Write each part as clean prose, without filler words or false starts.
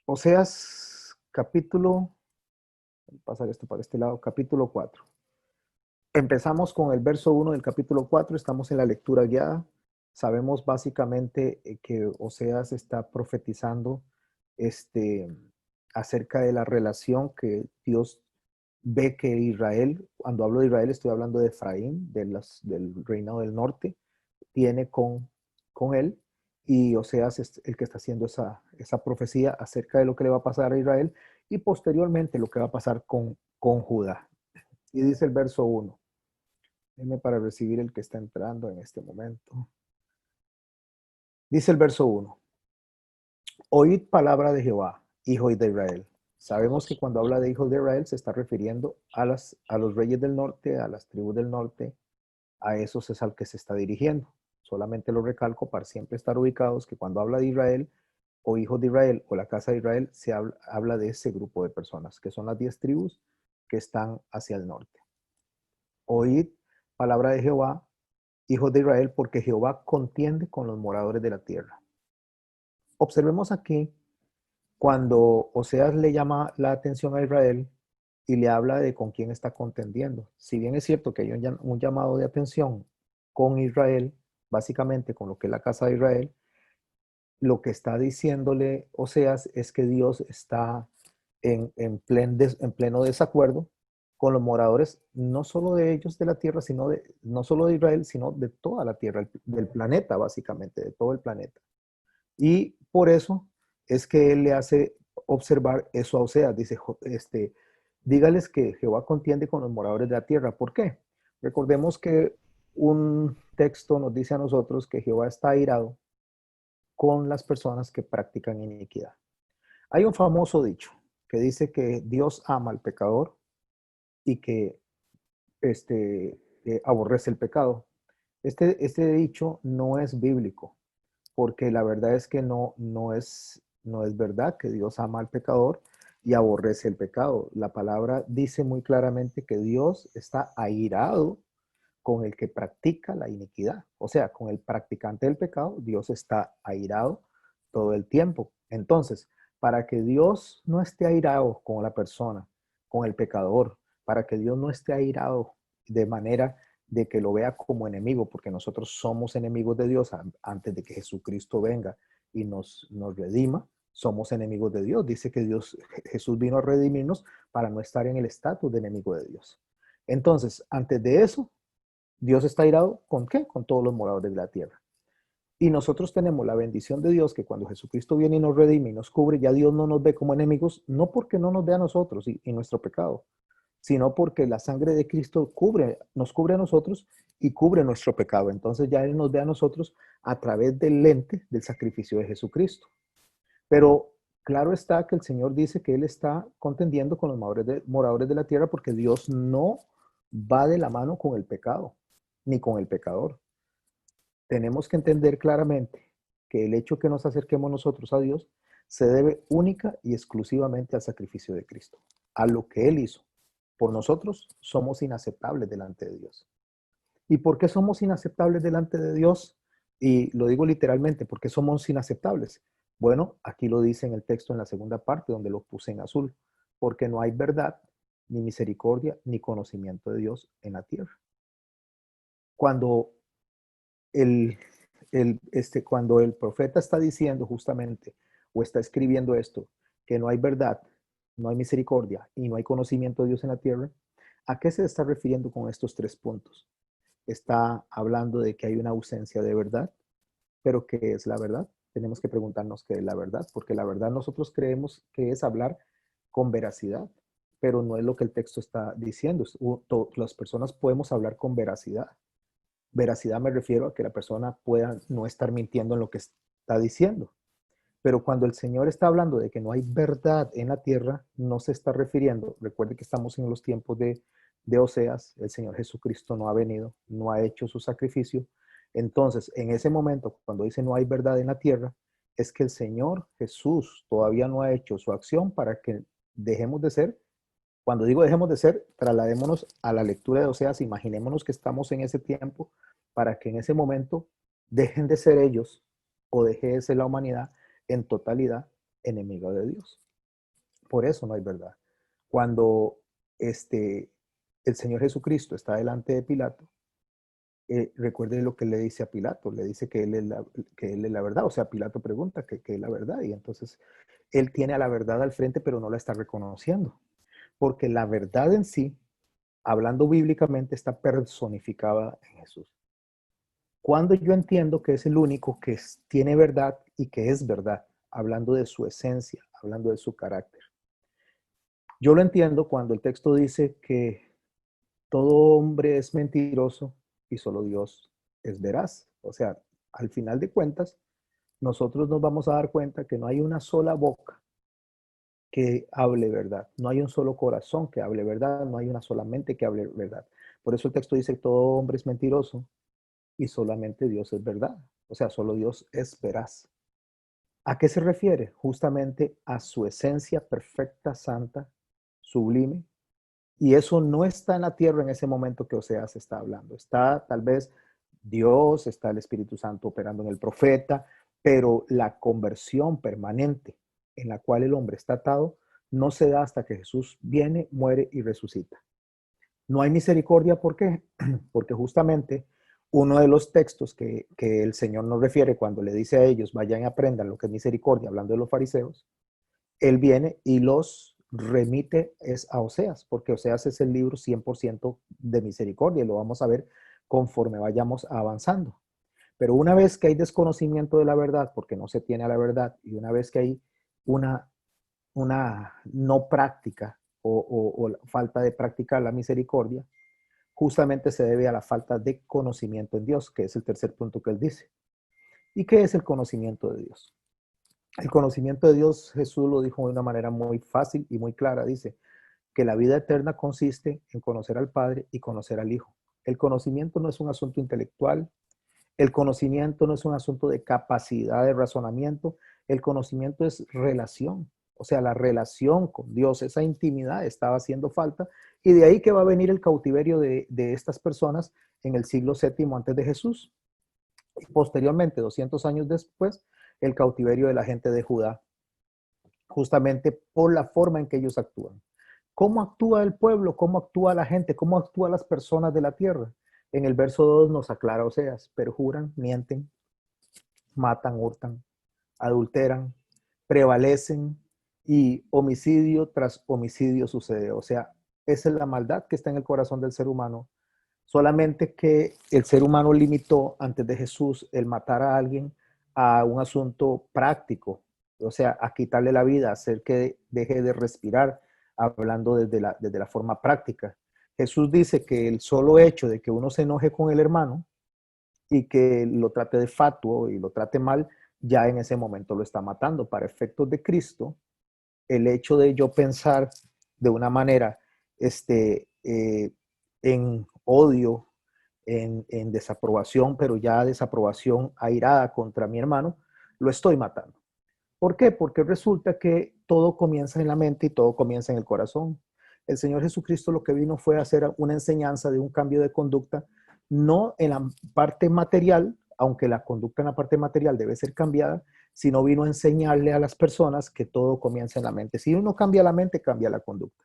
Oseas capítulo, voy a pasar esto para este lado, capítulo 4. Empezamos con el verso 1 del capítulo 4, estamos en la lectura guiada. Sabemos básicamente que Oseas está profetizando este, acerca de la relación que Dios ve que Israel, cuando hablo de Israel estoy hablando de Efraín, del reinado del norte, tiene con él, y Oseas es el que está haciendo esa profecía acerca de lo que le va a pasar a Israel y posteriormente lo que va a pasar con Judá. Y dice el verso 1, déjeme para recibir el que está entrando en este momento. Dice el verso 1, oíd palabra de Jehová, hijos de Israel. Sabemos que cuando habla de hijos de Israel se está refiriendo a los reyes del norte, a las tribus del norte, a esos es al que se está dirigiendo. Solamente lo recalco para siempre estar ubicados que cuando habla de Israel o hijos de Israel o la casa de Israel, se habla de ese grupo de personas, que son las 10 tribus que están hacia el norte. Oíd palabra de Jehová, hijos de Israel, porque Jehová contiende con los moradores de la tierra. Observemos aquí cuando Oseas le llama la atención a Israel y le habla de con quién está contendiendo. Si bien es cierto que hay un llamado de atención con Israel, básicamente con lo que es la casa de Israel, lo que está diciéndole Oseas es que Dios está en pleno desacuerdo con los moradores, no solo de ellos de la tierra, no solo de Israel, sino de toda la tierra, del planeta, básicamente, de todo el planeta. Y por eso es que él le hace observar eso a Oseas. Dice, dígales que Jehová contiende con los moradores de la tierra. ¿Por qué? Recordemos que un texto nos dice a nosotros que Jehová está airado con las personas que practican iniquidad. Hay un famoso dicho que dice que Dios ama al pecador y que aborrece el pecado. Este dicho no es bíblico, porque la verdad es que no es verdad que Dios ama al pecador y aborrece el pecado. La palabra dice muy claramente que Dios está airado con el que practica la iniquidad. O sea, con el practicante del pecado, Dios está airado todo el tiempo. Entonces, para que Dios no esté airado con la persona, con el pecador, para que Dios no esté airado de manera de que lo vea como enemigo, porque nosotros somos enemigos de Dios antes de que Jesucristo venga y nos redima, somos enemigos de Dios. Dice que Jesús vino a redimirnos para no estar en el estatus de enemigo de Dios. Entonces, antes de eso, Dios está airado ¿con qué? Con todos los moradores de la tierra. Y nosotros tenemos la bendición de Dios que cuando Jesucristo viene y nos redime y nos cubre, ya Dios no nos ve como enemigos, no porque no nos ve a nosotros y nuestro pecado, sino porque la sangre de Cristo nos cubre a nosotros y cubre nuestro pecado. Entonces ya Él nos ve a nosotros a través del lente del sacrificio de Jesucristo. Pero claro está que el Señor dice que Él está contendiendo con los moradores de la tierra porque Dios no va de la mano con el pecado ni con el pecador. Tenemos que entender claramente que el hecho que nos acerquemos nosotros a Dios se debe única y exclusivamente al sacrificio de Cristo, a lo que Él hizo. Por nosotros somos inaceptables delante de Dios. ¿Y por qué somos inaceptables delante de Dios? Y lo digo literalmente, ¿por qué somos inaceptables? Bueno, aquí lo dice en el texto en la segunda parte, donde lo puse en azul, porque no hay verdad, ni misericordia, ni conocimiento de Dios en la tierra. Cuando cuando el profeta está diciendo justamente o está escribiendo esto, que no hay verdad, no hay misericordia y no hay conocimiento de Dios en la tierra, ¿a qué se está refiriendo con estos tres puntos? Está hablando de que hay una ausencia de verdad, pero ¿qué es la verdad? Tenemos que preguntarnos qué es la verdad, porque la verdad nosotros creemos que es hablar con veracidad, pero no es lo que el texto está diciendo. Las personas podemos hablar con veracidad. Veracidad me refiero a que la persona pueda no estar mintiendo en lo que está diciendo. Pero cuando el Señor está hablando de que no hay verdad en la tierra, no se está refiriendo, recuerde que estamos en los tiempos de Oseas, el Señor Jesucristo no ha venido, no ha hecho su sacrificio. Entonces, en ese momento, cuando dice no hay verdad en la tierra, es que el Señor Jesús todavía no ha hecho su acción para que dejemos de ser. Cuando digo dejemos de ser, trasladémonos a la lectura de Oseas, imaginémonos que estamos en ese tiempo para que en ese momento dejen de ser ellos o deje de ser la humanidad en totalidad enemigo de Dios. Por eso no hay verdad. Cuando el Señor Jesucristo está delante de Pilato, recuerde lo que le dice a Pilato, le dice que él es la verdad, o sea, Pilato pregunta que es la verdad, y entonces él tiene a la verdad al frente, pero no la está reconociendo, porque la verdad en sí, hablando bíblicamente, está personificada en Jesús. Cuando yo entiendo que es el único que tiene verdad y que es verdad, hablando de su esencia, hablando de su carácter. Yo lo entiendo cuando el texto dice que todo hombre es mentiroso y solo Dios es veraz. O sea, al final de cuentas, nosotros nos vamos a dar cuenta que no hay una sola boca que hable verdad, no hay un solo corazón que hable verdad, no hay una sola mente que hable verdad. Por eso el texto dice que todo hombre es mentiroso y solamente Dios es verdad. O sea, solo Dios es veraz. ¿A qué se refiere? Justamente a su esencia perfecta, santa, sublime. Y eso no está en la tierra en ese momento que Oseas está hablando. Está tal vez Dios, está el Espíritu Santo operando en el profeta, pero la conversión permanente en la cual el hombre está atado no se da hasta que Jesús viene, muere y resucita. No hay misericordia, ¿por qué? Porque justamente uno de los textos que el Señor nos refiere cuando le dice a ellos, vayan y aprendan lo que es misericordia, hablando de los fariseos, Él viene y los remite es a Oseas, porque Oseas es el libro 100% de misericordia, y lo vamos a ver conforme vayamos avanzando. Pero una vez que hay desconocimiento de la verdad, porque no se tiene a la verdad, y una vez que hay una, una no práctica o falta de practicar la misericordia, justamente se debe a la falta de conocimiento en Dios, que es el tercer punto que él dice. ¿Y qué es el conocimiento de Dios? El conocimiento de Dios, Jesús lo dijo de una manera muy fácil y muy clara. Dice que la vida eterna consiste en conocer al Padre y conocer al Hijo. El conocimiento no es un asunto intelectual, el conocimiento no es un asunto de capacidad de razonamiento, el conocimiento es relación. O sea, la relación con Dios, esa intimidad estaba haciendo falta, y de ahí que va a venir el cautiverio de estas personas en el siglo VII antes de Jesús. Y posteriormente, 200 años después, el cautiverio de la gente de Judá, justamente por la forma en que ellos actúan. ¿Cómo actúa el pueblo? ¿Cómo actúa la gente? ¿Cómo actúan las personas de la tierra? En el verso 2 nos aclara Oseas: perjuran, mienten, matan, hurtan, adulteran, prevalecen, y homicidio tras homicidio sucede. O sea, esa es la maldad que está en el corazón del ser humano. Solamente que el ser humano limitó antes de Jesús el matar a alguien a un asunto práctico, o sea, a quitarle la vida, hacer que deje de respirar, hablando desde la forma práctica. Jesús dice que el solo hecho de que uno se enoje con el hermano y que lo trate de fatuo y lo trate mal, ya en ese momento lo está matando. Para efectos de Cristo, el hecho de yo pensar de una manera en odio, en desaprobación, pero ya desaprobación airada contra mi hermano, lo estoy matando. ¿Por qué? Porque resulta que todo comienza en la mente y todo comienza en el corazón. El Señor Jesucristo lo que vino fue a hacer una enseñanza de un cambio de conducta, no en la parte material, aunque la conducta en la parte material debe ser cambiada, sino vino a enseñarle a las personas que todo comienza en la mente. Si uno cambia la mente, cambia la conducta.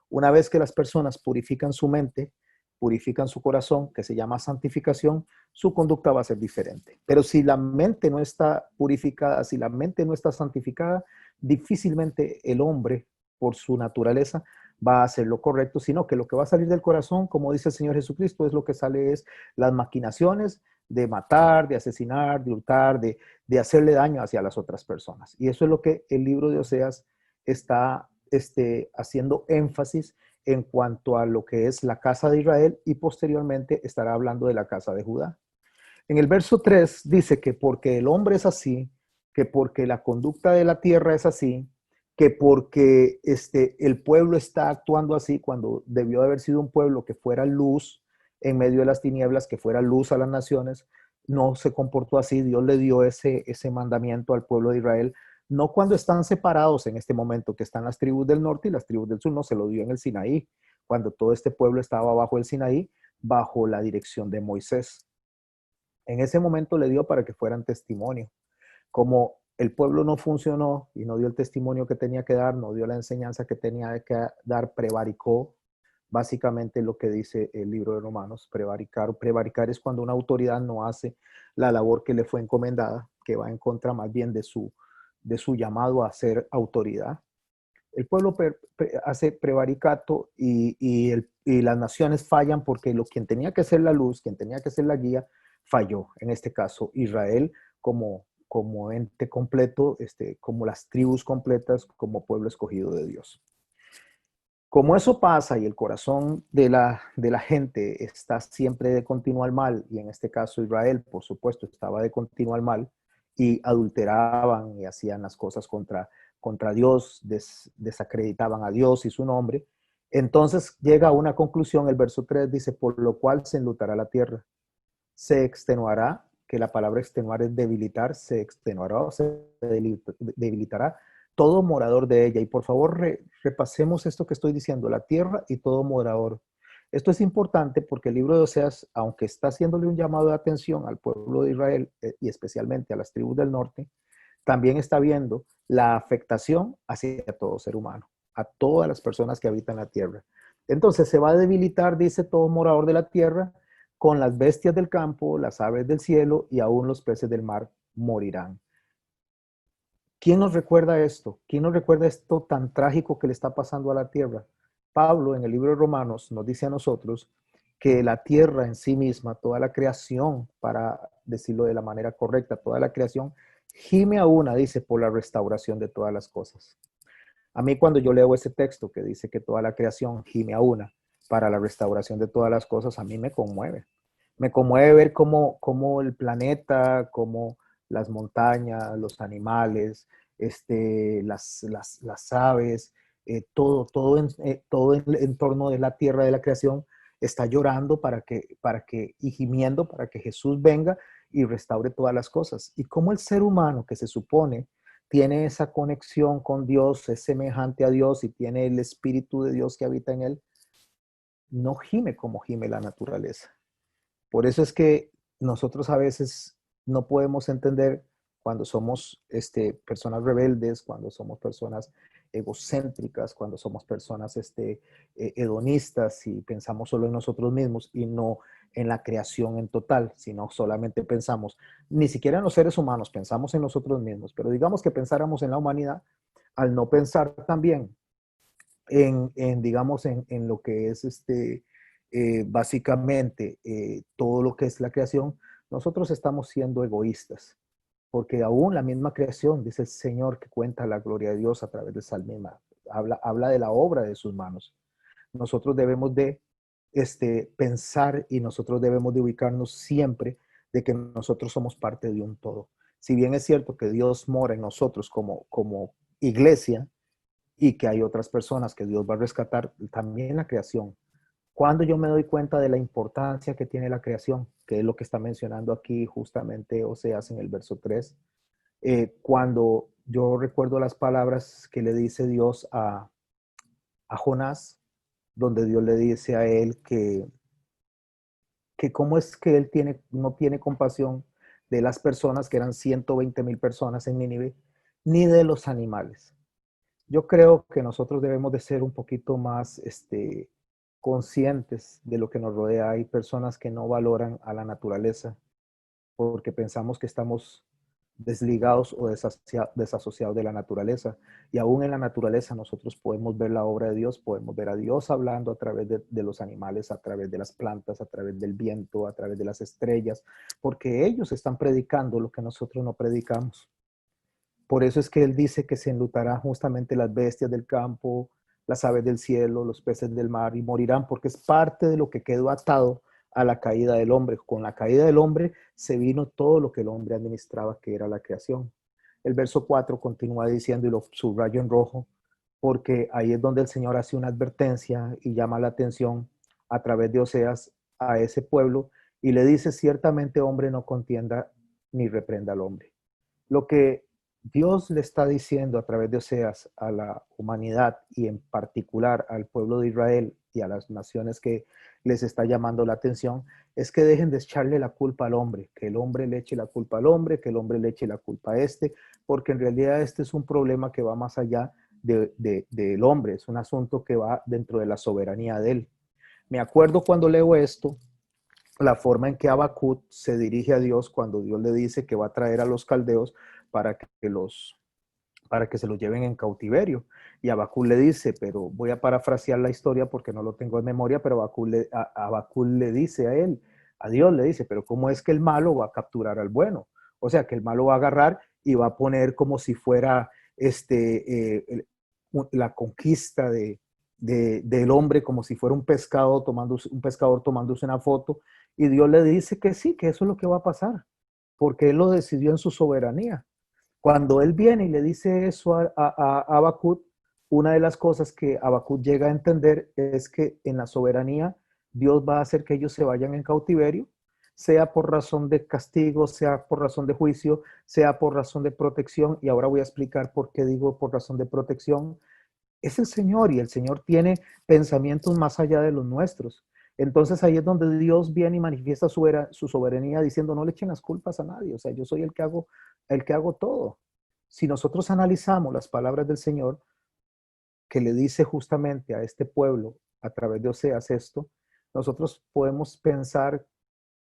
Una vez que las personas purifican su mente, purifican su corazón, que se llama santificación, su conducta va a ser diferente. Pero si la mente no está purificada, si la mente no está santificada, difícilmente el hombre, por su naturaleza, va a hacer lo correcto, sino que lo que va a salir del corazón, como dice el Señor Jesucristo, es lo que sale, es las maquinaciones de matar, de asesinar, de hurtar, de hacerle daño hacia las otras personas. Y eso es lo que el libro de Oseas está haciendo énfasis en cuanto a lo que es la casa de Israel, y posteriormente estará hablando de la casa de Judá. En el verso 3 dice que porque el hombre es así, que porque la conducta de la tierra es así, que porque el pueblo está actuando así cuando debió de haber sido un pueblo que fuera luz en medio de las tinieblas, que fuera luz a las naciones, no se comportó así. Dios le dio ese mandamiento al pueblo de Israel, no cuando están separados en este momento, que están las tribus del norte y las tribus del sur, no, se lo dio en el Sinaí, cuando todo este pueblo estaba bajo el Sinaí, bajo la dirección de Moisés. En ese momento le dio para que fueran testimonio. Como el pueblo no funcionó y no dio el testimonio que tenía que dar, no dio la enseñanza que tenía que dar, prevaricó. Básicamente lo que dice el libro de Romanos, prevaricar. Prevaricar es cuando una autoridad no hace la labor que le fue encomendada, que va en contra más bien de su llamado a ser autoridad. El pueblo hace prevaricato y las naciones fallan porque quien tenía que ser la luz, quien tenía que ser la guía, falló. En este caso, Israel como ente completo, como las tribus completas, como pueblo escogido de Dios. Como eso pasa y el corazón de la gente está siempre de continuo al mal, y en este caso Israel, por supuesto, estaba de continuo al mal, y adulteraban y hacían las cosas contra Dios, desacreditaban a Dios y su nombre, entonces llega a una conclusión, el verso 3 dice, por lo cual se enlutará la tierra, se extenuará, que la palabra extenuar es debilitar, se extenuará o se debilitará todo morador de ella. Y por favor, repasemos esto que estoy diciendo, la tierra y todo morador. Esto es importante porque el libro de Oseas, aunque está haciéndole un llamado de atención al pueblo de Israel y especialmente a las tribus del norte, también está viendo la afectación hacia todo ser humano, a todas las personas que habitan la tierra. Entonces se va a debilitar, dice, todo morador de la tierra, con las bestias del campo, las aves del cielo y aún los peces del mar morirán. ¿Quién nos recuerda esto? ¿Quién nos recuerda esto tan trágico que le está pasando a la tierra? Pablo en el libro de Romanos nos dice a nosotros que la tierra en sí misma, toda la creación, para decirlo de la manera correcta, toda la creación gime a una, dice, por la restauración de todas las cosas. A mí cuando yo leo ese texto que dice que toda la creación gime a una para la restauración de todas las cosas, a mí me conmueve. Me conmueve ver cómo el planeta, cómo las montañas, los animales, las aves, todo el entorno de la tierra de la creación está llorando y gimiendo para que Jesús venga y restaure todas las cosas. Y cómo el ser humano que se supone tiene esa conexión con Dios, es semejante a Dios y tiene el Espíritu de Dios que habita en él, no gime como gime la naturaleza. Por eso es que nosotros a veces no podemos entender cuando somos personas rebeldes, cuando somos personas egocéntricas, cuando somos personas hedonistas y pensamos solo en nosotros mismos y no en la creación en total, sino solamente pensamos, ni siquiera en los seres humanos, pensamos en nosotros mismos, pero digamos que pensáramos en la humanidad, al no pensar también digamos, en lo que es básicamente todo lo que es la creación, nosotros estamos siendo egoístas, porque aún la misma creación, dice el Señor, que cuenta la gloria de Dios a través de esa misma, habla de la obra de sus manos. Nosotros debemos de pensar y nosotros debemos de ubicarnos siempre de que nosotros somos parte de un todo. Si bien es cierto que Dios mora en nosotros como iglesia, y que hay otras personas que Dios va a rescatar, también la creación. Cuando yo me doy cuenta de la importancia que tiene la creación, que es lo que está mencionando aquí justamente Oseas en el verso 3, cuando yo recuerdo las palabras que le dice Dios a Jonás, donde Dios le dice a él que cómo es que él no tiene compasión de las personas, que eran 120,000 personas en Nínive, ni de los animales. Yo creo que nosotros debemos de ser un poquito más conscientes de lo que nos rodea. Hay personas que no valoran a la naturaleza porque pensamos que estamos desligados o desasociados de la naturaleza. Y aún en la naturaleza nosotros podemos ver la obra de Dios, podemos ver a Dios hablando a través de los animales, a través de las plantas, a través del viento, a través de las estrellas, porque ellos están predicando lo que nosotros no predicamos. Por eso es que él dice que se enlutarán justamente las bestias del campo, las aves del cielo, los peces del mar, y morirán porque es parte de lo que quedó atado a la caída del hombre. Con la caída del hombre se vino todo lo que el hombre administraba, que era la creación. El verso 4 continúa diciendo, y lo subrayo en rojo, porque ahí es donde el Señor hace una advertencia y llama la atención a través de Oseas a ese pueblo y le dice, ciertamente hombre no contienda ni reprenda al hombre. Lo que Dios le está diciendo a través de Oseas a la humanidad y en particular al pueblo de Israel y a las naciones que les está llamando la atención, es que dejen de echarle la culpa al hombre, que el hombre le eche la culpa al hombre, que el hombre le eche la culpa a este, porque en realidad este es un problema que va más allá del hombre, es un asunto que va dentro de la soberanía de él. Me acuerdo cuando leo esto, la forma en que Habacuc se dirige a Dios cuando Dios le dice que va a traer a los caldeos para que se los lleven en cautiverio. Y Habacuc le dice, pero voy a parafrasear la historia porque no lo tengo en memoria, pero Habacuc le dice a él, a Dios le dice, pero ¿cómo es que el malo va a capturar al bueno? O sea, que el malo va a agarrar y va a poner como si fuera la conquista del hombre, como si fuera un pescador tomándose una foto. Y Dios le dice que sí, que eso es lo que va a pasar, porque él lo decidió en su soberanía. Cuando él viene y le dice eso a Habacuc, una de las cosas que Habacuc llega a entender es que en la soberanía Dios va a hacer que ellos se vayan en cautiverio, sea por razón de castigo, sea por razón de juicio, sea por razón de protección. Y ahora voy a explicar por qué digo por razón de protección. Es el Señor y el Señor tiene pensamientos más allá de los nuestros. Entonces ahí es donde Dios viene y manifiesta su soberanía diciendo, no le echen las culpas a nadie, o sea, yo soy el que hago todo. Si nosotros analizamos las palabras del Señor que le dice justamente a este pueblo a través de Oseas esto, nosotros podemos pensar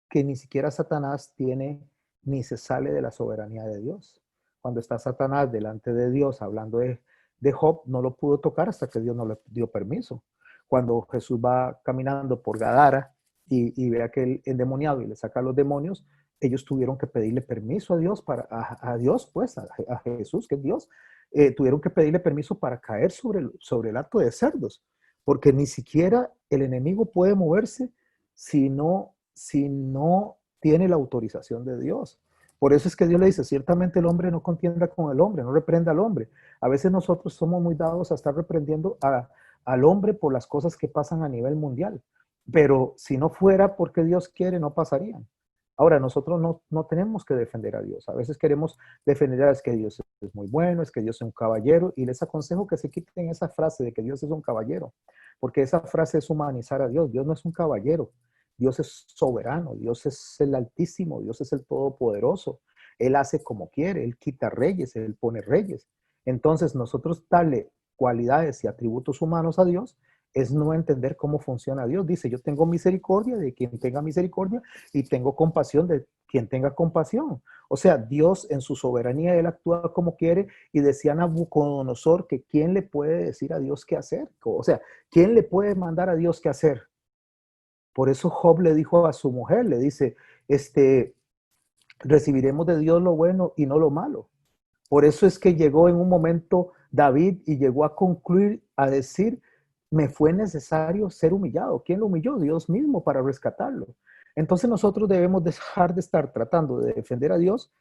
que ni siquiera Satanás tiene ni se sale de la soberanía de Dios. Cuando está Satanás delante de Dios hablando de Job, no lo pudo tocar hasta que Dios no le dio permiso. Cuando Jesús va caminando por Gadara y ve a aquel endemoniado y le saca a los demonios, ellos tuvieron que pedirle permiso a Dios, a Dios, pues, a Jesús, que es Dios, tuvieron que pedirle permiso para caer sobre el acto de cerdos, porque ni siquiera el enemigo puede moverse si no tiene la autorización de Dios. Por eso es que Dios le dice, ciertamente el hombre no contienda con el hombre, no reprenda al hombre. A veces nosotros somos muy dados a estar reprendiendo al hombre por las cosas que pasan a nivel mundial. Pero si no fuera porque Dios quiere, no pasarían. Ahora, nosotros no tenemos que defender a Dios. A veces queremos defender a es que Dios es muy bueno, es que Dios es un caballero, y les aconsejo que se quiten esa frase de que Dios es un caballero, porque esa frase es humanizar a Dios. Dios no es un caballero. Dios es soberano, Dios es el Altísimo, Dios es el Todopoderoso. Él hace como quiere, Él quita reyes, Él pone reyes. Entonces, nosotros darle cualidades y atributos humanos a Dios es no entender cómo funciona Dios. Dice, yo tengo misericordia de quien tenga misericordia y tengo compasión de quien tenga compasión. O sea, Dios en su soberanía, Él actúa como quiere, y decía Nabucodonosor que ¿quién le puede decir a Dios qué hacer? O sea, ¿quién le puede mandar a Dios qué hacer? Por eso Job le dijo a su mujer, le dice, recibiremos de Dios lo bueno y no lo malo. Por eso es que llegó en un momento David y llegó a concluir, a decir, me fue necesario ser humillado. ¿Quién lo humilló? Dios mismo para rescatarlo. Entonces nosotros debemos dejar de estar tratando de defender a Dios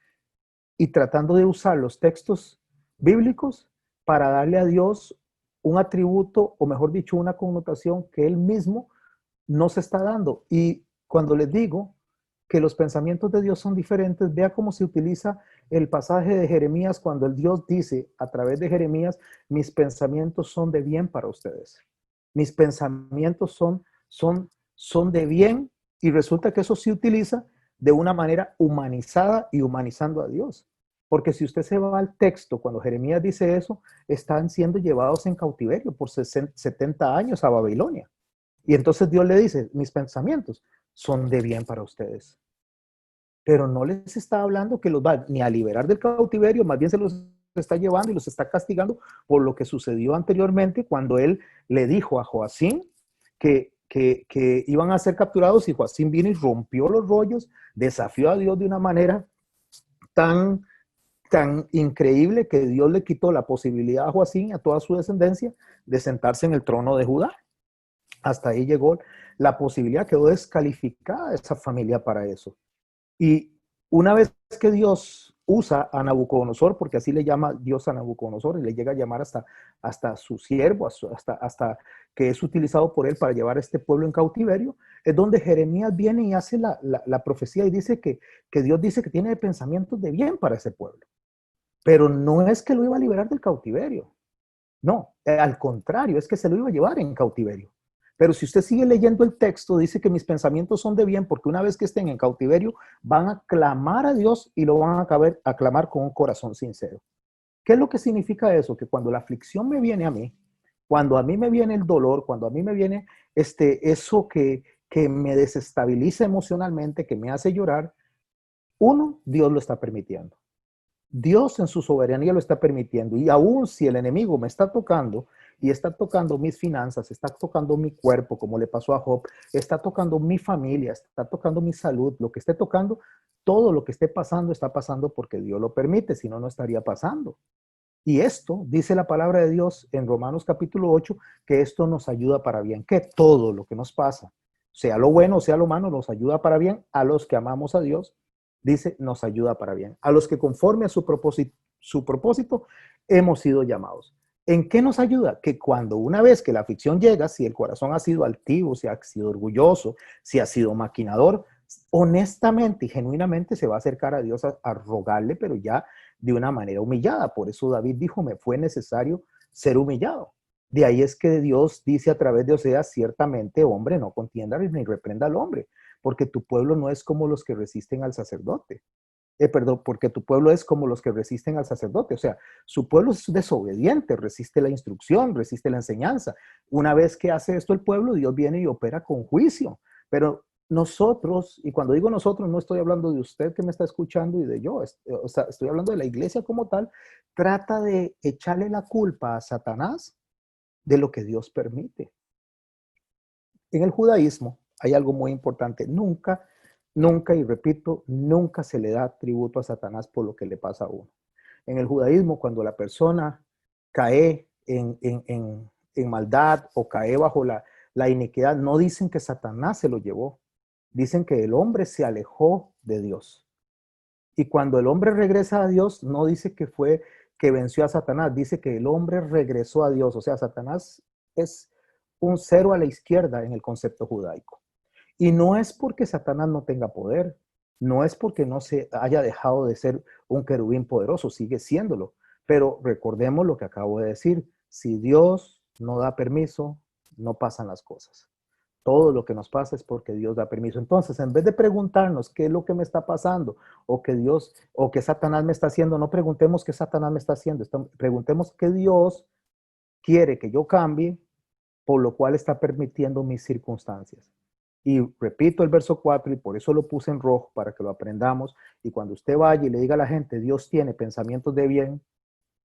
y tratando de usar los textos bíblicos para darle a Dios un atributo, o mejor dicho, una connotación que Él mismo no se está dando. Y cuando les digo que los pensamientos de Dios son diferentes, vea cómo se utiliza el pasaje de Jeremías cuando el Dios dice a través de Jeremías, mis pensamientos son de bien para ustedes. Mis pensamientos son de bien, y resulta que eso se utiliza de una manera humanizada y humanizando a Dios. Porque si usted se va al texto, cuando Jeremías dice eso, están siendo llevados en cautiverio por 70 años a Babilonia. Y entonces Dios le dice, mis pensamientos son de bien para ustedes. Pero no les está hablando que los va ni a liberar del cautiverio, más bien se los está llevando y los está castigando por lo que sucedió anteriormente cuando él le dijo a Joacim que iban a ser capturados, y Joacim vino y rompió los rollos, desafió a Dios de una manera tan, tan increíble que Dios le quitó la posibilidad a Joacim y a toda su descendencia de sentarse en el trono de Judá. Hasta ahí llegó la posibilidad, quedó descalificada esa familia para eso. Y una vez que Dios usa a Nabucodonosor, porque así le llama Dios a Nabucodonosor, y le llega a llamar hasta su siervo, hasta que es utilizado por él para llevar a este pueblo en cautiverio, es donde Jeremías viene y hace la profecía y dice que Dios dice que tiene pensamientos de bien para ese pueblo. pero no es que lo iba a liberar del cautiverio. No, al contrario, es que se lo iba a llevar en cautiverio. Pero si usted sigue leyendo el texto, dice que mis pensamientos son de bien, porque una vez que estén en cautiverio, van a clamar a Dios y lo van a clamar con un corazón sincero. ¿Qué es lo que significa eso? Que cuando la aflicción me viene a mí, cuando a mí me viene el dolor, cuando a mí me viene eso que me desestabiliza emocionalmente, que me hace llorar, uno, Dios lo está permitiendo. Dios en su soberanía lo está permitiendo. Y aún si el enemigo me está tocando y está tocando mis finanzas, está tocando mi cuerpo, como le pasó a Job, está tocando mi familia, está tocando mi salud, lo que esté tocando, todo lo que esté pasando está pasando porque Dios lo permite, si no, no estaría pasando. Y esto, dice la palabra de Dios en Romanos capítulo 8, que esto nos ayuda para bien, que todo lo que nos pasa, sea lo bueno o sea lo malo, nos ayuda para bien a los que amamos a Dios, dice, nos ayuda para bien. A los que conforme a su propósito hemos sido llamados. ¿En qué nos ayuda? Que cuando una vez que la aflicción llega, si el corazón ha sido altivo, si ha sido orgulloso, si ha sido maquinador, honestamente y genuinamente se va a acercar a Dios a rogarle, pero ya de una manera humillada. Por eso David dijo, me fue necesario ser humillado. De ahí es que Dios dice a través de Oseas, ciertamente, hombre, no contienda ni reprenda al hombre, porque tu pueblo no es como los que resisten al sacerdote. Perdón, porque tu pueblo es como los que resisten al sacerdote. O sea, su pueblo es desobediente, resiste la instrucción, resiste la enseñanza. Una vez que hace esto el pueblo, Dios viene y opera con juicio. Pero nosotros, y cuando digo nosotros, no estoy hablando de usted que me está escuchando y de yo, o sea, estoy hablando de la iglesia como tal, trata de echarle la culpa a Satanás de lo que Dios permite. En el judaísmo hay algo muy importante. Nunca, y repito, nunca se le da tributo a Satanás por lo que le pasa a uno. En el judaísmo, cuando la persona cae en maldad o cae bajo la iniquidad, no dicen que Satanás se lo llevó. Dicen que el hombre se alejó de Dios. Y cuando el hombre regresa a Dios, no dice que fue que venció a Satanás, dice que el hombre regresó a Dios. O sea, Satanás es un cero a la izquierda en el concepto judaico. Y no es porque Satanás no tenga poder, no es porque no se haya dejado de ser un querubín poderoso, sigue siéndolo. Pero recordemos lo que acabo de decir, si Dios no da permiso, no pasan las cosas. Todo lo que nos pasa es porque Dios da permiso. Entonces, en vez de preguntarnos qué es lo que me está pasando o que Dios o que Satanás me está haciendo, no preguntemos qué Satanás me está haciendo, preguntemos qué Dios quiere que yo cambie, por lo cual está permitiendo mis circunstancias. Y repito el verso 4 y por eso lo puse en rojo para que lo aprendamos. Y cuando usted vaya y le diga a la gente, Dios tiene pensamientos de bien,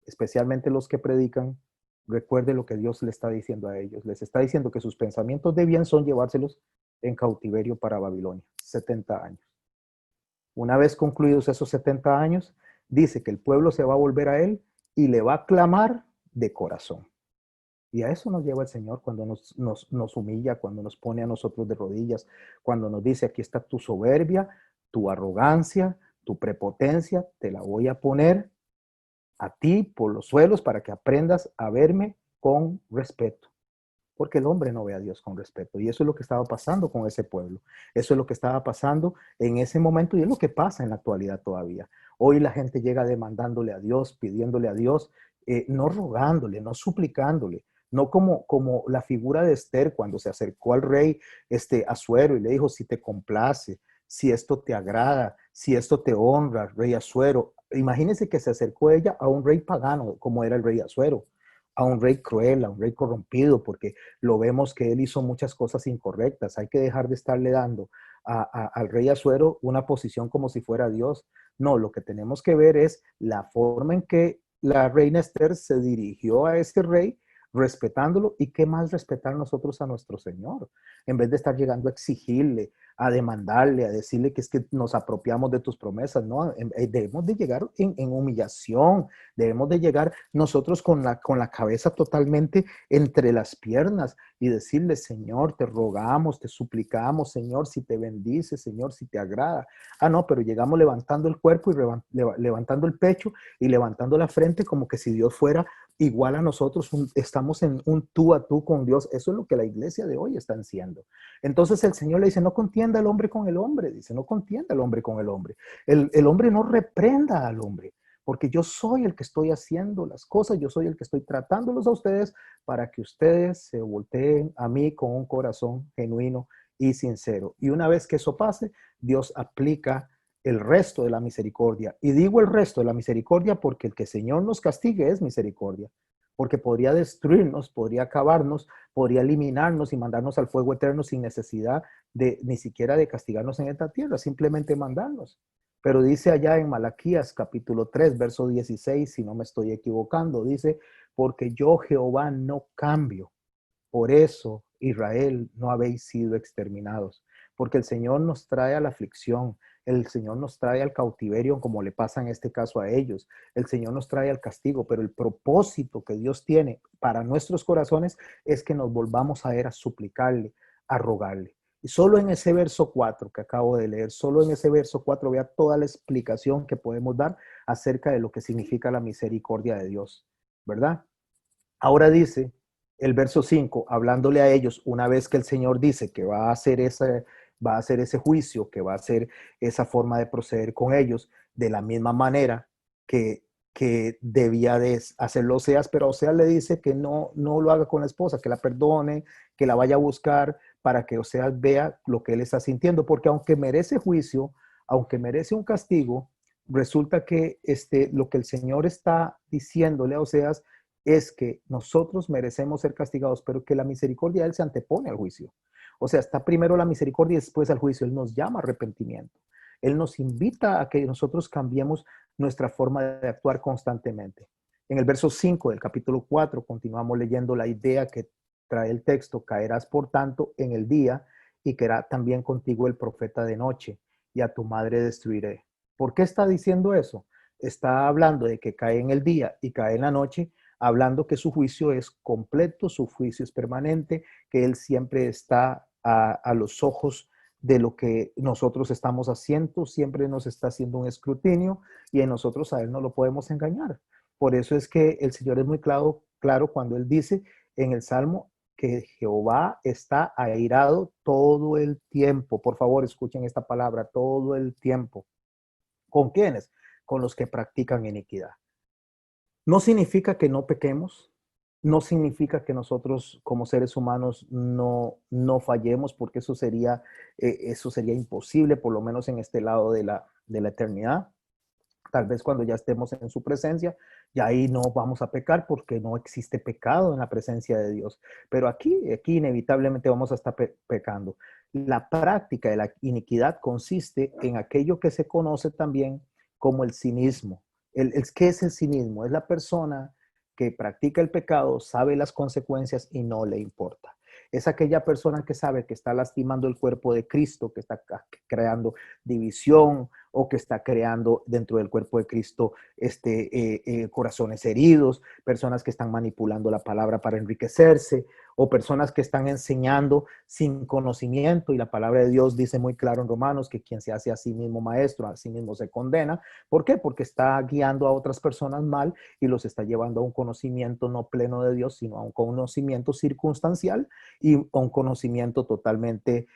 especialmente los que predican, recuerde lo que Dios le está diciendo a ellos. Les está diciendo que sus pensamientos de bien son llevárselos en cautiverio para Babilonia, 70 años. Una vez concluidos esos 70 años, dice que el pueblo se va a volver a él y le va a clamar de corazón. Y a eso nos lleva el Señor cuando nos humilla, cuando nos pone a nosotros de rodillas, cuando nos dice, aquí está tu soberbia, tu arrogancia, tu prepotencia, te la voy a poner a ti por los suelos para que aprendas a verme con respeto. Porque el hombre no ve a Dios con respeto. Y eso es lo que estaba pasando con ese pueblo. Eso es lo que estaba pasando en ese momento y es lo que pasa en la actualidad todavía. Hoy la gente llega demandándole a Dios, pidiéndole a Dios, no rogándole, no suplicándole, no como la figura de Esther cuando se acercó al rey Asuero y le dijo, si te complace, si esto te agrada, si esto te honra, rey Asuero. Imagínense que se acercó ella a un rey pagano como era el rey Asuero, a un rey cruel, a un rey corrompido, porque lo vemos que él hizo muchas cosas incorrectas. Hay que dejar de estarle dando al rey Asuero una posición como si fuera Dios. No, lo que tenemos que ver es la forma en que la reina Esther se dirigió a ese rey respetándolo y qué más respetar nosotros a nuestro Señor, en vez de estar llegando a exigirle, a demandarle, a decirle que es que nos apropiamos de tus promesas, ¿no? Debemos de llegar en humillación, debemos de llegar nosotros con la cabeza totalmente entre las piernas y decirle, Señor, te rogamos, te suplicamos, Señor, si te bendice, Señor, si te agrada. Ah, no, pero llegamos levantando el cuerpo y levantando el pecho y levantando la frente como que si Dios fuera igual a nosotros, estamos en un tú a tú con Dios. Eso es lo que la iglesia de hoy está haciendo. Entonces el Señor le dice, no contienda el hombre con el hombre, dice, no contienda el hombre con el hombre. El hombre no reprenda al hombre, porque yo soy el que estoy haciendo las cosas, yo soy el que estoy tratándolos a ustedes para que ustedes se volteen a mí con un corazón genuino y sincero. Y una vez que eso pase, Dios aplica el resto de la misericordia. Y digo el resto de la misericordia porque el que el Señor nos castigue es misericordia, porque podría destruirnos, podría acabarnos, podría eliminarnos y mandarnos al fuego eterno sin necesidad de ni siquiera de castigarnos en esta tierra, simplemente mandarnos. Pero dice allá en Malaquías capítulo 3, verso 16, si no me estoy equivocando, dice, porque yo Jehová no cambio. Por eso, Israel, no habéis sido exterminados, porque el Señor nos trae a la aflicción, el Señor nos trae al cautiverio, como le pasa en este caso a ellos, el Señor nos trae al castigo, pero el propósito que Dios tiene para nuestros corazones es que nos volvamos a él a suplicarle, a rogarle. Y solo en ese verso 4 que acabo de leer, solo en ese verso 4 vea toda la explicación que podemos dar acerca de lo que significa la misericordia de Dios, ¿verdad? Ahora dice el verso 5, hablándole a ellos, una vez que el Señor dice que va a hacer ese juicio, que va a hacer esa forma de proceder con ellos, de la misma manera que debía de hacerlo Oseas, pero Oseas le dice que no lo haga con la esposa, que la perdone, que la vaya a buscar para que Oseas vea lo que él está sintiendo, porque aunque merece juicio, aunque merece un castigo, resulta que lo que el Señor está diciéndole a Oseas es que nosotros merecemos ser castigados, pero que la misericordia de Él se antepone al juicio. O sea, está primero la misericordia y después al juicio. Él nos llama a arrepentimiento. Él nos invita a que nosotros cambiemos nuestra forma de actuar constantemente. En el verso 5 del capítulo 4 continuamos leyendo la idea que trae el texto, caerás por tanto en el día y caerá también contigo el profeta de noche y a tu madre destruiré. ¿Por qué está diciendo eso? Está hablando de que cae en el día y cae en la noche, hablando que su juicio es completo, su juicio es permanente, que Él siempre está a los ojos de lo que nosotros estamos haciendo, siempre nos está haciendo un escrutinio y en nosotros a Él no lo podemos engañar. Por eso es que el Señor es muy claro cuando Él dice en el Salmo que Jehová está airado todo el tiempo. Por favor, escuchen esta palabra, todo el tiempo. ¿Con quiénes? Con los que practican iniquidad. No significa que no pequemos, no significa que nosotros como seres humanos no fallemos, porque eso sería imposible, por lo menos en este lado de la eternidad. Tal vez cuando ya estemos en su presencia, ya ahí no vamos a pecar porque no existe pecado en la presencia de Dios. Pero aquí inevitablemente vamos a estar pecando. La práctica de la iniquidad consiste en aquello que se conoce también como el cinismo. ¿Qué es el cinismo? Es la persona que practica el pecado, sabe las consecuencias y no le importa. Es aquella persona que sabe que está lastimando el cuerpo de Cristo, que está creando división, o que está creando dentro del cuerpo de Cristo corazones heridos, personas que están manipulando la palabra para enriquecerse, o personas que están enseñando sin conocimiento. Y la palabra de Dios dice muy claro en Romanos que quien se hace a sí mismo maestro, a sí mismo se condena. ¿Por qué? Porque está guiando a otras personas mal y los está llevando a un conocimiento no pleno de Dios, sino a un conocimiento circunstancial y a un conocimiento totalmente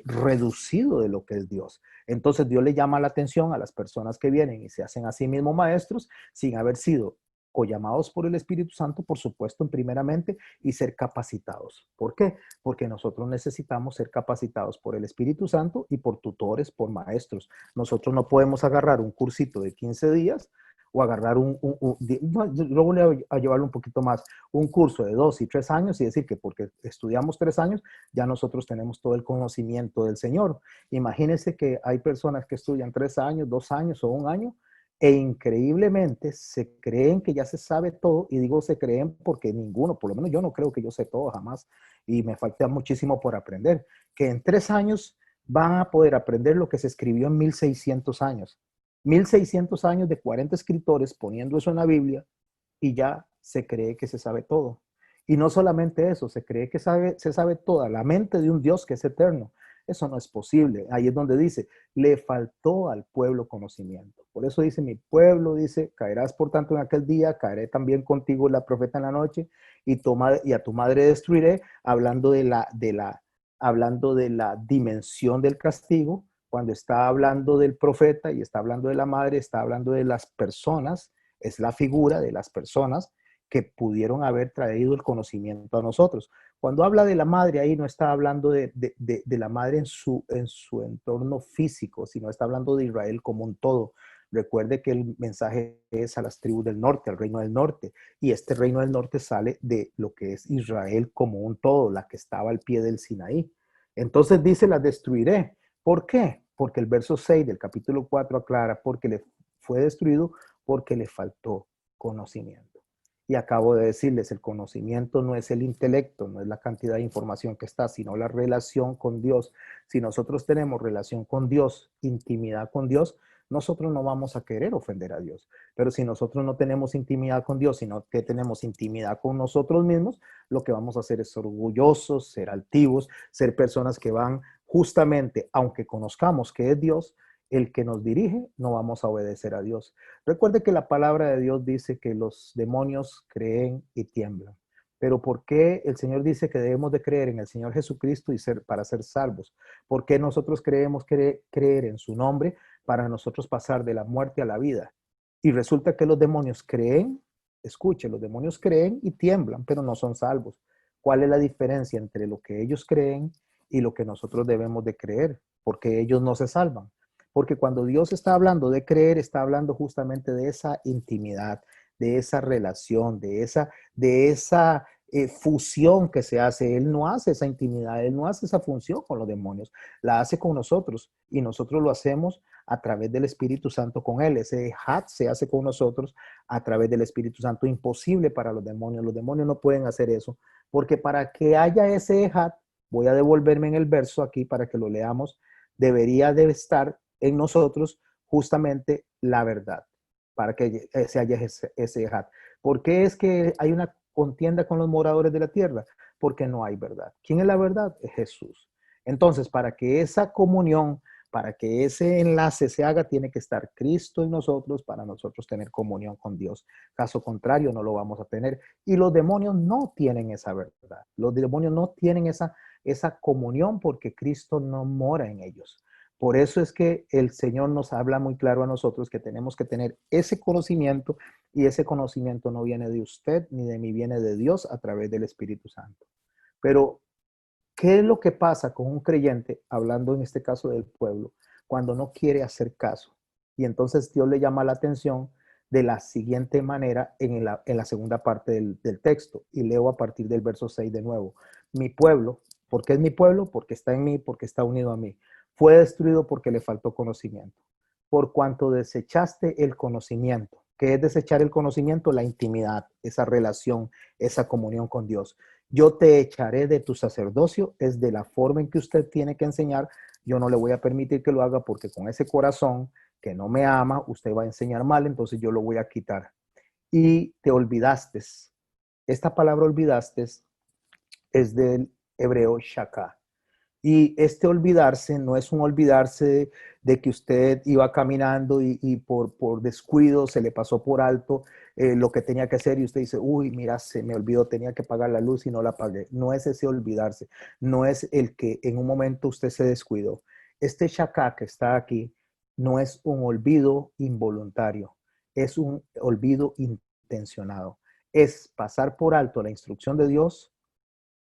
reducido de lo que es Dios. Entonces Dios le llama la atención a las personas que vienen y se hacen a sí mismos maestros sin haber sido o llamados por el Espíritu Santo, por supuesto, primeramente, y ser capacitados. ¿Por qué? Porque nosotros necesitamos ser capacitados por el Espíritu Santo y por tutores, por maestros. Nosotros no podemos agarrar un cursito de 15 días o agarrar yo voy a llevarlo un poquito más, un curso de 2 y 3 años y decir que porque estudiamos 3 años, ya nosotros tenemos todo el conocimiento del Señor. Imagínense que hay personas que estudian 3 años, 2 años o 1 año e increíblemente se creen que ya se sabe todo, y digo se creen porque ninguno, por lo menos yo no creo que yo sé todo jamás, y me falta muchísimo por aprender, que en 3 años van a poder aprender lo que se escribió en 1600 años. 1600 años de 40 escritores poniendo eso en la Biblia y ya se cree que se sabe todo. Y no solamente eso, se cree que se sabe toda la mente de un Dios que es eterno. Eso no es posible. Ahí es donde dice, le faltó al pueblo conocimiento. Por eso dice, mi pueblo, dice, caerás por tanto en aquel día, caeré también contigo la profeta en la noche, y a tu madre destruiré, hablando de la dimensión del castigo, Cuando está hablando del profeta y está hablando de la madre, está hablando de las personas, es la figura de las personas que pudieron haber traído el conocimiento a nosotros. Cuando habla de la madre, ahí no está hablando de la madre en su entorno físico, sino está hablando de Israel como un todo. Recuerde que el mensaje es a las tribus del norte, al reino del norte, y este reino del norte sale de lo que es Israel como un todo, la que estaba al pie del Sinaí. Entonces dice, la destruiré. ¿Por qué? Porque el verso 6 del capítulo 4 aclara, porque le fue destruido porque le faltó conocimiento. Y acabo de decirles, el conocimiento no es el intelecto, no es la cantidad de información que está, sino la relación con Dios. Si nosotros tenemos relación con Dios, intimidad con Dios, nosotros no vamos a querer ofender a Dios. Pero si nosotros no tenemos intimidad con Dios, sino que tenemos intimidad con nosotros mismos, lo que vamos a hacer es ser orgullosos, ser altivos, ser personas que van justamente, aunque conozcamos que es Dios, el que nos dirige, no vamos a obedecer a Dios. Recuerde que la palabra de Dios dice que los demonios creen y tiemblan. Pero ¿por qué el Señor dice que debemos de creer en el Señor Jesucristo y para ser salvos? ¿Por qué nosotros creemos creer en su nombre para nosotros pasar de la muerte a la vida? Y resulta que los demonios creen, escuche, los demonios creen y tiemblan, pero no son salvos. ¿Cuál es la diferencia entre lo que ellos creen y lo que nosotros debemos de creer? Porque ellos no se salvan. Porque cuando Dios está hablando de creer, está hablando justamente de esa intimidad, de esa relación, de esa fusión que se hace. Él no hace esa intimidad, Él no hace esa función con los demonios, la hace con nosotros y nosotros lo hacemos a través del Espíritu Santo con Él. Ese hat se hace con nosotros a través del Espíritu Santo, imposible para los demonios. Los demonios no pueden hacer eso, porque para que haya ese hat, voy a devolverme en el verso aquí para que lo leamos, debería de estar en nosotros justamente la verdad, para que se haya ese hat. ¿Por qué es que hay una contienda con los moradores de la tierra? Porque no hay verdad. ¿Quién es la verdad? Es Jesús. Entonces, para que esa comunión, para que ese enlace se haga, tiene que estar Cristo en nosotros para nosotros tener comunión con Dios. Caso contrario, no lo vamos a tener. Y los demonios no tienen esa verdad. Los demonios no tienen esa comunión porque Cristo no mora en ellos. Por eso es que el Señor nos habla muy claro a nosotros que tenemos que tener ese conocimiento, y ese conocimiento no viene de usted ni de mí, viene de Dios a través del Espíritu Santo. Pero, ¿qué es lo que pasa con un creyente, hablando en este caso del pueblo, cuando no quiere hacer caso? Y entonces Dios le llama la atención de la siguiente manera en la segunda parte del texto. Y leo a partir del verso 6 de nuevo. Mi pueblo, ¿por qué es mi pueblo? Porque está en mí, porque está unido a mí. Fue destruido porque le faltó conocimiento. Por cuanto desechaste el conocimiento. ¿Qué es desechar el conocimiento? La intimidad, esa relación, esa comunión con Dios. Yo te echaré de tu sacerdocio, es de la forma en que usted tiene que enseñar. Yo no le voy a permitir que lo haga porque con ese corazón que no me ama, usted va a enseñar mal, entonces yo lo voy a quitar. Y te olvidaste. Esta palabra olvidaste es del hebreo shaka. Y este olvidarse no es un olvidarse de que usted iba caminando y por descuido se le pasó por alto lo que tenía que hacer y usted dice, uy, mira, se me olvidó, tenía que pagar la luz y no la pagué. No es ese olvidarse, no es el que en un momento usted se descuidó. Este shaka que está aquí no es un olvido involuntario, es un olvido intencionado. Es pasar por alto la instrucción de Dios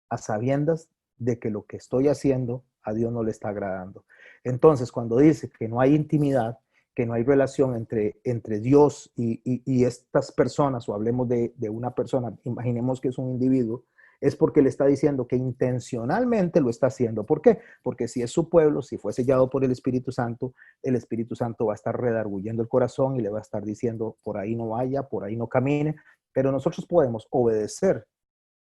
a sabiendas de que lo que estoy haciendo a Dios no le está agradando. Entonces, cuando dice que no hay intimidad, que no hay relación entre Dios y estas personas, o hablemos de una persona, imaginemos que es un individuo, es porque le está diciendo que intencionalmente lo está haciendo. ¿Por qué? Porque si es su pueblo, si fue sellado por el Espíritu Santo va a estar redarguyendo el corazón y le va a estar diciendo, por ahí no vaya, por ahí no camine, pero nosotros podemos obedecer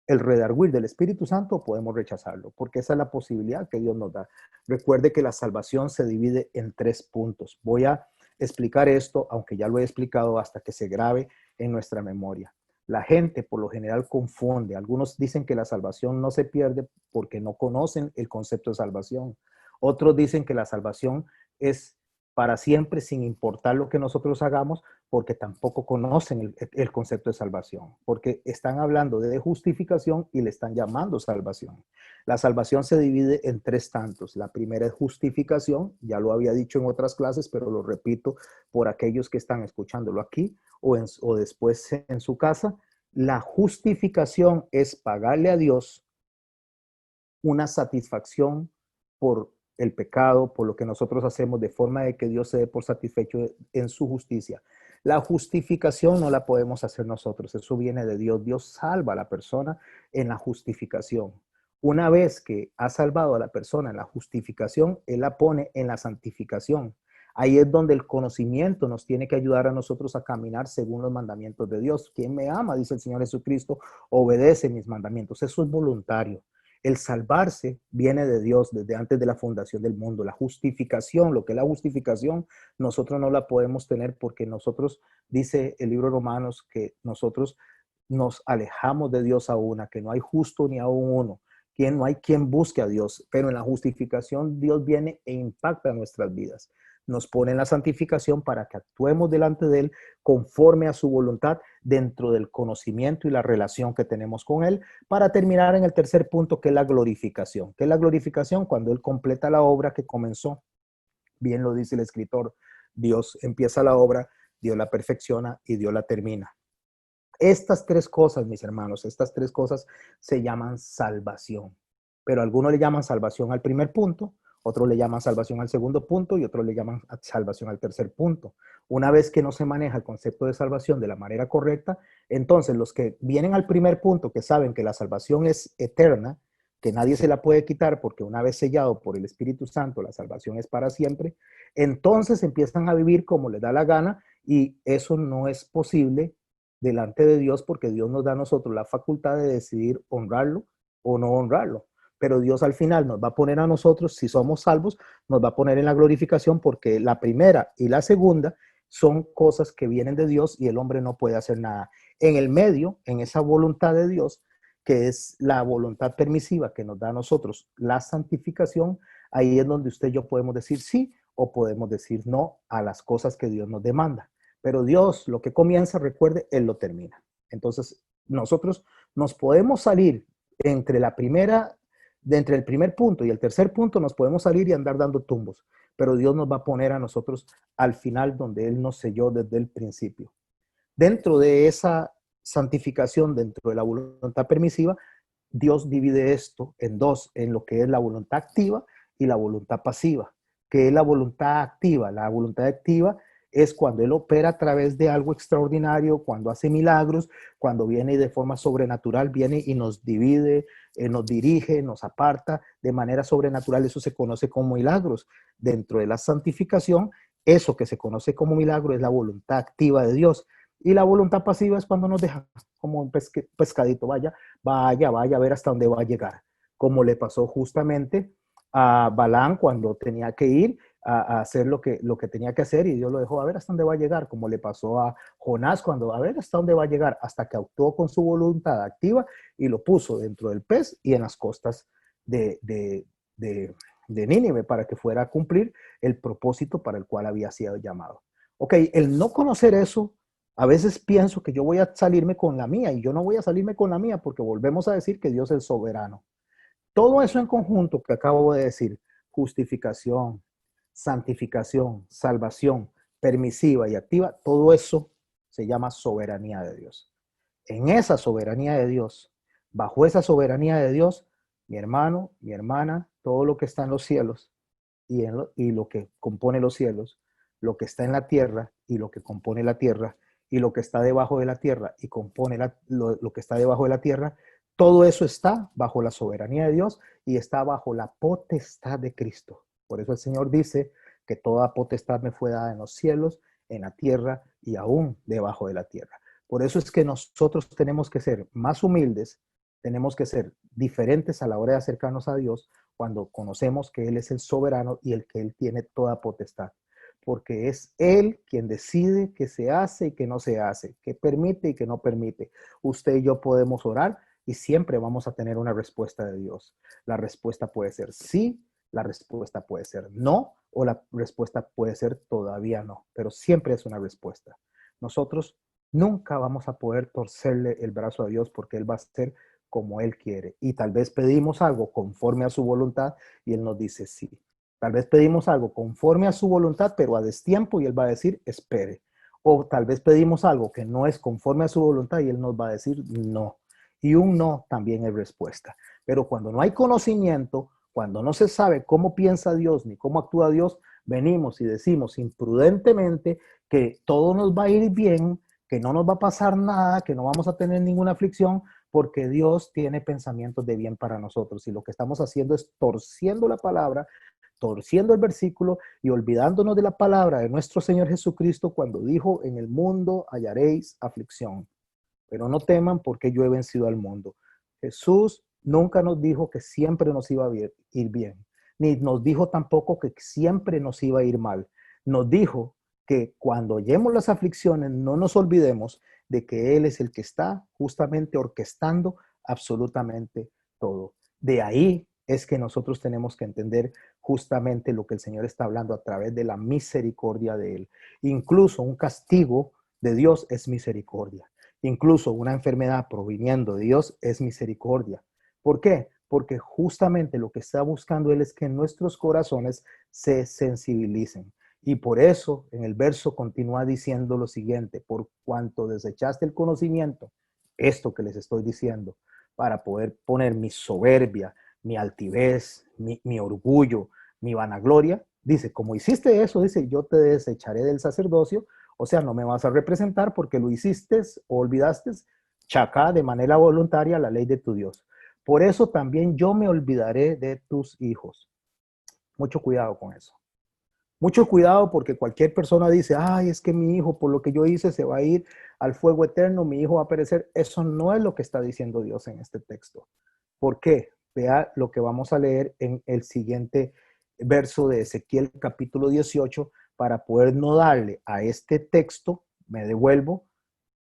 el redarguir del Espíritu Santo, podemos rechazarlo, porque esa es la posibilidad que Dios nos da. Recuerde que la salvación se divide en 3 puntos. Voy a explicar esto, aunque ya lo he explicado, hasta que se grabe en nuestra memoria. La gente por lo general confunde. Algunos dicen que la salvación no se pierde porque no conocen el concepto de salvación. Otros dicen que la salvación es para siempre sin importar lo que nosotros hagamos, porque tampoco conocen el concepto de salvación, porque están hablando de justificación y le están llamando salvación. La salvación se divide en tres tantos. La primera es justificación, ya lo había dicho en otras clases, pero lo repito por aquellos que están escuchándolo aquí o después en su casa. La justificación es pagarle a Dios una satisfacción por el pecado, por lo que nosotros hacemos, de forma de que Dios se dé por satisfecho en su justicia. La justificación no la podemos hacer nosotros, eso viene de Dios. Dios salva a la persona en la justificación. Una vez que ha salvado a la persona en la justificación, Él la pone en la santificación. Ahí es donde el conocimiento nos tiene que ayudar a nosotros a caminar según los mandamientos de Dios. Quien me ama, dice el Señor Jesucristo, obedece mis mandamientos. Eso es voluntario. El salvarse viene de Dios desde antes de la fundación del mundo. La justificación, lo que es la justificación, nosotros no la podemos tener porque nosotros, dice el libro de Romanos, que nosotros nos alejamos de Dios aún, que no hay justo ni aún uno, quien no hay quien busque a Dios, pero en la justificación Dios viene e impacta nuestras vidas. Nos pone en la santificación para que actuemos delante de Él conforme a su voluntad dentro del conocimiento y la relación que tenemos con Él, para terminar en el tercer punto, que es la glorificación. ¿Qué es la glorificación? Cuando Él completa la obra que comenzó. Bien lo dice el escritor, Dios empieza la obra, Dios la perfecciona y Dios la termina. Estas tres cosas, mis hermanos, estas tres cosas se llaman salvación. Pero algunos le llaman salvación al primer punto, otros le llaman salvación al segundo punto y otros le llaman salvación al tercer punto. Una vez que no se maneja el concepto de salvación de la manera correcta, entonces los que vienen al primer punto, que saben que la salvación es eterna, que nadie se la puede quitar porque una vez sellado por el Espíritu Santo, la salvación es para siempre, entonces empiezan a vivir como les da la gana y eso no es posible delante de Dios, porque Dios nos da a nosotros la facultad de decidir honrarlo o no honrarlo. Pero Dios al final nos va a poner a nosotros, si somos salvos, nos va a poner en la glorificación, porque la primera y la segunda son cosas que vienen de Dios y el hombre no puede hacer nada. En el medio, en esa voluntad de Dios, que es la voluntad permisiva que nos da a nosotros la santificación, ahí es donde usted y yo podemos decir sí o podemos decir no a las cosas que Dios nos demanda. Pero Dios, lo que comienza, recuerde, Él lo termina. Entonces, nosotros nos podemos salir entre la primera, entre el primer punto y el tercer punto, nos podemos salir y andar dando tumbos, pero Dios nos va a poner a nosotros al final donde Él nos selló desde el principio. Dentro de esa santificación, dentro de la voluntad permisiva, Dios divide esto en dos, en lo que es la voluntad activa y la voluntad pasiva. ¿Qué es la voluntad activa? La voluntad activa es cuando Él opera a través de algo extraordinario, cuando hace milagros, cuando viene de forma sobrenatural, viene y nos divide, nos dirige, nos aparta de manera sobrenatural. Eso se conoce como milagros. Dentro de la santificación, eso que se conoce como milagro es la voluntad activa de Dios. Y la voluntad pasiva es cuando nos deja como un pescadito, vaya a ver hasta dónde va a llegar. Como le pasó justamente a Balán cuando tenía que ir a hacer lo que tenía que hacer y Dios lo dejó a ver hasta dónde va a llegar. Como le pasó a Jonás cuando a ver hasta dónde va a llegar, hasta que actuó con su voluntad activa y lo puso dentro del pez y en las costas de Nínive para que fuera a cumplir el propósito para el cual había sido llamado. Ok, el no conocer eso, a veces pienso que yo voy a salirme con la mía y yo no voy a salirme con la mía porque volvemos a decir que Dios es soberano. Todo eso en conjunto que acabo de decir, justificación, santificación, salvación, permisiva y activa, todo eso se llama soberanía de Dios. En esa soberanía de Dios, bajo esa soberanía de Dios, mi hermano, mi hermana, todo lo que está en los cielos y lo que compone los cielos, lo que está en la tierra y lo que compone la tierra, y lo que está debajo de la tierra y compone lo que está debajo de la tierra, todo eso está bajo la soberanía de Dios y está bajo la potestad de Cristo. Por eso el Señor dice que toda potestad me fue dada en los cielos, en la tierra y aún debajo de la tierra. Por eso es que nosotros tenemos que ser más humildes, tenemos que ser diferentes a la hora de acercarnos a Dios cuando conocemos que Él es el soberano y el que Él tiene toda potestad. Porque es Él quien decide qué se hace y qué no se hace, qué permite y qué no permite. Usted y yo podemos orar y siempre vamos a tener una respuesta de Dios. La respuesta puede ser sí, la respuesta puede ser no, o la respuesta puede ser todavía no, pero siempre es una respuesta. Nosotros nunca vamos a poder torcerle el brazo a Dios porque Él va a ser como Él quiere. Y tal vez pedimos algo conforme a su voluntad y Él nos dice sí. Tal vez pedimos algo conforme a su voluntad, pero a destiempo y Él va a decir espere. O tal vez pedimos algo que no es conforme a su voluntad y Él nos va a decir no. Y un no también es respuesta. Pero cuando no hay conocimiento, cuando no se sabe cómo piensa Dios ni cómo actúa Dios, venimos y decimos imprudentemente que todo nos va a ir bien, que no nos va a pasar nada, que no vamos a tener ninguna aflicción, porque Dios tiene pensamientos de bien para nosotros. Y lo que estamos haciendo es torciendo la palabra, torciendo el versículo y olvidándonos de la palabra de nuestro Señor Jesucristo cuando dijo, en el mundo hallaréis aflicción, pero no teman porque yo he vencido al mundo. Jesús nunca nos dijo que siempre nos iba a ir bien, ni nos dijo tampoco que siempre nos iba a ir mal. Nos dijo que cuando oyemos las aflicciones no nos olvidemos de que Él es el que está justamente orquestando absolutamente todo. De ahí es que nosotros tenemos que entender justamente lo que el Señor está hablando a través de la misericordia de Él. Incluso un castigo de Dios es misericordia. Incluso una enfermedad proviniendo de Dios es misericordia. ¿Por qué? Porque justamente lo que está buscando Él es que nuestros corazones se sensibilicen. Y por eso en el verso continúa diciendo lo siguiente, por cuanto desechaste el conocimiento, esto que les estoy diciendo, para poder poner mi soberbia, mi altivez, mi orgullo, mi vanagloria, dice, como hiciste eso, dice, yo te desecharé del sacerdocio, o sea, no me vas a representar porque lo hiciste o olvidaste, chacá de manera voluntaria la ley de tu Dios. Por eso también yo me olvidaré de tus hijos. Mucho cuidado con eso. Mucho cuidado porque cualquier persona dice, ay, es que mi hijo, por lo que yo hice, se va a ir al fuego eterno, mi hijo va a perecer. Eso no es lo que está diciendo Dios en este texto. ¿Por qué? Vea lo que vamos a leer en el siguiente verso de Ezequiel capítulo 18 para poder no darle a este texto, me devuelvo,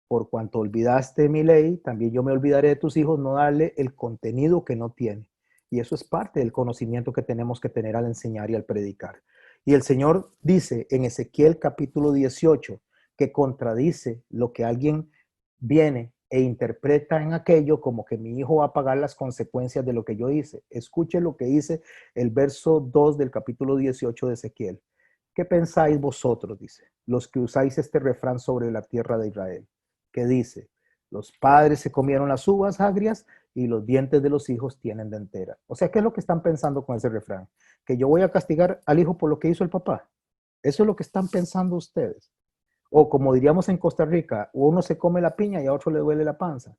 por cuanto olvidaste mi ley, también yo me olvidaré de tus hijos, no darle el contenido que no tiene. Y eso es parte del conocimiento que tenemos que tener al enseñar y al predicar. Y el Señor dice en Ezequiel capítulo 18 que contradice lo que alguien viene e interpreta en aquello como que mi hijo va a pagar las consecuencias de lo que yo hice. Escuche lo que dice el verso 2 del capítulo 18 de Ezequiel. ¿Qué pensáis vosotros? Dice, los que usáis este refrán sobre la tierra de Israel, que dice, los padres se comieron las uvas agrias y los dientes de los hijos tienen dentera. O sea, ¿qué es lo que están pensando con ese refrán? Que yo voy a castigar al hijo por lo que hizo el papá. Eso es lo que están pensando ustedes. O como diríamos en Costa Rica, uno se come la piña y a otro le duele la panza.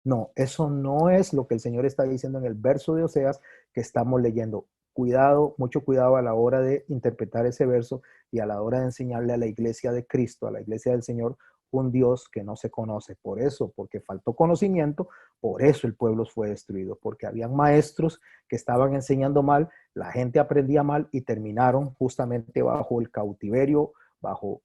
No, eso no es lo que el Señor está diciendo en el verso de Oseas que estamos leyendo. Cuidado, mucho cuidado a la hora de interpretar ese verso y a la hora de enseñarle a la iglesia de Cristo, a la iglesia del Señor, un Dios que no se conoce. Por eso, porque faltó conocimiento, por eso el pueblo fue destruido, porque habían maestros que estaban enseñando mal, la gente aprendía mal y terminaron justamente bajo el cautiverio, bajo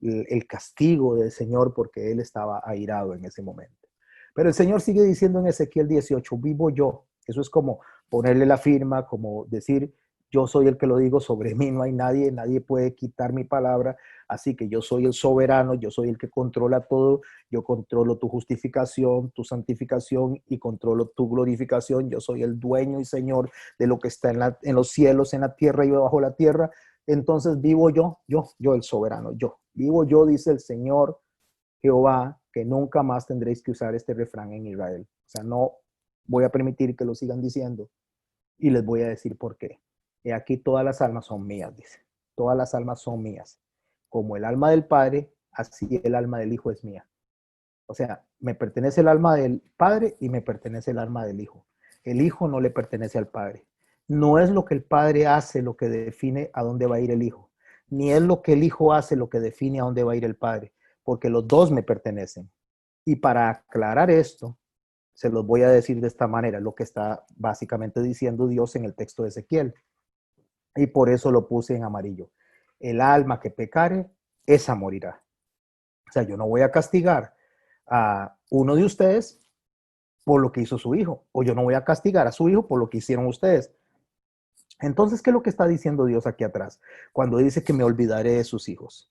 el castigo del Señor, porque Él estaba airado en ese momento. Pero el Señor sigue diciendo en Ezequiel 18, vivo yo. Eso es como ponerle la firma, como decir, yo soy el que lo digo, sobre mí no hay nadie, nadie puede quitar mi palabra, así que yo soy el soberano, yo soy el que controla todo, yo controlo tu justificación, tu santificación y controlo tu glorificación, yo soy el dueño y señor de lo que está en los cielos, en la tierra y bajo la tierra, entonces vivo yo el soberano, yo, vivo yo, dice el Señor Jehová, que nunca más tendréis que usar este refrán en Israel. O sea, no voy a permitir que lo sigan diciendo y les voy a decir por qué. Y aquí todas las almas son mías, dice. Todas las almas son mías. Como el alma del Padre, así el alma del Hijo es mía. O sea, me pertenece el alma del Padre y me pertenece el alma del Hijo. El Hijo no le pertenece al Padre. No es lo que el Padre hace lo que define a dónde va a ir el Hijo, ni es lo que el Hijo hace lo que define a dónde va a ir el Padre, porque los dos me pertenecen. Y para aclarar esto, se los voy a decir de esta manera, lo que está básicamente diciendo Dios en el texto de Ezequiel. Y por eso lo puse en amarillo. El alma que pecare, esa morirá. O sea, yo no voy a castigar a uno de ustedes por lo que hizo su hijo, o yo no voy a castigar a su hijo por lo que hicieron ustedes. Entonces, ¿qué es lo que está diciendo Dios aquí atrás? Cuando dice que me olvidaré de sus hijos.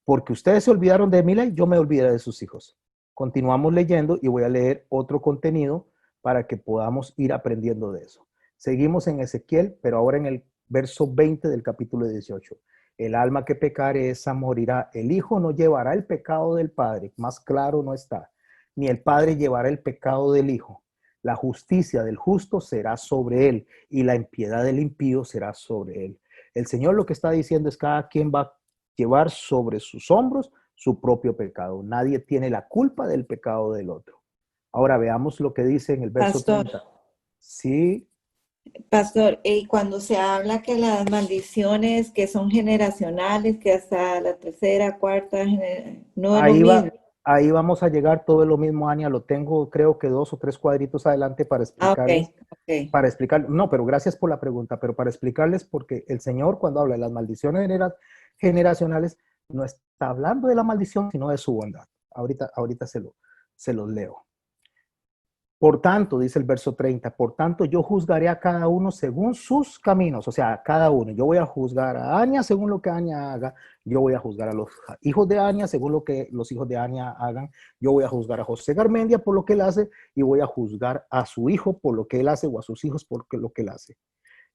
Porque ustedes se olvidaron de mi ley, yo me olvidaré de sus hijos. Continuamos leyendo y voy a leer otro contenido para que podamos ir aprendiendo de eso. Seguimos en Ezequiel, pero ahora en el verso 20 del capítulo 18. El alma que pecare, esa morirá. El hijo no llevará el pecado del padre, más claro no está. Ni el padre llevará el pecado del hijo. La justicia del justo será sobre él y la impiedad del impío será sobre él. El Señor lo que está diciendo es cada quien va a llevar sobre sus hombros su propio pecado. Nadie tiene la culpa del pecado del otro. Ahora veamos lo que dice en el verso Pastor, 30. Sí, pastor, y cuando se habla que las maldiciones que son generacionales, que hasta la tercera, cuarta, no es lo ahí mismo. va, ahí vamos a llegar todo lo mismo, Ania. Lo tengo, creo que 2 o 3 cuadritos adelante Ah, ok, ok. para explicar, no, pero gracias por la pregunta, pero para explicarles porque el Señor cuando habla de las maldiciones generacionales no está hablando de la maldición, sino de su bondad. Ahorita se los leo. Por tanto, dice el verso 30, por tanto yo juzgaré a cada uno según sus caminos, o sea, a cada uno. Yo voy a juzgar a Ania según lo que Ania haga, yo voy a juzgar a los hijos de Ania según lo que los hijos de Ania hagan, yo voy a juzgar a José Garmendia por lo que él hace y voy a juzgar a su hijo por lo que él hace o a sus hijos por lo que él hace.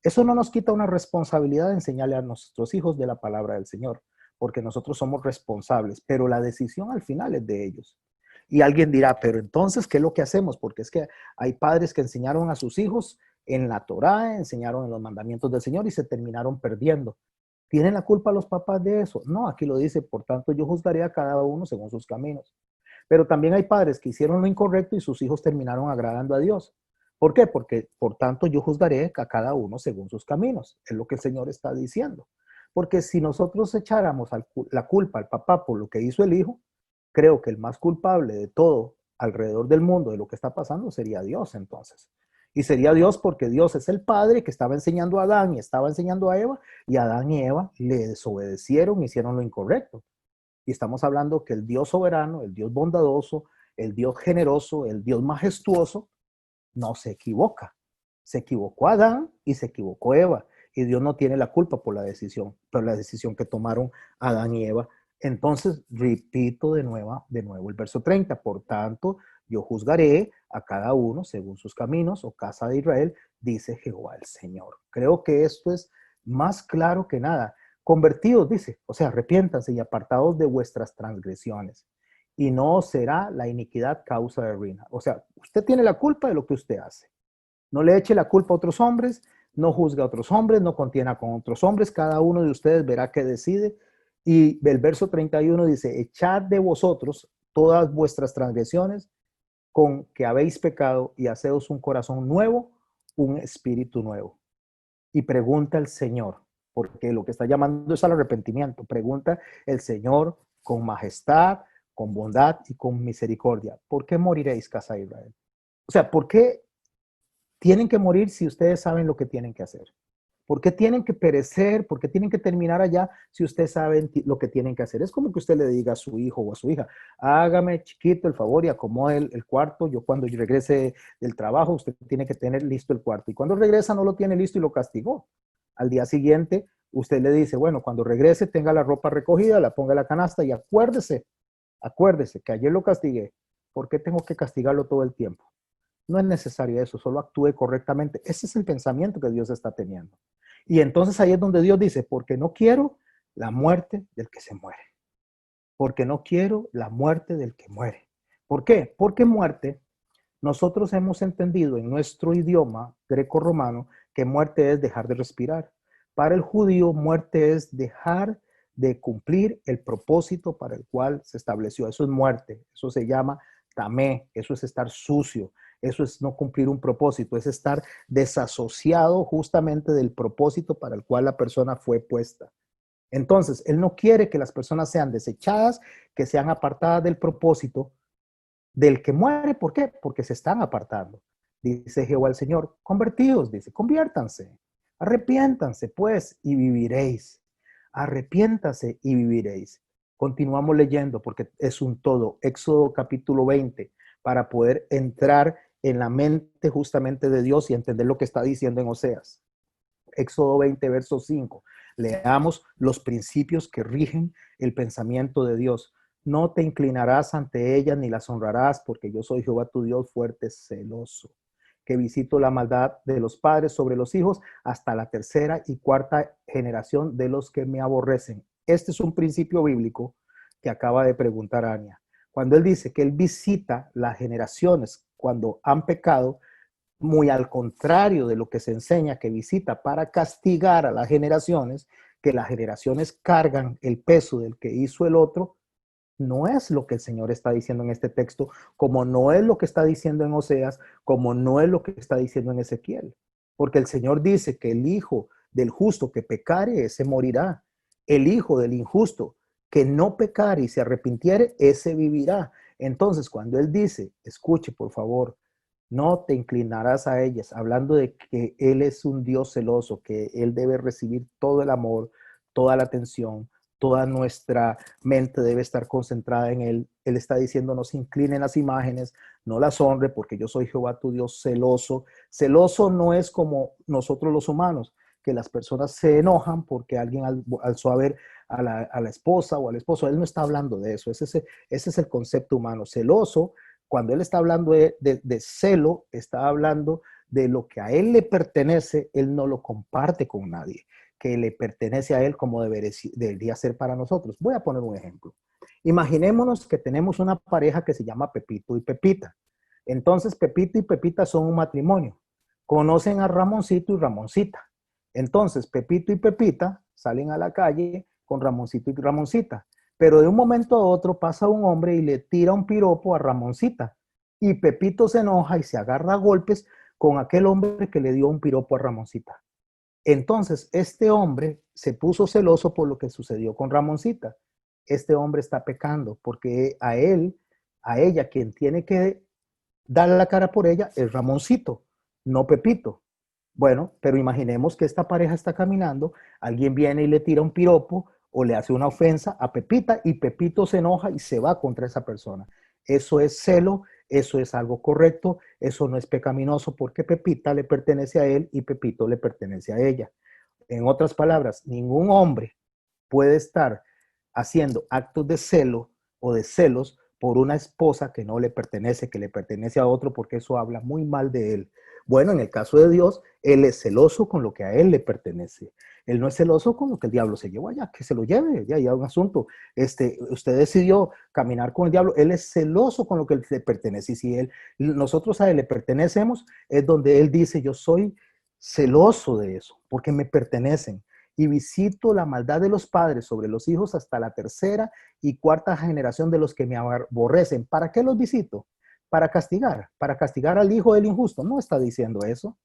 Eso no nos quita una responsabilidad de enseñarle a nuestros hijos de la palabra del Señor, porque nosotros somos responsables, pero la decisión al final es de ellos. Y alguien dirá, pero entonces, ¿qué es lo que hacemos? Porque es que hay padres que enseñaron a sus hijos en la Torá, enseñaron en los mandamientos del Señor y se terminaron perdiendo. ¿Tienen la culpa los papás de eso? No, aquí lo dice, por tanto yo juzgaré a cada uno según sus caminos. Pero también hay padres que hicieron lo incorrecto y sus hijos terminaron agradando a Dios. ¿Por qué? Porque por tanto yo juzgaré a cada uno según sus caminos. Es lo que el Señor está diciendo. Porque si nosotros echáramos la culpa al papá por lo que hizo el hijo, creo que el más culpable de todo alrededor del mundo de lo que está pasando sería Dios entonces. Y sería Dios porque Dios es el Padre que estaba enseñando a Adán y estaba enseñando a Eva, y Adán y Eva le desobedecieron, hicieron lo incorrecto. Y estamos hablando que el Dios soberano, el Dios bondadoso, el Dios generoso, el Dios majestuoso, no se equivoca. Se equivocó Adán y se equivocó Eva. Y Dios no tiene la culpa por la decisión que tomaron Adán y Eva. Entonces, repito de nuevo el verso 30. Por tanto, yo juzgaré a cada uno según sus caminos, o casa de Israel, dice Jehová el Señor. Creo que esto es más claro que nada. Convertidos, dice, o sea, arrepiéntanse y apartados de vuestras transgresiones y no será la iniquidad causa de ruina. O sea, usted tiene la culpa de lo que usted hace. No le eche la culpa a otros hombres, no juzgue a otros hombres, no contienda con otros hombres. Cada uno de ustedes verá qué decide. Y el verso 31 dice, echad de vosotros todas vuestras transgresiones con que habéis pecado y haceos un corazón nuevo, un espíritu nuevo. Y pregunta el Señor, porque lo que está llamando es al arrepentimiento. Pregunta el Señor con majestad, con bondad y con misericordia. ¿Por qué moriréis, casa de Israel? O sea, ¿por qué tienen que morir si ustedes saben lo que tienen que hacer? ¿Por qué tienen que perecer? ¿Por qué tienen que terminar allá si ustedes saben lo que tienen que hacer? Es como que usted le diga a su hijo o a su hija, hágame chiquito el favor y acomode el cuarto. Yo cuando yo regrese del trabajo, usted tiene que tener listo el cuarto. Y cuando regresa no lo tiene listo y lo castigó. Al día siguiente, usted le dice, bueno, cuando regrese tenga la ropa recogida, la ponga en la canasta y acuérdese que ayer lo castigué. ¿Por qué tengo que castigarlo todo el tiempo? No es necesario eso, solo actúe correctamente. Ese es el pensamiento que Dios está teniendo. Y entonces ahí es donde Dios dice, porque no quiero la muerte del que se muere. Porque no quiero la muerte del que muere. ¿Por qué? Porque muerte, nosotros hemos entendido en nuestro idioma greco-romano que muerte es dejar de respirar. Para el judío, muerte es dejar de cumplir el propósito para el cual se estableció. Eso es muerte, eso se llama tamé, eso es estar sucio, eso es no cumplir un propósito, es estar desasociado justamente del propósito para el cual la persona fue puesta. Entonces, él no quiere que las personas sean desechadas, que sean apartadas del propósito del que muere. ¿Por qué? Porque se están apartando. Dice Jehová el Señor, convertidos, dice, conviértanse, arrepiéntanse pues y viviréis. Arrepiéntase y viviréis. Continuamos leyendo porque es un todo. Éxodo capítulo 20, para poder entrar en la mente justamente de Dios y entender lo que está diciendo en Oseas. Éxodo 20, verso 5. Leamos los principios que rigen el pensamiento de Dios. No te inclinarás ante ellas ni las honrarás, porque yo soy Jehová tu Dios fuerte, celoso, que visito la maldad de los padres sobre los hijos hasta la tercera y cuarta generación de los que me aborrecen. Este es un principio bíblico que acaba de preguntar Ania. Cuando él dice que él visita las generaciones cuando han pecado, muy al contrario de lo que se enseña que visita para castigar a las generaciones, que las generaciones cargan el peso del que hizo el otro, no es lo que el Señor está diciendo en este texto, como no es lo que está diciendo en Oseas, como no es lo que está diciendo en Ezequiel. Porque el Señor dice que el hijo del justo que pecare, ese morirá. El hijo del injusto que no pecare y se arrepintiere, ese vivirá. Entonces, cuando Él dice, escuche por favor, no te inclinarás a ellas, hablando de que Él es un Dios celoso, que Él debe recibir todo el amor, toda la atención, toda nuestra mente debe estar concentrada en Él. Él está diciendo, no se inclinen las imágenes, no las honre, porque yo soy Jehová tu Dios celoso. Celoso no es como nosotros los humanos, que las personas se enojan porque alguien alzó a ver a la esposa o al esposo. Él no está hablando de eso, ese es el concepto humano. Celoso, cuando él está hablando de celo, está hablando de lo que a él le pertenece, él no lo comparte con nadie, que le pertenece a él como debería ser para nosotros. Voy a poner un ejemplo. Imaginémonos que tenemos una pareja que se llama Pepito y Pepita. Entonces Pepito y Pepita son un matrimonio. Conocen a Ramoncito y Ramoncita. Entonces Pepito y Pepita salen a la calle con Ramoncito y Ramoncita. Pero de un momento a otro pasa un hombre y le tira un piropo a Ramoncita. Y Pepito se enoja y se agarra a golpes con aquel hombre que le dio un piropo a Ramoncita. Entonces, este hombre se puso celoso por lo que sucedió con Ramoncita. Este hombre está pecando porque a él, a ella, quien tiene que dar la cara por ella es Ramoncito, no Pepito. Bueno, pero imaginemos que esta pareja está caminando, alguien viene y le tira un piropo o le hace una ofensa a Pepita y Pepito se enoja y se va contra esa persona. Eso es celo, eso es algo correcto, eso no es pecaminoso porque Pepita le pertenece a él y Pepito le pertenece a ella. En otras palabras, ningún hombre puede estar haciendo actos de celo o de celos por una esposa que no le pertenece, que le pertenece a otro, porque eso habla muy mal de él. Bueno, en el caso de Dios, Él es celoso con lo que a Él le pertenece. Él no es celoso con lo que el diablo se llevó allá, que se lo lleve, ya hay un asunto. Usted decidió caminar con el diablo, Él es celoso con lo que le pertenece. Y si nosotros a Él le pertenecemos, es donde Él dice, yo soy celoso de eso, porque me pertenecen. Y visito la maldad de los padres sobre los hijos hasta la tercera y cuarta generación de los que me aborrecen. ¿Para qué los visito? Para castigar al hijo del injusto. No está diciendo eso.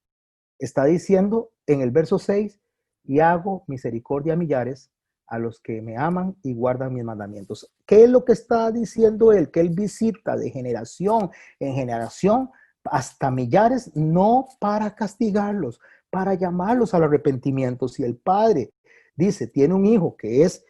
Está diciendo en el verso 6, y hago misericordia a millares a los que me aman y guardan mis mandamientos. ¿Qué es lo que está diciendo él? Que él visita de generación en generación hasta millares, no para castigarlos, para llamarlos al arrepentimiento. Si el padre dice, tiene un hijo que es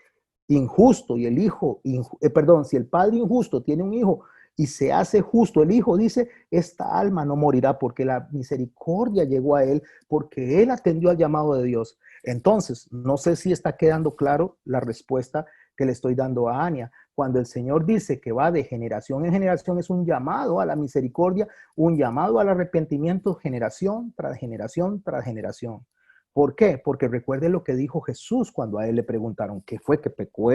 injusto y el hijo, si el padre injusto tiene un hijo y se hace justo, el hijo dice, esta alma no morirá porque la misericordia llegó a él, porque él atendió al llamado de Dios. Entonces, no sé si está quedando claro la respuesta que le estoy dando a Ania. Cuando el Señor dice que va de generación en generación, es un llamado a la misericordia, un llamado al arrepentimiento, generación tras generación tras generación. ¿Por qué? Porque recuerde lo que dijo Jesús cuando a él le preguntaron, ¿qué fue que pecó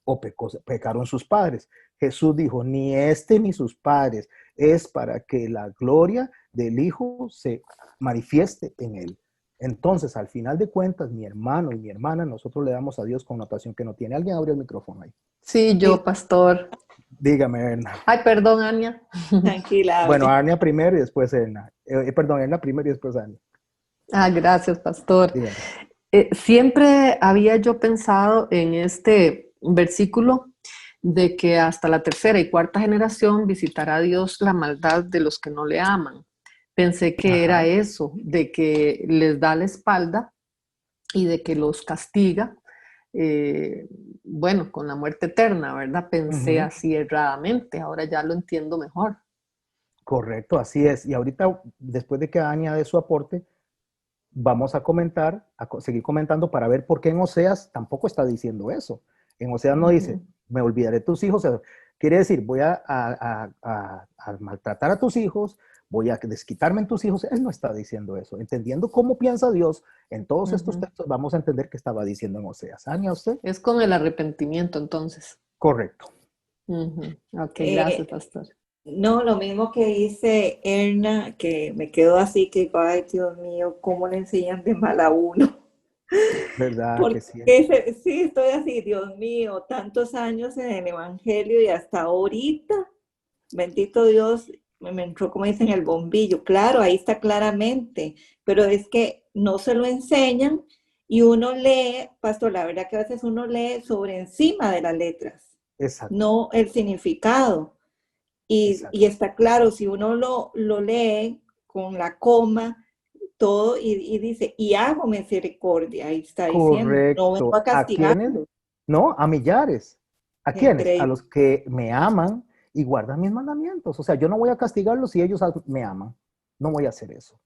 o pecaron sus padres? Jesús dijo, ni ni sus padres, es para que la gloria del Hijo se manifieste en él. Entonces, al final de cuentas, mi hermano y mi hermana, nosotros le damos a Dios connotación que no tiene. ¿Alguien abrió el micrófono ahí? Sí, yo, pastor. Dígame, Erna. Ay, perdón, Ania. Tranquila. Bueno, Ania primero y después Erna. Perdón, Erna primero y después Ania. Ah, gracias, pastor. Dígame. Siempre había yo pensado en este versículo de que hasta la tercera y cuarta generación visitará Dios la maldad de los que no le aman. Pensé que era eso, de que les da la espalda y de que los castiga, bueno, con la muerte eterna, ¿verdad? Pensé así erradamente, ahora ya lo entiendo mejor. Correcto, así es. Y ahorita, después de que Ania dé su aporte, vamos a comentar, seguir comentando para ver por qué en Oseas tampoco está diciendo eso. En Oseas no dice, me olvidaré de tus hijos. O sea, quiere decir, voy a maltratar a tus hijos, voy a desquitarme en tus hijos. Él no está diciendo eso. Entendiendo cómo piensa Dios en todos estos textos, vamos a entender qué estaba diciendo en Oseas. ¿Ania, usted? Es con el arrepentimiento, entonces. Correcto. Ok, gracias, pastor. No, lo mismo que dice Erna, que me quedo así, que digo, ay, Dios mío, ¿cómo le enseñan de mal a uno? ¿Verdad que sí? Porque sí, estoy así, Dios mío, tantos años en el Evangelio y hasta ahorita, bendito Dios, me entró, como dicen, el bombillo. Claro, ahí está claramente, pero es que no se lo enseñan y uno lee, pastor, la verdad que a veces uno lee sobre encima de las letras, Exacto. no el significado. Y está claro, si uno lo lee con la coma, todo, y dice, y hago misericordia, ahí está diciendo, no vengo Correcto. a ¿A quiénes? castigarlo. No, a millares. ¿A quiénes? A Increíble. los que me aman y guardan mis mandamientos. O sea, yo no voy a castigarlos si ellos me aman. No voy a hacer eso.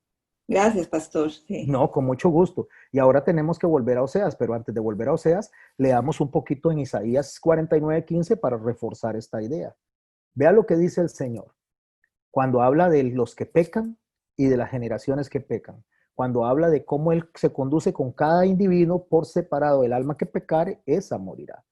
Gracias, pastor. Sí. No, con mucho gusto. Y ahora tenemos que volver a Oseas, pero antes de volver a Oseas, leamos un poquito en Isaías 49:15 para reforzar esta idea. Vea lo que dice el Señor cuando habla de los que pecan y de las generaciones que pecan. Cuando habla de cómo Él se conduce con cada individuo por separado, el alma que pecare, esa morirá.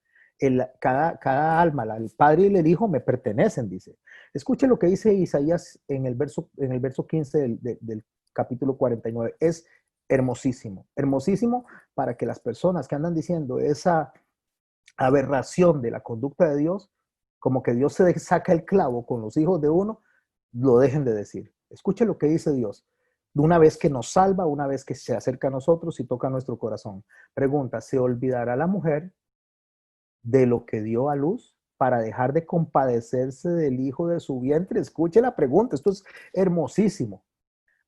Cada alma, el Padre y el Hijo me pertenecen, dice. Escuche lo que dice Isaías en el verso 15 del capítulo 49. Es hermosísimo, hermosísimo para que las personas que andan diciendo esa aberración de la conducta de Dios, como que Dios se saca el clavo con los hijos de uno, lo dejen de decir. Escuche lo que dice Dios. Una vez que nos salva, una vez que se acerca a nosotros y toca nuestro corazón. Pregunta, ¿se olvidará la mujer de lo que dio a luz para dejar de compadecerse del hijo de su vientre? Escuche la pregunta, esto es hermosísimo.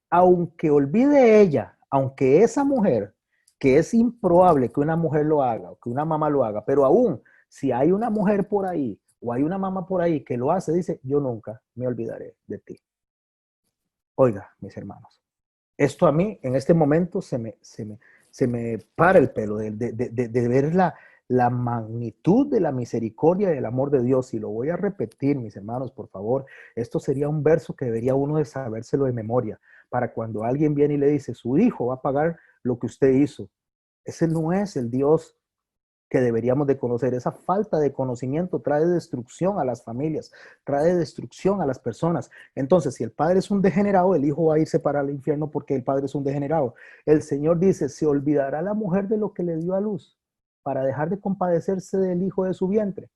Aunque olvide ella, aunque esa mujer, que es improbable que una mujer lo haga o que una mamá lo haga, pero aún si hay una mujer por ahí o hay una mamá por ahí que lo hace, dice, yo nunca me olvidaré de ti. Oiga, mis hermanos, esto a mí en este momento se me para el pelo de ver la magnitud de la misericordia y del amor de Dios. Y lo voy a repetir, mis hermanos, por favor. Esto sería un verso que debería uno de sabérselo de memoria, para cuando alguien viene y le dice, su hijo va a pagar lo que usted hizo. Ese no es el Dios que deberíamos de conocer. Esa falta de conocimiento trae destrucción a las familias, trae destrucción a las personas. Entonces, si el padre es un degenerado, el hijo va a irse para el infierno porque el padre es un degenerado. El Señor dice, ¿se olvidará la mujer de lo que le dio a luz para dejar de compadecerse del hijo de su vientre?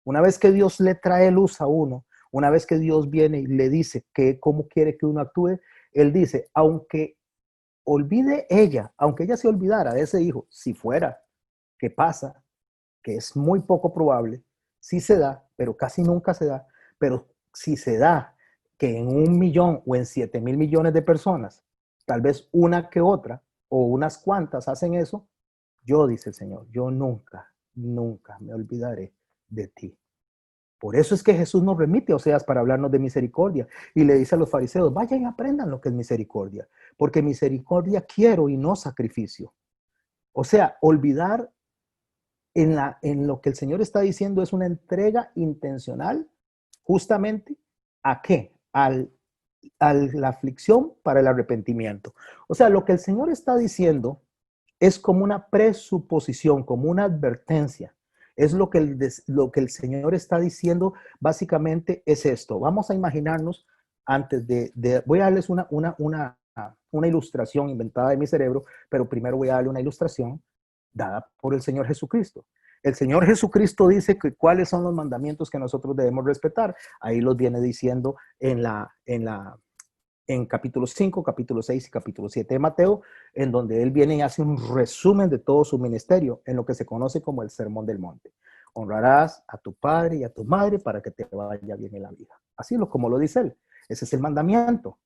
Una vez que Dios le trae luz a uno, una vez que Dios viene y le dice que cómo quiere que uno actúe, Él dice, aunque aunque ella se olvidara de ese hijo, si fuera, ¿qué pasa? Que es muy poco probable, sí se da, pero casi nunca se da, pero si se da que en 1.000.000 o en 7.000.000.000 de personas, tal vez una que otra o unas cuantas hacen eso, yo, dice el Señor, yo nunca, nunca me olvidaré de ti. Por eso es que Jesús nos remite a Oseas para hablarnos de misericordia y le dice a los fariseos, vayan y aprendan lo que es misericordia, porque misericordia quiero y no sacrificio. O sea, olvidar en lo que el Señor está diciendo es una entrega intencional justamente ¿a qué? A la aflicción para el arrepentimiento. O sea, lo que el Señor está diciendo es como una presuposición, como una advertencia. Es lo que el Señor está diciendo básicamente es esto. Vamos a imaginarnos antes voy a darles una ilustración inventada de mi cerebro, pero primero voy a darle una ilustración dada por el Señor Jesucristo. El Señor Jesucristo dice que cuáles son los mandamientos que nosotros debemos respetar. Ahí los viene diciendo en capítulo 5, capítulo 6 y capítulo 7 de Mateo, en donde él viene y hace un resumen de todo su ministerio en lo que se conoce como el Sermón del Monte. Honrarás a tu padre y a tu madre para que te vaya bien en la vida. Así como lo dice él. Ese es el mandamiento.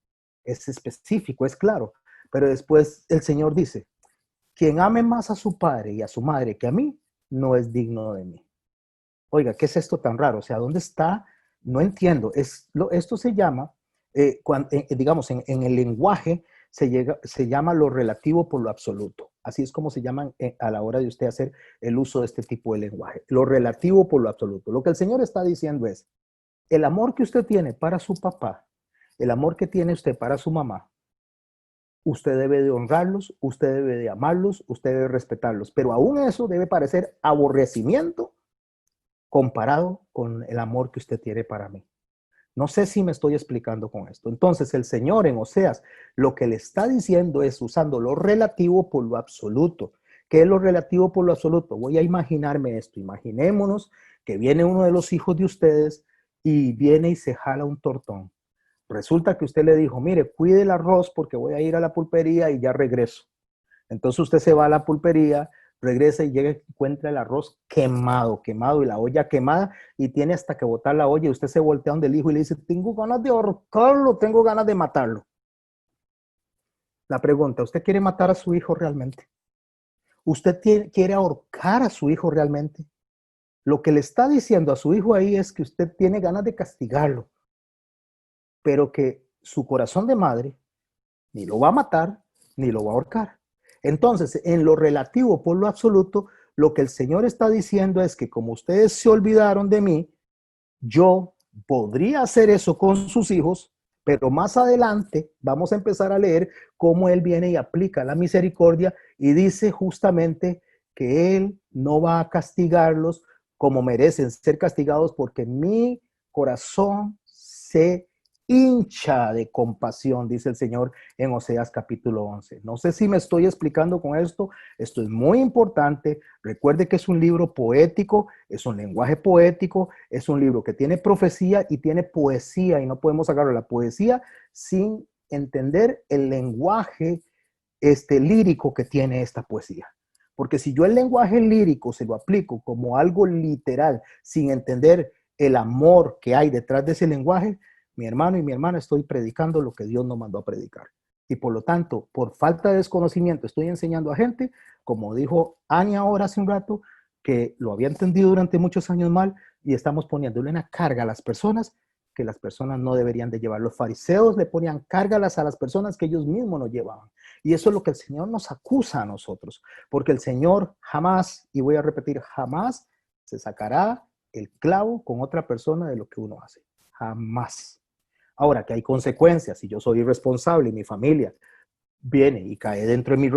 Es específico, es claro. Pero después el Señor dice, quien ame más a su padre y a su madre que a mí, no es digno de mí. Oiga, ¿qué es esto tan raro? O sea, ¿dónde está? No entiendo. Esto se llama, digamos, en el lenguaje se llama lo relativo por lo absoluto. Así es como se llaman a la hora de usted hacer el uso de este tipo de lenguaje. Lo relativo por lo absoluto. Lo que el Señor está diciendo es, el amor que usted tiene para su papá, el amor que tiene usted para su mamá, usted debe de honrarlos, usted debe de amarlos, usted debe respetarlos. Pero aún eso debe parecer aborrecimiento comparado con el amor que usted tiene para mí. No sé si me estoy explicando con esto. Entonces el Señor en Oseas lo que le está diciendo es usando lo relativo por lo absoluto. ¿Qué es lo relativo por lo absoluto? Voy a imaginarme esto. Imaginémonos que viene uno de los hijos de ustedes y viene y se jala un tortón. Resulta que usted le dijo, mire, cuide el arroz porque voy a ir a la pulpería y ya regreso. Entonces usted se va a la pulpería, regresa y llega y encuentra el arroz quemado y la olla quemada y tiene hasta que botar la olla y usted se voltea donde el hijo y le dice, tengo ganas de ahorcarlo, tengo ganas de matarlo. La pregunta, ¿usted quiere matar a su hijo realmente? ¿Usted quiere ahorcar a su hijo realmente? Lo que le está diciendo a su hijo ahí es que usted tiene ganas de castigarlo, pero que su corazón de madre ni lo va a matar, ni lo va a ahorcar. Entonces, en lo relativo por lo absoluto, lo que el Señor está diciendo es que como ustedes se olvidaron de mí, yo podría hacer eso con sus hijos, pero más adelante vamos a empezar a leer cómo Él viene y aplica la misericordia y dice justamente que Él no va a castigarlos como merecen ser castigados porque mi corazón se hincha de compasión, dice el Señor en Oseas capítulo 11. No sé si me estoy explicando con esto. Esto es muy importante. Recuerde que es un libro poético, es un lenguaje poético, es un libro que tiene profecía y tiene poesía y no podemos agarrar la poesía sin entender el lenguaje lírico que tiene esta poesía. Porque si yo el lenguaje lírico se lo aplico como algo literal, sin entender el amor que hay detrás de ese lenguaje, mi hermano y mi hermana, estoy predicando lo que Dios nos mandó a predicar. Y por lo tanto, por falta de desconocimiento, estoy enseñando a gente, como dijo Ani ahora hace un rato, que lo había entendido durante muchos años mal y estamos poniéndole una carga a las personas que las personas no deberían de llevar. Los fariseos le ponían cargas a las personas que ellos mismos no llevaban. Y eso es lo que el Señor nos acusa a nosotros, porque el Señor jamás, y voy a repetir, jamás se sacará el clavo con otra persona de lo que uno hace. Jamás. Ahora, que hay consecuencias, si yo soy irresponsable y mi familia viene y cae dentro de mi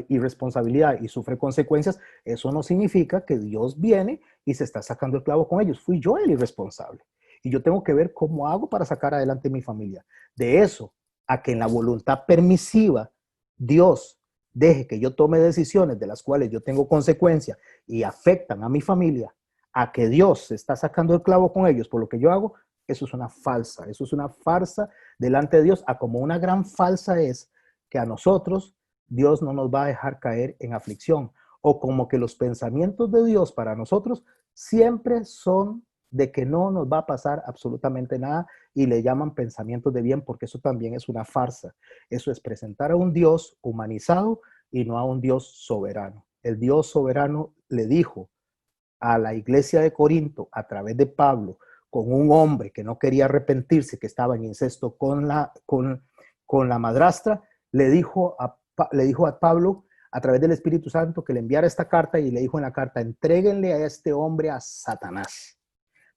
irresponsabilidad y sufre consecuencias, eso no significa que Dios viene y se está sacando el clavo con ellos. Fui yo el irresponsable. Y yo tengo que ver cómo hago para sacar adelante mi familia. De eso a que en la voluntad permisiva Dios deje que yo tome decisiones de las cuales yo tengo consecuencias y afectan a mi familia, a que Dios se está sacando el clavo con ellos por lo que yo hago, eso es una falsa, eso es una farsa delante de Dios, a como una gran falsa es que a nosotros Dios no nos va a dejar caer en aflicción, o como que los pensamientos de Dios para nosotros siempre son de que no nos va a pasar absolutamente nada y le llaman pensamientos de bien porque eso también es una farsa. Eso es presentar a un Dios humanizado y no a un Dios soberano. El Dios soberano le dijo a la iglesia de Corinto a través de Pablo, con un hombre que no quería arrepentirse, que estaba en incesto con la madrastra, le dijo a Pablo a través del Espíritu Santo que le enviara esta carta y le dijo en la carta, entréguenle a este hombre a Satanás.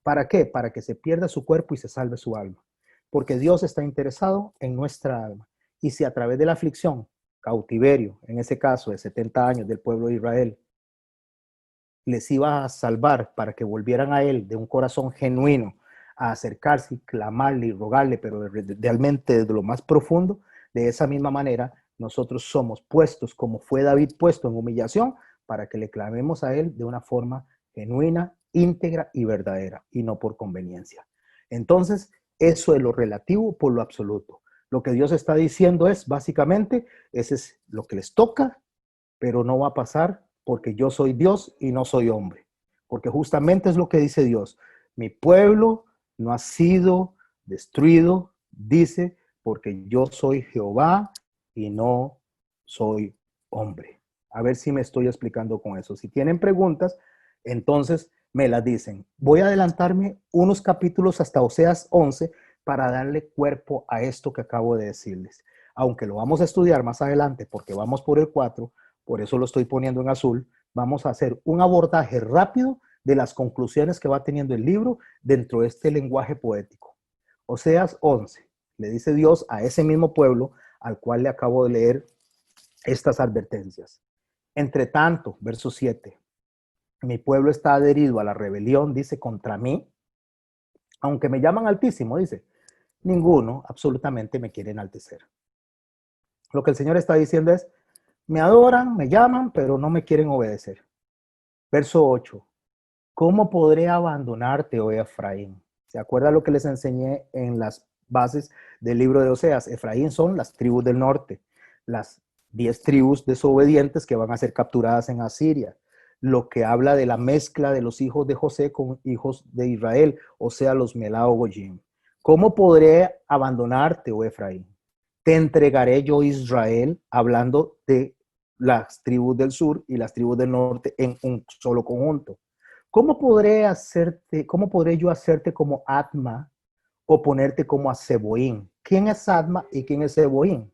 ¿Para qué? Para que se pierda su cuerpo y se salve su alma. Porque Dios está interesado en nuestra alma. Y si a través de la aflicción, cautiverio, en ese caso de 70 años del pueblo de Israel, les iba a salvar para que volvieran a Él de un corazón genuino, a acercarse y clamarle y rogarle, pero realmente desde lo más profundo, de esa misma manera, nosotros somos puestos, como fue David puesto en humillación, para que le clamemos a Él de una forma genuina, íntegra y verdadera, y no por conveniencia. Entonces, eso es lo relativo por lo absoluto. Lo que Dios está diciendo es, básicamente, ese es lo que les toca, pero no va a pasar porque yo soy Dios y no soy hombre. Porque justamente es lo que dice Dios. Mi pueblo no ha sido destruido, dice, porque yo soy Jehová y no soy hombre. A ver si me estoy explicando con eso. Si tienen preguntas, entonces me las dicen. Voy a adelantarme unos capítulos hasta Oseas 11 para darle cuerpo a esto que acabo de decirles. aunque lo vamos a estudiar más adelante porque vamos por el 4, por eso lo estoy poniendo en azul, vamos a hacer un abordaje rápido de las conclusiones que va teniendo el libro dentro de este lenguaje poético. Oseas 11, le dice Dios a ese mismo pueblo al cual le acabo de leer estas advertencias. Entre tanto, verso 7, mi pueblo está adherido a la rebelión, dice, contra mí, aunque me llaman altísimo, dice, ninguno absolutamente me quiere enaltecer. Lo que el Señor está diciendo es, me adoran, me llaman, pero no me quieren obedecer. Verso 8, ¿cómo podré abandonarte, oh Efraín? ¿Se acuerda lo que les enseñé en las bases del libro de Oseas? Efraín son las tribus del norte, las 10 tribus desobedientes que van a ser capturadas en Asiria, lo que habla de la mezcla de los hijos de José con hijos de Israel, o sea, los Melao Goyim. ¿Cómo podré abandonarte, oh Efraín? Te entregaré yo, Israel, hablando de las tribus del sur y las tribus del norte en un solo conjunto. ¿Cómo podré yo hacerte como Adma o ponerte como a Seboín? ¿Quién es Adma y quién es Seboín?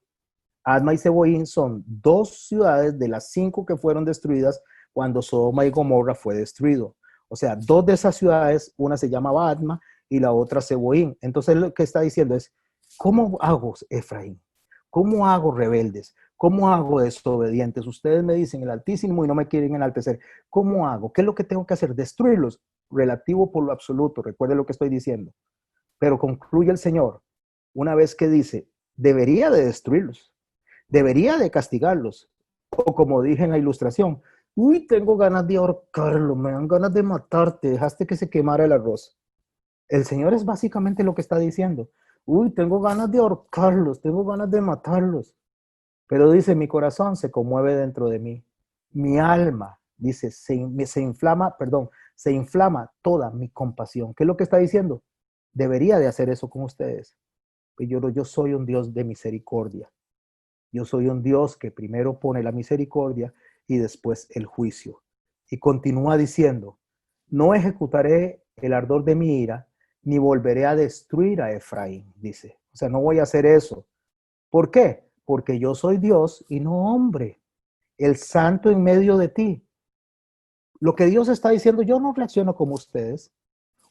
Adma y Seboín son 2 ciudades de las 5 que fueron destruidas cuando Sodoma y Gomorra fue destruido. O sea, 2 de esas ciudades, una se llamaba Adma y la otra Seboín. Entonces lo que está diciendo es, ¿cómo hago, Efraín? ¿Cómo hago rebeldes? ¿Cómo hago desobedientes? Ustedes me dicen el Altísimo y no me quieren enaltecer. ¿Cómo hago? ¿Qué es lo que tengo que hacer? Destruirlos, relativo por lo absoluto. Recuerde lo que estoy diciendo. Pero concluye el Señor una vez que dice, debería de destruirlos, debería de castigarlos. O como dije en la ilustración, uy, tengo ganas de ahorcarlo, me dan ganas de matarte, dejaste que se quemara el arroz. El Señor es básicamente lo que está diciendo. Uy, tengo ganas de ahorcarlos, tengo ganas de matarlos. Pero dice, mi corazón se conmueve dentro de mí. Mi alma, dice, se inflama toda mi compasión. ¿Qué es lo que está diciendo? Debería de hacer eso con ustedes. Pero yo soy un Dios de misericordia. Yo soy un Dios que primero pone la misericordia y después el juicio. Y continúa diciendo, no ejecutaré el ardor de mi ira, ni volveré a destruir a Efraín, dice. O sea, no voy a hacer eso. ¿Por qué? Porque yo soy Dios y no hombre, el santo en medio de ti. Lo que Dios está diciendo, yo no reacciono como ustedes.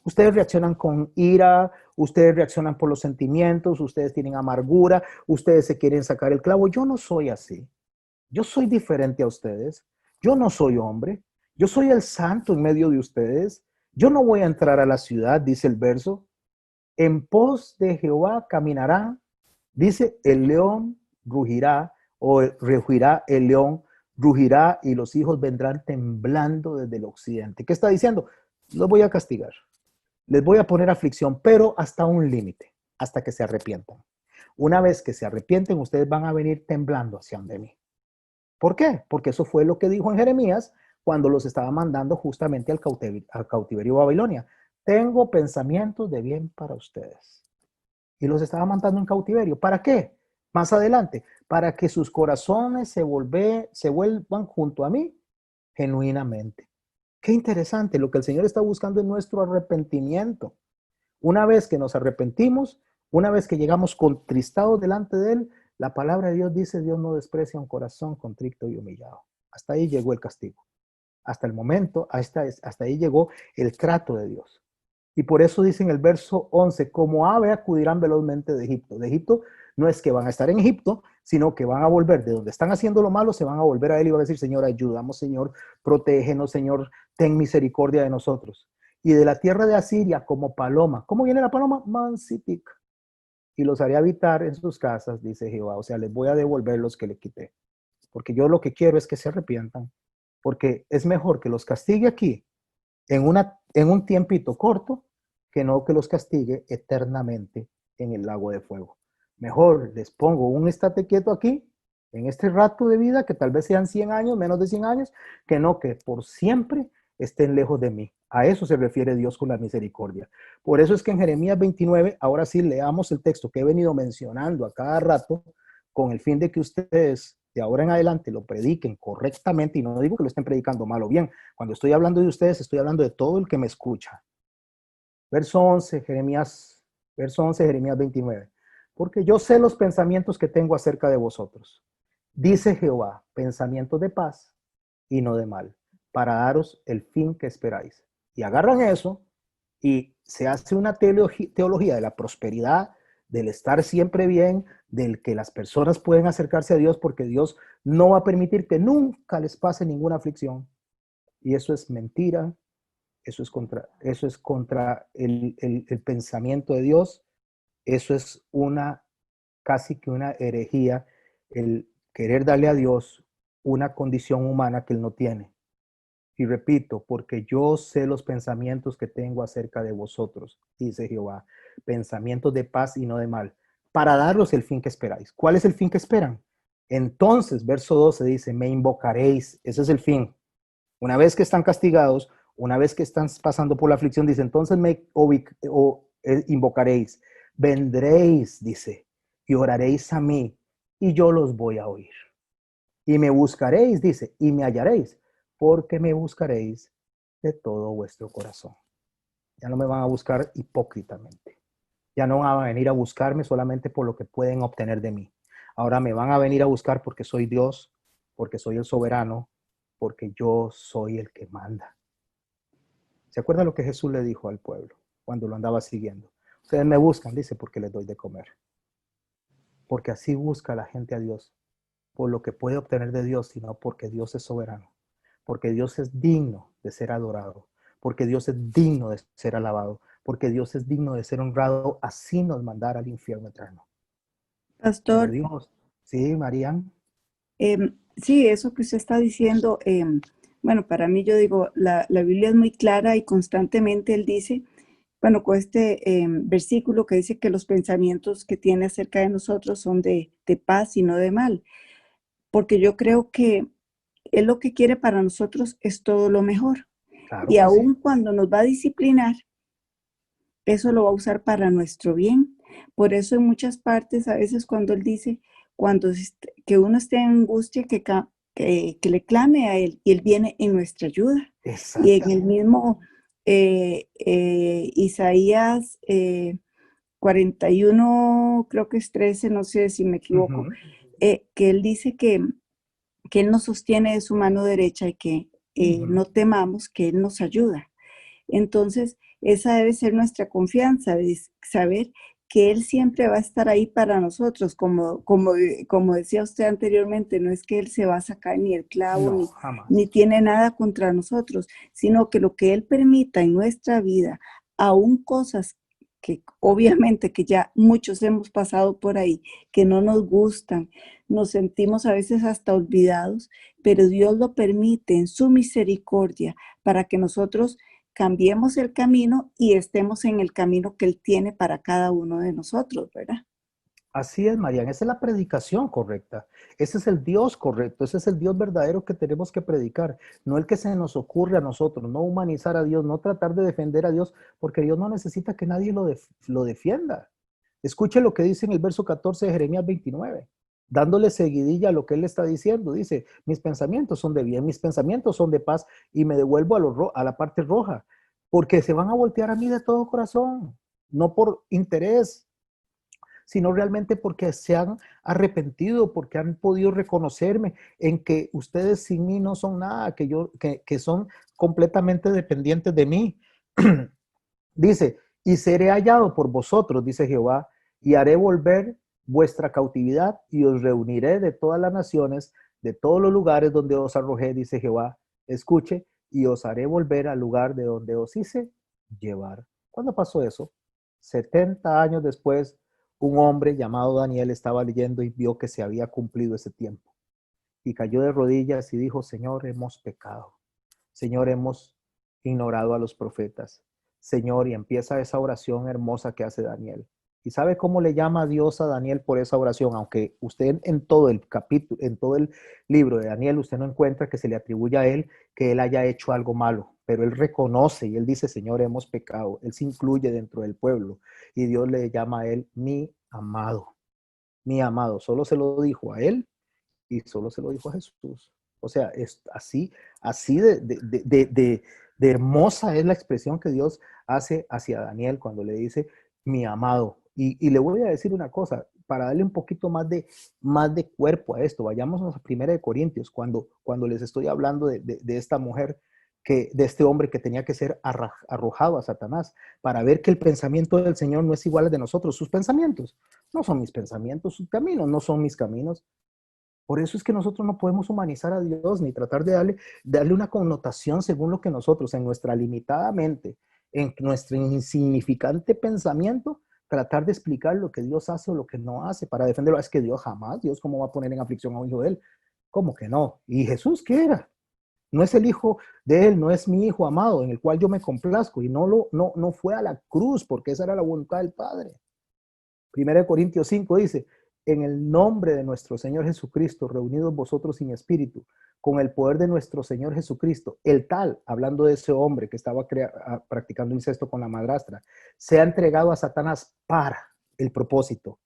Ustedes reaccionan con ira, ustedes reaccionan por los sentimientos, ustedes tienen amargura, ustedes se quieren sacar el clavo. Yo no soy así. Yo soy diferente a ustedes. Yo no soy hombre. Yo soy el santo en medio de ustedes. Yo no voy a entrar a la ciudad, dice el verso. En pos de Jehová caminarán, dice, el león rugirá, o rugirá el león, rugirá y los hijos vendrán temblando desde el occidente. ¿Qué está diciendo? Los voy a castigar. Les voy a poner aflicción, pero hasta un límite, hasta que se arrepientan. Una vez que se arrepienten, ustedes van a venir temblando hacia donde mí. ¿Por qué? Porque eso fue lo que dijo en Jeremías cuando los estaba mandando justamente al cautiverio Babilonia. Tengo pensamientos de bien para ustedes. Y los estaba mandando en cautiverio. ¿Para qué? Más adelante, para que sus corazones se vuelvan junto a mí genuinamente. Qué interesante, lo que el Señor está buscando es nuestro arrepentimiento. Una vez que nos arrepentimos, una vez que llegamos contristados delante de Él, la palabra de Dios dice, Dios no desprecia un corazón contrito y humillado. Hasta ahí llegó el castigo. Hasta el momento, hasta ahí llegó el trato de Dios. Y por eso dice en el verso 11, como ave acudirán velozmente de Egipto. De Egipto no es que van a estar en Egipto, sino que van a volver de donde están haciendo lo malo, se van a volver a Él y van a decir, Señor, ayúdanos, Señor, protégenos, Señor, ten misericordia de nosotros. Y de la tierra de Asiria como paloma. ¿Cómo viene la paloma? Mansitic. Y los haré habitar en sus casas, dice Jehová. O sea, les voy a devolver los que le quité. Porque yo lo que quiero es que se arrepientan. Porque es mejor que los castigue aquí en un tiempito corto, que no que los castigue eternamente en el lago de fuego. Mejor les pongo un estate quieto aquí, en este rato de vida, que tal vez sean 100 años, menos de 100 años, que no que por siempre estén lejos de mí. A eso se refiere Dios con la misericordia. Por eso es que en Jeremías 29, ahora sí leamos el texto que he venido mencionando a cada rato, con el fin de que ustedes de ahora en adelante lo prediquen correctamente, y no digo que lo estén predicando mal o bien. Cuando estoy hablando de ustedes, estoy hablando de todo el que me escucha. Verso 11, Jeremías 29. porque yo sé los pensamientos que tengo acerca de vosotros. Dice Jehová, pensamientos de paz y no de mal, para daros el fin que esperáis. Y agarran eso y se hace una teología de la prosperidad, del estar siempre bien, del que las personas pueden acercarse a Dios porque Dios no va a permitir que nunca les pase ninguna aflicción. Y eso es mentira, eso es contra el pensamiento de Dios, eso es casi que una herejía, el querer darle a Dios una condición humana que Él no tiene. Y repito, porque yo sé los pensamientos que tengo acerca de vosotros, dice Jehová, pensamientos de paz y no de mal, para daros el fin que esperáis. ¿Cuál es el fin que esperan? Entonces, verso 12 dice, me invocaréis, ese es el fin. Una vez que están castigados, una vez que están pasando por la aflicción, dice, entonces invocaréis, vendréis, dice, y oraréis a mí, y yo los voy a oír. Y me buscaréis, dice, y me hallaréis, porque me buscaréis de todo vuestro corazón. Ya no me van a buscar hipócritamente. Ya no van a venir a buscarme solamente por lo que pueden obtener de mí. Ahora me van a venir a buscar porque soy Dios, porque soy el soberano, porque yo soy el que manda. ¿Se acuerda lo que Jesús le dijo al pueblo cuando lo andaba siguiendo? Ustedes me buscan, dice, porque les doy de comer. Porque así busca la gente a Dios, por lo que puede obtener de Dios, sino porque Dios es soberano, porque Dios es digno de ser adorado, porque Dios es digno de ser alabado, porque Dios es digno de ser honrado, así nos mandara al infierno eterno. Pero Pastor, Dios, sí, Marían. sí, eso que usted está diciendo, bueno, para mí yo digo, la Biblia es muy clara y constantemente él dice, bueno, con este versículo que dice que los pensamientos que tiene acerca de nosotros son de paz y no de mal, porque yo creo que él lo que quiere para nosotros es todo lo mejor. Claro Y que sí. aun cuando nos va a disciplinar, eso lo va a usar para nuestro bien. Por eso en muchas partes, a veces cuando él dice, que uno esté en angustia, que le clame a él y él viene en nuestra ayuda. Y en el mismo Isaías 41, creo que es 13, no sé si me equivoco, que él dice que él nos sostiene de su mano derecha y que no temamos, que él nos ayuda. Entonces, esa debe ser nuestra confianza, de saber que Él siempre va a estar ahí para nosotros, como decía usted anteriormente, no es que Él se va a sacar ni el clavo, No, jamás. ni tiene nada contra nosotros, sino que lo que Él permita en nuestra vida, aún cosas que obviamente que ya muchos hemos pasado por ahí, que no nos gustan, nos sentimos a veces hasta olvidados, pero Dios lo permite en su misericordia para que nosotros cambiemos el camino y estemos en el camino que Él tiene para cada uno de nosotros, ¿verdad? Así es, Marian, esa es la predicación correcta. Ese es el Dios correcto, ese es el Dios verdadero que tenemos que predicar, no el que se nos ocurre a nosotros, no humanizar a Dios, no tratar de defender a Dios, porque Dios no necesita que nadie lo defienda. Escuche lo que dice en el verso 14 de Jeremías 29, dándole seguidilla a lo que él está diciendo. Dice, mis pensamientos son de bien, mis pensamientos son de paz, y me devuelvo a la parte roja, porque se van a voltear a mí de todo corazón, no por interés, sino realmente porque se han arrepentido, porque han podido reconocerme en que ustedes sin mí no son nada, que son completamente dependientes de mí. Dice, y seré hallado por vosotros, dice Jehová, y haré volver vuestra cautividad y os reuniré de todas las naciones, de todos los lugares donde os arrojé, dice Jehová. Escuche, y os haré volver al lugar de donde os hice llevar. ¿Cuándo pasó eso? 70 años después, un hombre llamado Daniel estaba leyendo y vio que se había cumplido ese tiempo. Y cayó de rodillas y dijo, Señor, hemos pecado. Señor, hemos ignorado a los profetas. Señor, y empieza esa oración hermosa que hace Daniel. ¿Y sabe cómo le llama a Dios a Daniel por esa oración? Aunque usted en todo el capítulo, en todo el libro de Daniel, usted no encuentra que se le atribuya a él que él haya hecho algo malo, pero él reconoce y él dice, Señor, hemos pecado. Él se incluye dentro del pueblo y Dios le llama a él mi amado. Mi amado, solo se lo dijo a él y solo se lo dijo a Jesús. O sea, es así de hermosa es la expresión que Dios hace hacia Daniel cuando le dice, mi amado. Y le voy a decir una cosa, para darle un poquito más de cuerpo a esto, vayamos a 1 Corintios, cuando les estoy hablando de esta mujer, de este hombre que tenía que ser arrojado a Satanás, para ver que el pensamiento del Señor no es igual al de nosotros. Sus pensamientos no son mis pensamientos, sus caminos no son mis caminos. Por eso es que nosotros no podemos humanizar a Dios ni tratar de darle una connotación según lo que nosotros, en nuestra limitada mente, en nuestro insignificante pensamiento, tratar de explicar lo que Dios hace o lo que no hace para defenderlo. Es que Dios cómo va a poner en aflicción a un hijo de él. ¿Cómo que no? ¿Y Jesús qué era? No es el hijo de él, no es mi hijo amado en el cual yo me complazco, y no fue a la cruz porque esa era la voluntad del Padre. 1 Corintios 5 dice, en el nombre de nuestro Señor Jesucristo, reunidos vosotros sin espíritu, con el poder de nuestro Señor Jesucristo, el tal, hablando de ese hombre que estaba practicando incesto con la madrastra, se ha entregado a Satanás para el propósito,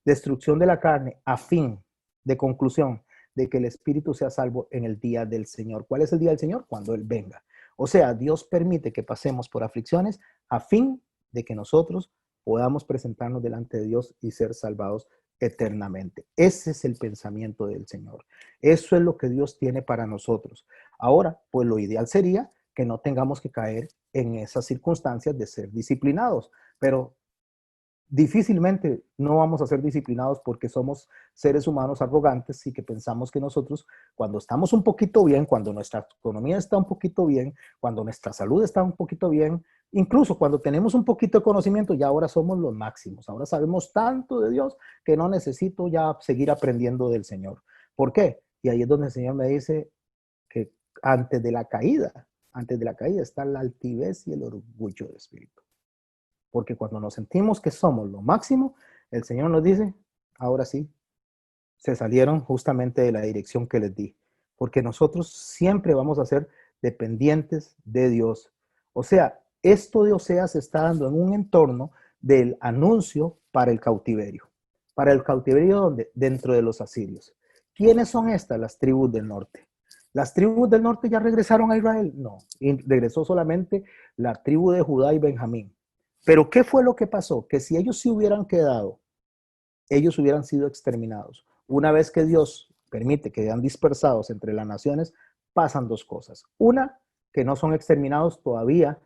destrucción de la carne, a fin de conclusión, de que el espíritu sea salvo en el día del Señor. ¿Cuál es el día del Señor? Cuando Él venga. O sea, Dios permite que pasemos por aflicciones a fin de que nosotros podamos presentarnos delante de Dios y ser salvados eternamente. Ese es el pensamiento del Señor. Eso es lo que Dios tiene para nosotros. Ahora, pues lo ideal sería que no tengamos que caer en esas circunstancias de ser disciplinados, pero difícilmente no vamos a ser disciplinados porque somos seres humanos arrogantes y que pensamos que nosotros, cuando estamos un poquito bien, cuando nuestra economía está un poquito bien, cuando nuestra salud está un poquito bien, incluso cuando tenemos un poquito de conocimiento, ya ahora somos los máximos. Ahora sabemos tanto de Dios que no necesito ya seguir aprendiendo del Señor. ¿Por qué? Y ahí es donde el Señor me dice que antes de la caída está la altivez y el orgullo del espíritu. Porque cuando nos sentimos que somos lo máximo, el Señor nos dice, ahora sí, se salieron justamente de la dirección que les di. Porque nosotros siempre vamos a ser dependientes de Dios. O sea, esto de Oseas se está dando en un entorno del anuncio para el cautiverio. ¿Para el cautiverio dónde? Dentro de los asirios. ¿Quiénes son estas? Las tribus del norte. ¿Las tribus del norte ya regresaron a Israel? No, y regresó solamente la tribu de Judá y Benjamín. Pero ¿qué fue lo que pasó? Que si ellos se hubieran quedado, ellos hubieran sido exterminados. Una vez que Dios permite que sean dispersados entre las naciones, pasan dos cosas. Una, que no son exterminados todavía,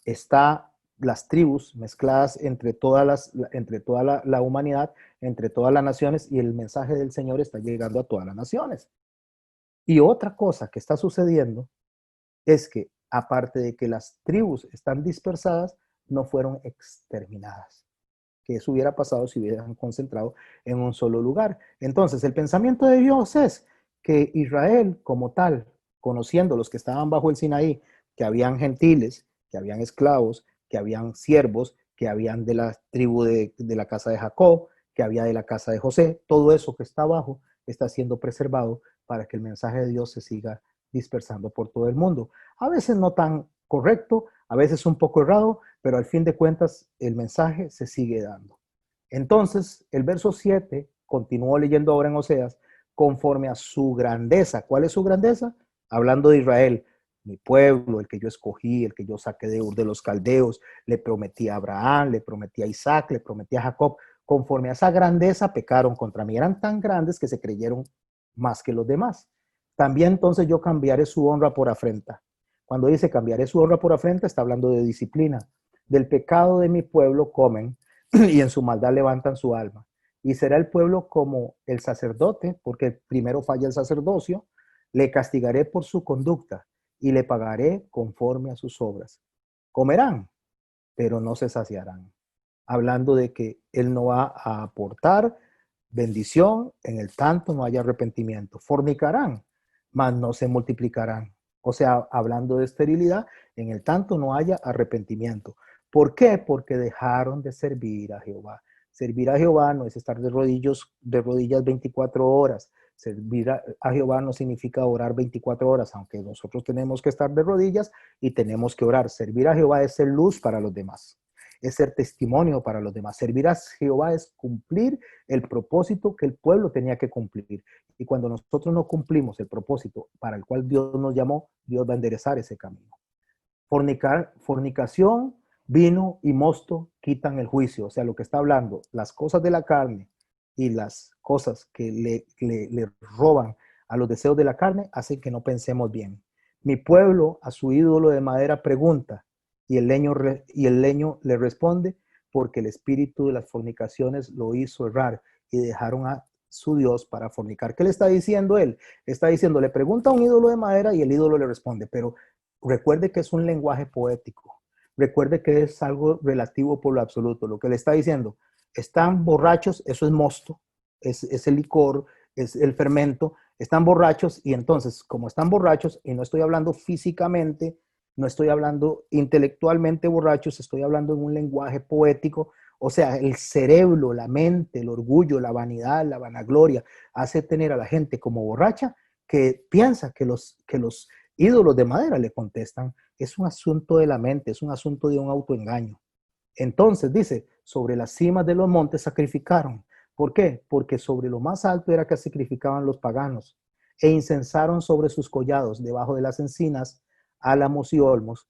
está las tribus mezcladas entre toda la humanidad, entre todas las naciones, y el mensaje del Señor está llegando a todas las naciones. Y otra cosa que está sucediendo es que, aparte de que las tribus están dispersadas, no fueron exterminadas. Que eso hubiera pasado si hubieran concentrado en un solo lugar. Entonces, el pensamiento de Dios es que Israel como tal, conociendo los que estaban bajo el Sinaí, que habían gentiles, que habían esclavos, que habían siervos, que habían de la tribu de la casa de Jacob, que había de la casa de José, todo eso que está abajo está siendo preservado para que el mensaje de Dios se siga dispersando por todo el mundo. A veces no tan correcto, a veces un poco errado, pero al fin de cuentas el mensaje se sigue dando. Entonces, el verso 7, continúo leyendo ahora en Oseas, conforme a su grandeza. ¿Cuál es su grandeza? Hablando de Israel, mi pueblo, el que yo escogí, el que yo saqué de Ur de los Caldeos, le prometí a Abraham, le prometí a Isaac, le prometí a Jacob. Conforme a esa grandeza pecaron contra mí. Eran tan grandes que se creyeron más que los demás. También entonces yo cambiaré su honra por afrenta. Cuando dice cambiaré su honra por afrenta, está hablando de disciplina. Del pecado de mi pueblo comen y en su maldad levantan su alma. Y será el pueblo como el sacerdote, porque primero falla el sacerdocio, le castigaré por su conducta y le pagaré conforme a sus obras. Comerán, pero no se saciarán. Hablando de que él no va a aportar bendición en el tanto no haya arrepentimiento. Fornicarán, mas no se multiplicarán. O sea, hablando de esterilidad, en el tanto no haya arrepentimiento. ¿Por qué? Porque dejaron de servir a Jehová. Servir a Jehová no es estar de rodillas 24 horas. Servir a Jehová no significa orar 24 horas, aunque nosotros tenemos que estar de rodillas y tenemos que orar. Servir a Jehová es ser luz para los demás, es ser testimonio para los demás. Servir a Jehová es cumplir el propósito que el pueblo tenía que cumplir. Y cuando nosotros no cumplimos el propósito para el cual Dios nos llamó, Dios va a enderezar ese camino. Fornicación Vino y mosto quitan el juicio. O sea, lo que está hablando, las cosas de la carne y las cosas que le roban a los deseos de la carne hacen que no pensemos bien. Mi pueblo a su ídolo de madera pregunta y el leño le responde, porque el espíritu de las fornicaciones lo hizo errar y dejaron a su Dios para fornicar. ¿Qué le está diciendo él? Está diciendo, le pregunta a un ídolo de madera y el ídolo le responde, pero recuerde que es un lenguaje poético. Recuerde que es algo relativo por lo absoluto. Lo que le está diciendo, están borrachos, eso es mosto, es el licor, es el fermento, están borrachos y entonces, como están borrachos, y no estoy hablando físicamente, no estoy hablando intelectualmente borrachos, estoy hablando en un lenguaje poético, o sea, el cerebro, la mente, el orgullo, la vanidad, la vanagloria, hace tener a la gente como borracha que piensa que los ídolos de madera le contestan. Es un asunto de la mente, es un asunto de un autoengaño. Entonces dice, sobre las cimas de los montes sacrificaron. ¿Por qué? Porque sobre lo más alto era que sacrificaban los paganos e incensaron sobre sus collados, debajo de las encinas, álamos y olmos,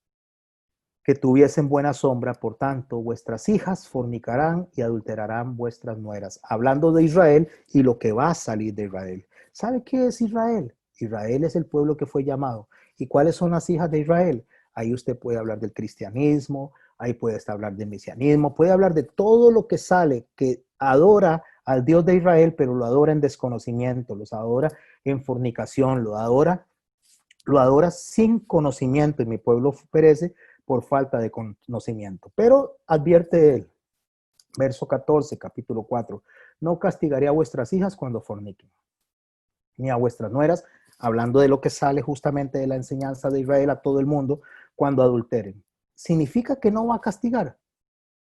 que tuviesen buena sombra. Por tanto, vuestras hijas fornicarán y adulterarán vuestras nueras. Hablando de Israel y lo que va a salir de Israel. ¿Sabe qué es Israel? Israel es el pueblo que fue llamado. ¿Y cuáles son las hijas de Israel? Ahí usted puede hablar del cristianismo, ahí puede hablar del mesianismo, puede hablar de todo lo que sale, que adora al Dios de Israel, pero lo adora en desconocimiento, los adora en fornicación, lo adora sin conocimiento, y mi pueblo perece por falta de conocimiento. Pero advierte él, verso 14, capítulo 4, no castigaré a vuestras hijas cuando forniquen, ni a vuestras nueras, hablando de lo que sale justamente de la enseñanza de Israel a todo el mundo, cuando adulteren. ¿Significa que no va a castigar?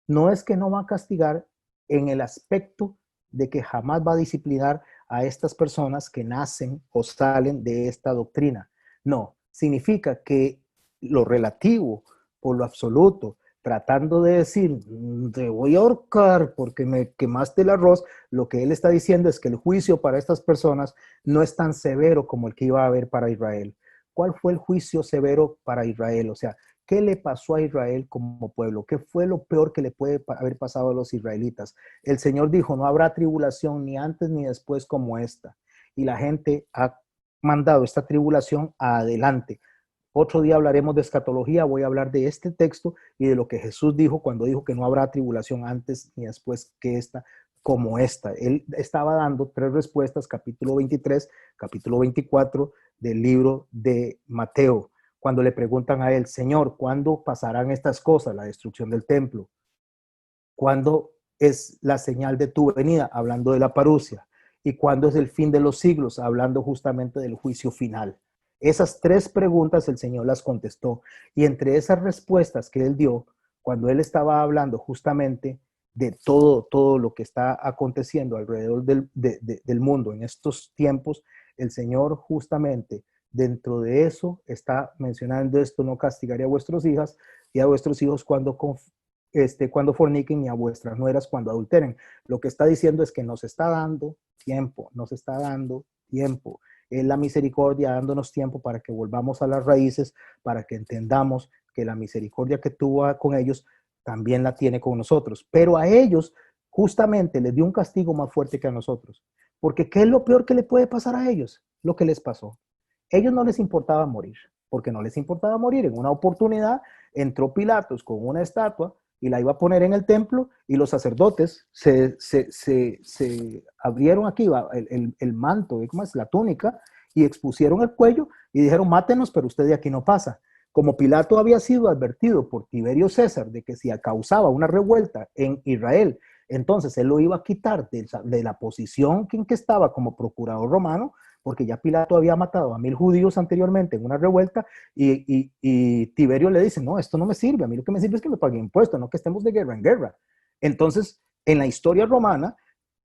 No es que no va a castigar en el aspecto de que jamás va a disciplinar a estas personas que nacen o salen de esta doctrina. No, significa que lo relativo por lo absoluto, tratando de decir, te voy a ahorcar porque me quemaste el arroz, lo que él está diciendo es que el juicio para estas personas no es tan severo como el que iba a haber para Israel. ¿Cuál fue el juicio severo para Israel? O sea, ¿qué le pasó a Israel como pueblo? ¿Qué fue lo peor que le puede haber pasado a los israelitas? El Señor dijo, no habrá tribulación ni antes ni después como esta. Y la gente ha mandado esta tribulación adelante. Otro día hablaremos de escatología, voy a hablar de este texto y de lo que Jesús dijo cuando dijo que no habrá tribulación antes ni después que esta, como esta. Él estaba dando 3 respuestas, capítulo 23, capítulo 24 del libro de Mateo. Cuando le preguntan a él, Señor, ¿cuándo pasarán estas cosas? La destrucción del templo. ¿Cuándo es la señal de tu venida? Hablando de la parusia. ¿Y cuándo es el fin de los siglos? Hablando justamente del juicio final. Esas 3 preguntas el Señor las contestó. Y entre esas respuestas que él dio, cuando él estaba hablando justamente de todo lo que está aconteciendo alrededor del mundo en estos tiempos, el Señor justamente dentro de eso está mencionando esto, no castigaré a vuestras hijas y a vuestros hijos cuando forniquen y a vuestras nueras cuando adulteren. Lo que está diciendo es que nos está dando tiempo, nos está dando tiempo. Es la misericordia dándonos tiempo para que volvamos a las raíces, para que entendamos que la misericordia que tuvo con ellos también la tiene con nosotros. Pero a ellos justamente les dio un castigo más fuerte que a nosotros. Porque ¿qué es lo peor que le puede pasar a ellos? Lo que les pasó. Ellos no les importaba morir, porque no les importaba morir. En una oportunidad entró Pilatos con una estatua y la iba a poner en el templo y los sacerdotes se abrieron aquí el manto, ¿cómo es? La túnica, y expusieron el cuello y dijeron, mátenos, pero usted de aquí no pasa. Como Pilato había sido advertido por Tiberio César de que si causaba una revuelta en Israel, entonces él lo iba a quitar de la posición en que estaba como procurador romano, porque ya Pilato había matado a 1000 judíos anteriormente en una revuelta, y Tiberio le dice, no, esto no me sirve, a mí lo que me sirve es que me paguen impuestos, no que estemos de guerra en guerra. Entonces, en la historia romana,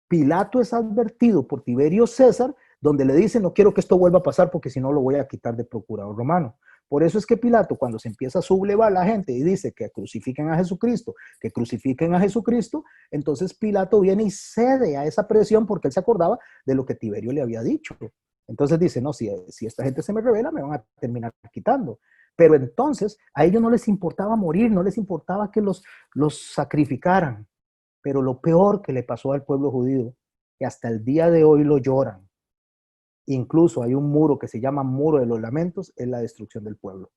Pilato es advertido por Tiberio César, donde le dice, no quiero que esto vuelva a pasar porque si no lo voy a quitar de procurador romano. Por eso es que Pilato, cuando se empieza a sublevar la gente y dice que crucifiquen a Jesucristo, que crucifiquen a Jesucristo, entonces Pilato viene y cede a esa presión porque él se acordaba de lo que Tiberio le había dicho. Entonces dice, no, si esta gente se me revela, me van a terminar quitando. Pero entonces a ellos no les importaba morir, no les importaba que los sacrificaran. Pero lo peor que le pasó al pueblo judío, que hasta el día de hoy lo lloran, incluso hay un muro que se llama Muro de los Lamentos, es la destrucción del pueblo,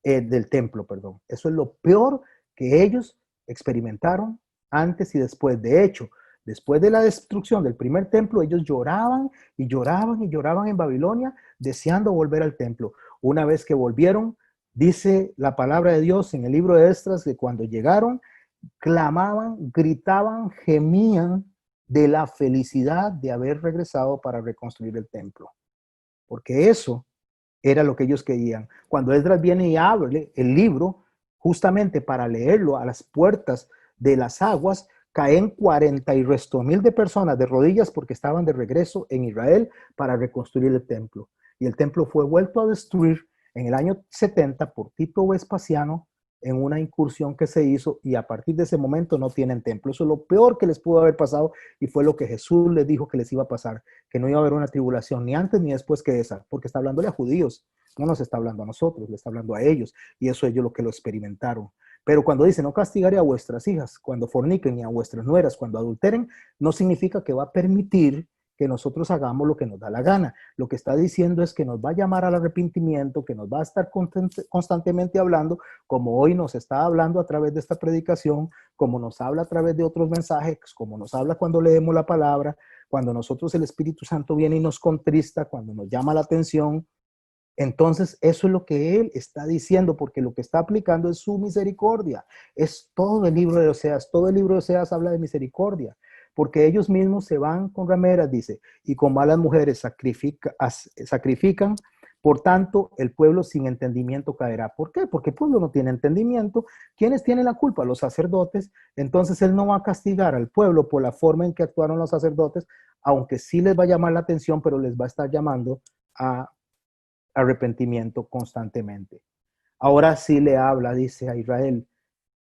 del templo, perdón. Eso es lo peor que ellos experimentaron antes y después. De hecho, después de la destrucción del primer templo, ellos lloraban y lloraban y lloraban en Babilonia, deseando volver al templo. Una vez que volvieron, dice la palabra de Dios en el libro de Esdras, que cuando llegaron, clamaban, gritaban, gemían de la felicidad de haber regresado para reconstruir el templo. Porque eso era lo que ellos querían. Cuando Esdras viene y abre el libro, justamente para leerlo a las puertas de las aguas, caen 40 y resto mil de personas de rodillas porque estaban de regreso en Israel para reconstruir el templo. Y el templo fue vuelto a destruir en el año 70 por Tito Vespasiano en una incursión que se hizo, y a partir de ese momento no tienen templo. Eso es lo peor que les pudo haber pasado, y fue lo que Jesús les dijo que les iba a pasar, que no iba a haber una tribulación ni antes ni después que esa, porque está hablándole a judíos, no nos está hablando a nosotros, le está hablando a ellos, y eso ellos lo que lo experimentaron. Pero cuando dice no castigaré a vuestras hijas cuando forniquen, y a vuestras nueras cuando adulteren, no significa que va a permitir que nosotros hagamos lo que nos da la gana. Lo que está diciendo es que nos va a llamar al arrepentimiento, que nos va a estar constantemente hablando, como hoy nos está hablando a través de esta predicación, como nos habla a través de otros mensajes, como nos habla cuando leemos la palabra, cuando nosotros el Espíritu Santo viene y nos contrista, cuando nos llama la atención. Entonces, eso es lo que Él está diciendo, porque lo que está aplicando es su misericordia. Es todo el libro de Oseas. Todo el libro de Oseas habla de misericordia, porque ellos mismos se van con rameras, dice, y con malas mujeres sacrifican. Por tanto, el pueblo sin entendimiento caerá. ¿Por qué? Porque el pueblo no tiene entendimiento. ¿Quiénes tienen la culpa? Los sacerdotes. Entonces, Él no va a castigar al pueblo por la forma en que actuaron los sacerdotes, aunque sí les va a llamar la atención, pero les va a estar llamando a arrepentimiento constantemente. Ahora sí le habla, dice a Israel,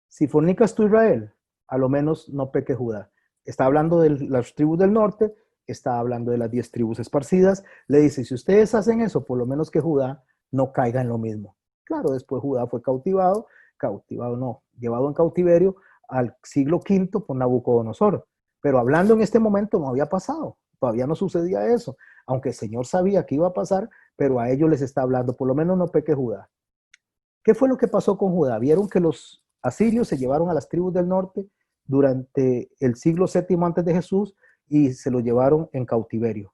si fornicas tú, Israel, a lo menos no peque Judá. Está hablando de las tribus del norte, está hablando de las 10 tribus esparcidas. Le dice, si ustedes hacen eso, por lo menos que Judá no caiga en lo mismo. Claro, después Judá fue llevado en cautiverio al siglo V por Nabucodonosor. Pero hablando en este momento no había pasado, todavía no sucedía eso. Aunque el Señor sabía que iba a pasar, pero a ellos les está hablando, por lo menos no peque Judá. ¿Qué fue lo que pasó con Judá? Vieron que los asirios se llevaron a las tribus del norte durante el siglo VII antes de Jesús y se lo llevaron en cautiverio.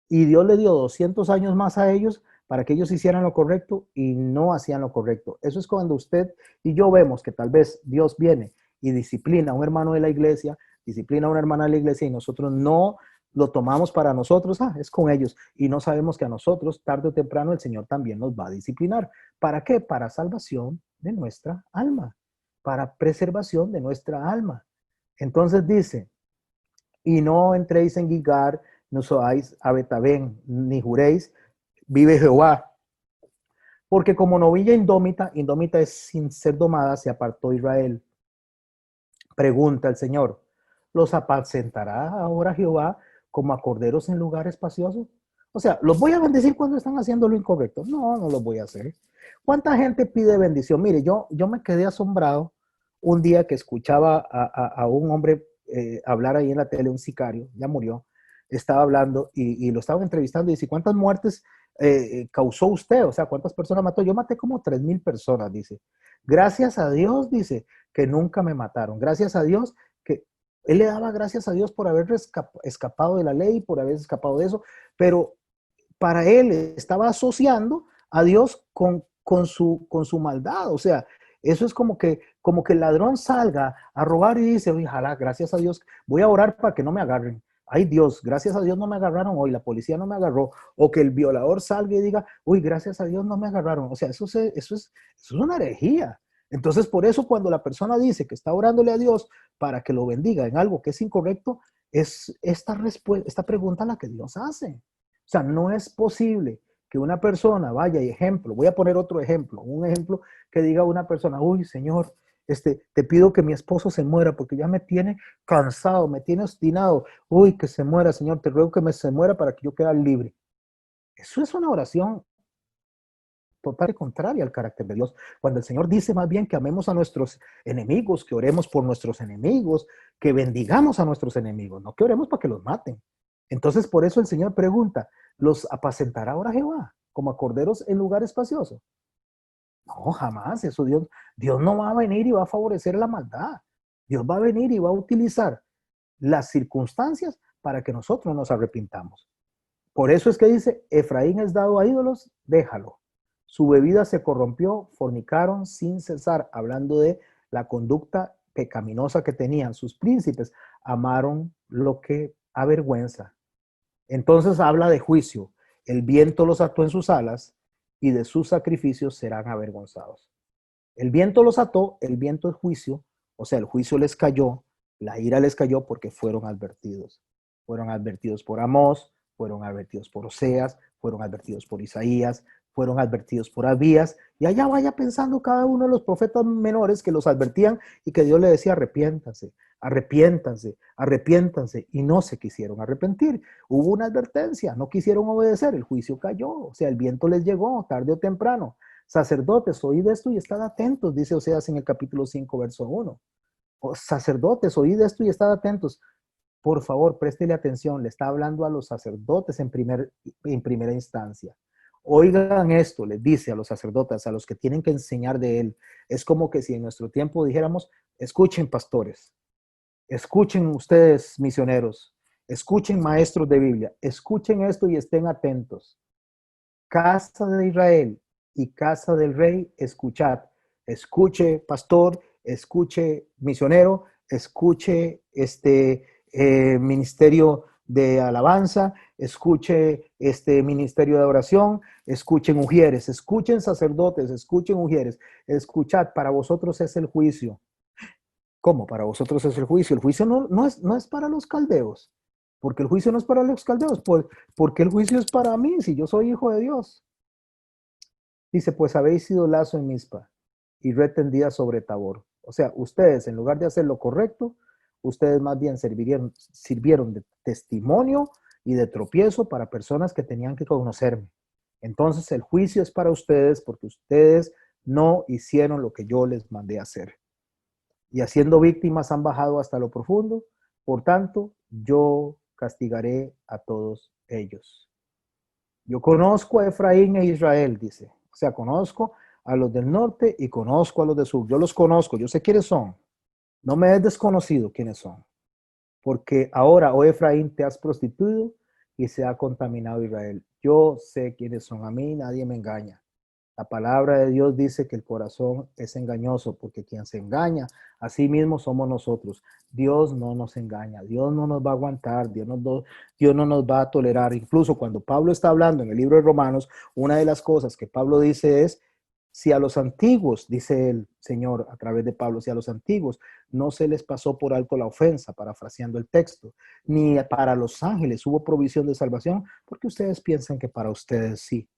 Y Dios le dio 200 años más a ellos para que ellos hicieran lo correcto y no hacían lo correcto. Eso es cuando usted y yo vemos que tal vez Dios viene y disciplina a un hermano de la iglesia, disciplina a una hermana de la iglesia y nosotros no lo tomamos para nosotros, es con ellos, y no sabemos que a nosotros tarde o temprano el Señor también nos va a disciplinar. ¿Para qué? Para salvación de nuestra alma, para preservación de nuestra alma. Entonces dice, y no entréis en Gilgal, no soáis a Betabén, ni juréis, vive Jehová. Porque como novilla indómita es sin ser domada, se apartó Israel. Pregunta el Señor, ¿los apacentará ahora Jehová como a corderos en lugar espacioso? O sea, ¿los voy a bendecir cuando están haciendo lo incorrecto? No, no los voy a hacer. ¿Cuánta gente pide bendición? Mire, yo me quedé asombrado un día que escuchaba a un hombre hablar ahí en la tele, un sicario, ya murió, estaba hablando y lo estaban entrevistando y dice, ¿cuántas muertes causó usted? O sea, ¿cuántas personas mató? Yo maté como 3,000 personas, dice. Gracias a Dios, dice, que nunca me mataron. Gracias a Dios que él le daba gracias a Dios por haber escapado de la ley, por haber escapado de eso, pero para él estaba asociando a Dios con su maldad. O sea, eso es como que el ladrón salga a robar y dice, ojalá, gracias a Dios, voy a orar para que no me agarren. Ay Dios, gracias a Dios no me agarraron hoy, la policía no me agarró. O que el violador salga y diga, uy, gracias a Dios no me agarraron. O sea, eso es una herejía. Entonces, por eso cuando la persona dice que está orándole a Dios para que lo bendiga en algo que es incorrecto, es esta pregunta la que Dios hace. O sea, no es posible que una persona vaya y voy a poner otro ejemplo, un ejemplo que diga una persona, uy, Señor, te pido que mi esposo se muera porque ya me tiene cansado, me tiene obstinado. Uy, que se muera, Señor, te ruego que se muera para que yo quede libre. Eso es una oración totalmente contraria al carácter de Dios. Cuando el Señor dice más bien que amemos a nuestros enemigos, que oremos por nuestros enemigos, que bendigamos a nuestros enemigos, no que oremos para que los maten. Entonces, por eso el Señor pregunta, ¿los apacentará ahora Jehová como a corderos en lugar espacioso? No, jamás. Eso Dios no va a venir y va a favorecer la maldad. Dios va a venir y va a utilizar las circunstancias para que nosotros nos arrepintamos. Por eso es que dice, Efraín es dado a ídolos, déjalo. Su bebida se corrompió, fornicaron sin cesar, hablando de la conducta pecaminosa que tenían sus príncipes, amaron lo que avergüenza. Entonces habla de juicio. El viento los ató en sus alas y de sus sacrificios serán avergonzados. El viento los ató, el viento es juicio, o sea, el juicio les cayó, la ira les cayó porque fueron advertidos. Fueron advertidos por Amós, fueron advertidos por Oseas, fueron advertidos por Isaías, fueron advertidos por Abías, y allá vaya pensando cada uno de los profetas menores que los advertían y que Dios le decía, arrepiéntanse, arrepiéntanse, arrepiéntanse, y no se quisieron arrepentir. Hubo una advertencia, no quisieron obedecer, el juicio cayó, o sea, el viento les llegó tarde o temprano. Sacerdotes, oíd esto y estad atentos, dice Oseas en el capítulo 5, verso 1. Sacerdotes, oíd esto y estad atentos. Por favor, préstele atención, le está hablando a los sacerdotes en primera instancia. Oigan esto, les dice a los sacerdotes, a los que tienen que enseñar de él. Es como que si en nuestro tiempo dijéramos, escuchen pastores, escuchen ustedes misioneros, escuchen maestros de Biblia, escuchen esto y estén atentos. Casa de Israel y casa del rey, escuchad. Escuche pastor, escuche misionero, escuche ministerio de alabanza, escuche ministerio de oración, escuchen ujieres, escuchen sacerdotes, escuchen ujieres, escuchad, para vosotros es el juicio. ¿Cómo? Para vosotros es el juicio. El juicio no es para los caldeos, porque el juicio no es para los caldeos, porque el juicio es para mí, si yo soy hijo de Dios. Dice, pues habéis sido lazo en Mizpa y red tendida sobre Tabor. O sea, ustedes, en lugar de hacer lo correcto, ustedes más bien sirvieron de testimonio y de tropiezo para personas que tenían que conocerme. Entonces el juicio es para ustedes porque ustedes no hicieron lo que yo les mandé hacer. Y haciendo víctimas han bajado hasta lo profundo. Por tanto, yo castigaré a todos ellos. Yo conozco a Efraín e Israel, dice. O sea, conozco a los del norte y conozco a los del sur. Yo los conozco, yo sé quiénes son. No me es desconocido quiénes son. Porque ahora, oh Efraín, te has prostituido y se ha contaminado Israel. Yo sé quiénes son. A mí nadie me engaña. La palabra de Dios dice que el corazón es engañoso, porque quien se engaña a sí mismo somos nosotros. Dios no nos engaña, Dios no nos va a aguantar, Dios no nos va a tolerar. Incluso cuando Pablo está hablando en el libro de Romanos, una de las cosas que Pablo dice es, si a los antiguos, dice el Señor a través de Pablo, si a los antiguos no se les pasó por alto la ofensa, parafraseando el texto, ni para los ángeles hubo provisión de salvación, porque ustedes piensan que para ustedes sí.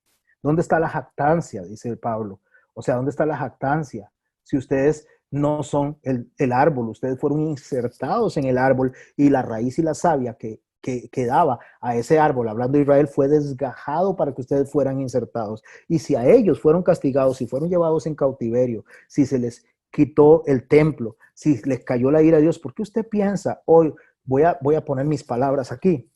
¿Dónde está la jactancia? Dice Pablo. O sea, ¿dónde está la jactancia? Si ustedes no son el árbol, ustedes fueron insertados en el árbol y la raíz y la savia que daba a ese árbol, hablando de Israel, fue desgajado para que ustedes fueran insertados. Y si a ellos fueron castigados, si fueron llevados en cautiverio, si se les quitó el templo, si les cayó la ira de Dios, ¿por qué usted piensa hoy, voy a poner mis palabras aquí,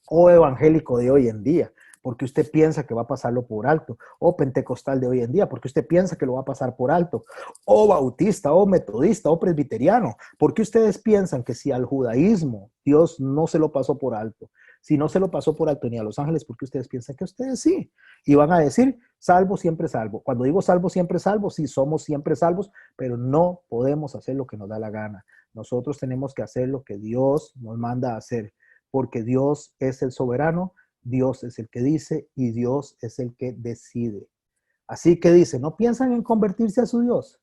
oh evangélico de hoy en día, porque usted piensa que va a pasarlo por alto, o pentecostal de hoy en día, porque usted piensa que lo va a pasar por alto, o bautista, o metodista, o presbiteriano, porque ustedes piensan que si al judaísmo Dios no se lo pasó por alto, si no se lo pasó por alto ni a los ángeles, porque ustedes piensan que ustedes sí, y van a decir, salvo, siempre salvo. Cuando digo salvo, siempre salvo, sí somos siempre salvos, pero no podemos hacer lo que nos da la gana. Nosotros tenemos que hacer lo que Dios nos manda a hacer, porque Dios es el soberano, Dios es el que dice y Dios es el que decide. Así que dice, no piensan en convertirse a su Dios,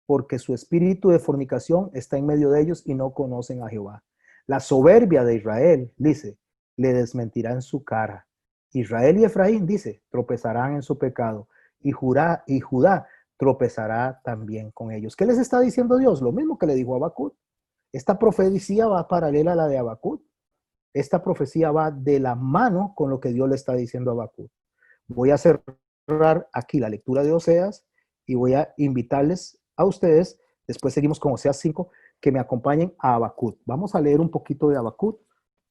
porque su espíritu de fornicación está en medio de ellos y no conocen a Jehová. La soberbia de Israel, dice, le desmentirá en su cara. Israel y Efraín, dice, tropezarán en su pecado y Judá tropezará también con ellos. ¿Qué les está diciendo Dios? Lo mismo que le dijo a Habacuc. Esta profecía va paralela a la de Habacuc. Esta profecía va de la mano con lo que Dios le está diciendo a Habacuc. Voy a hacer cerrar aquí la lectura de Oseas y voy a invitarles a ustedes, después seguimos con Oseas 5, que me acompañen a Habacuc. Vamos a leer un poquito de Habacuc,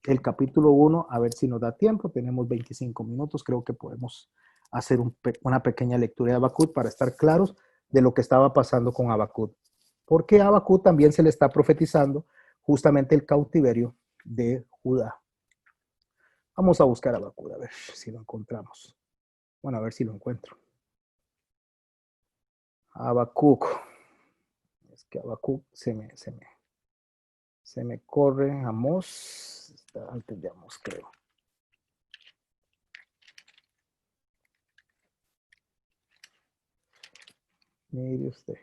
el capítulo 1, a ver si nos da tiempo. Tenemos 25 minutos, creo que podemos hacer una pequeña lectura de Habacuc para estar claros de lo que estaba pasando con Habacuc. Porque a Habacuc también se le está profetizando justamente el cautiverio de Judá. Vamos a buscar a Habacuc, a ver si lo encontramos. Bueno, a ver si lo encuentro. Habacuc. Es que Habacuc se me corre. Amós. Está antes de Amós, creo. Mire usted.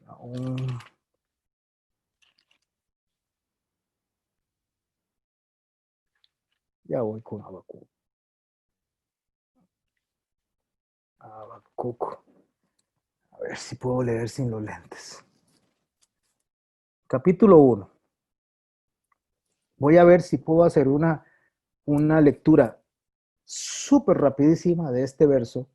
Aún. Ya voy con Habacuc. Habacuc. A ver si puedo leer sin los lentes. Capítulo 1. Voy a ver si puedo hacer una lectura súper rapidísima de este verso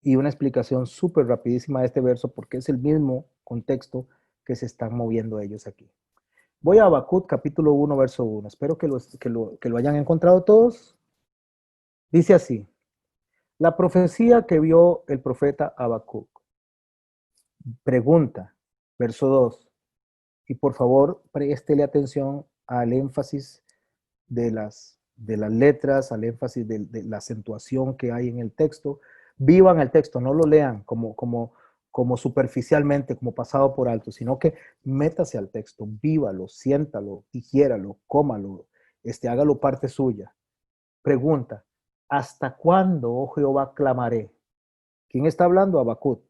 y una explicación súper rapidísima de este verso porque es el mismo contexto que se están moviendo ellos aquí. Voy a Habacuc capítulo 1, verso 1. Espero que lo hayan encontrado todos. Dice así: la profecía que vio el profeta Habacuc. Pregunta, verso 2. Y por favor, préstele atención al énfasis de las letras, al énfasis de la acentuación que hay en el texto. Vivan el texto, no lo lean como superficialmente, como pasado por alto, sino que métase al texto, vívalo, siéntalo, digiéralo, cómalo, hágalo parte suya. Pregunta, ¿hasta cuándo, oh Jehová, clamaré? ¿Quién está hablando? Habacuc.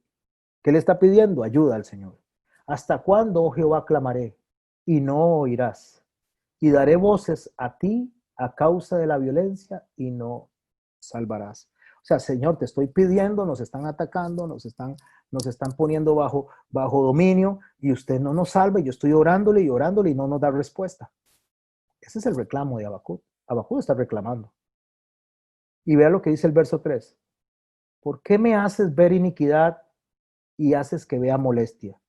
¿Qué le está pidiendo? Ayuda al Señor. ¿Hasta cuándo, oh Jehová, clamaré? Y no oirás. Y daré voces a ti a causa de la violencia y no salvarás. O sea, Señor, te estoy pidiendo, nos están atacando, nos están poniendo bajo dominio y usted no nos salva. Y yo estoy orándole y no nos da respuesta. Ese es el reclamo de Habacuc. Habacuc está reclamando. Y vea lo que dice el verso 3. ¿Por qué me haces ver iniquidad y haces que vea molestia?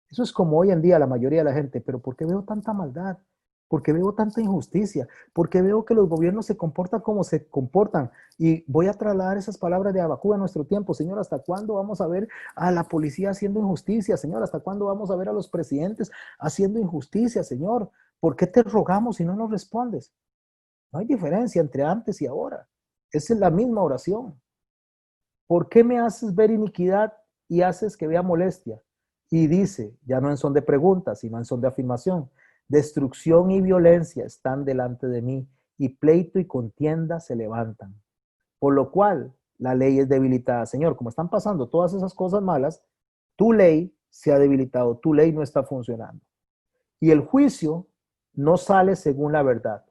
Eso es como hoy en día la mayoría de la gente. ¿Pero por qué veo tanta maldad? ¿Por qué veo tanta injusticia? ¿Por qué veo que los gobiernos se comportan como se comportan? Y voy a trasladar esas palabras de Habacuc a nuestro tiempo. Señor, ¿hasta cuándo vamos a ver a la policía haciendo injusticia? Señor, ¿hasta cuándo vamos a ver a los presidentes haciendo injusticia? Señor, ¿por qué te rogamos y no nos respondes? No hay diferencia entre antes y ahora. Esa es la misma oración. ¿Por qué me haces ver iniquidad y haces que vea molestia? Y dice, ya no en son de preguntas, sino en son de afirmación: destrucción y violencia están delante de mí, y pleito y contienda se levantan. Por lo cual, la ley es debilitada. Señor, como están pasando todas esas cosas malas, tu ley se ha debilitado, tu ley no está funcionando. Y el juicio no sale según la verdad,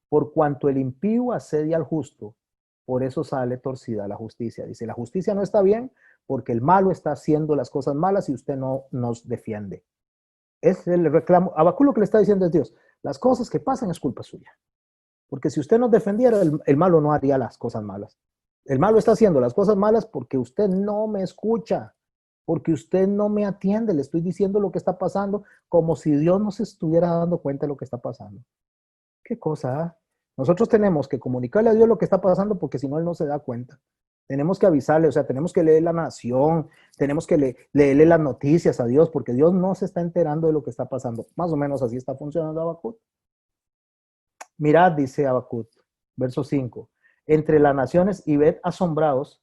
por cuanto el impío asedia al justo, por eso sale torcida la justicia. Dice, la justicia no está bien porque el malo está haciendo las cosas malas y usted no nos defiende. Es el reclamo. Habacuc lo que le está diciendo es: Dios, las cosas que pasan es culpa suya. Porque si usted nos defendiera, el malo no haría las cosas malas. El malo está haciendo las cosas malas porque usted no me escucha, porque usted no me atiende. Le estoy diciendo lo que está pasando como si Dios no se estuviera dando cuenta de lo que está pasando. ¿Qué cosa? ¿Eh? Nosotros tenemos que comunicarle a Dios lo que está pasando porque si no, Él no se da cuenta. Tenemos que avisarle, o sea, tenemos que leer La Nación, tenemos que leerle las noticias a Dios porque Dios no se está enterando de lo que está pasando. Más o menos así está funcionando Habacuc. Mirad, dice Habacuc, verso 5, entre las naciones y ved asombrados,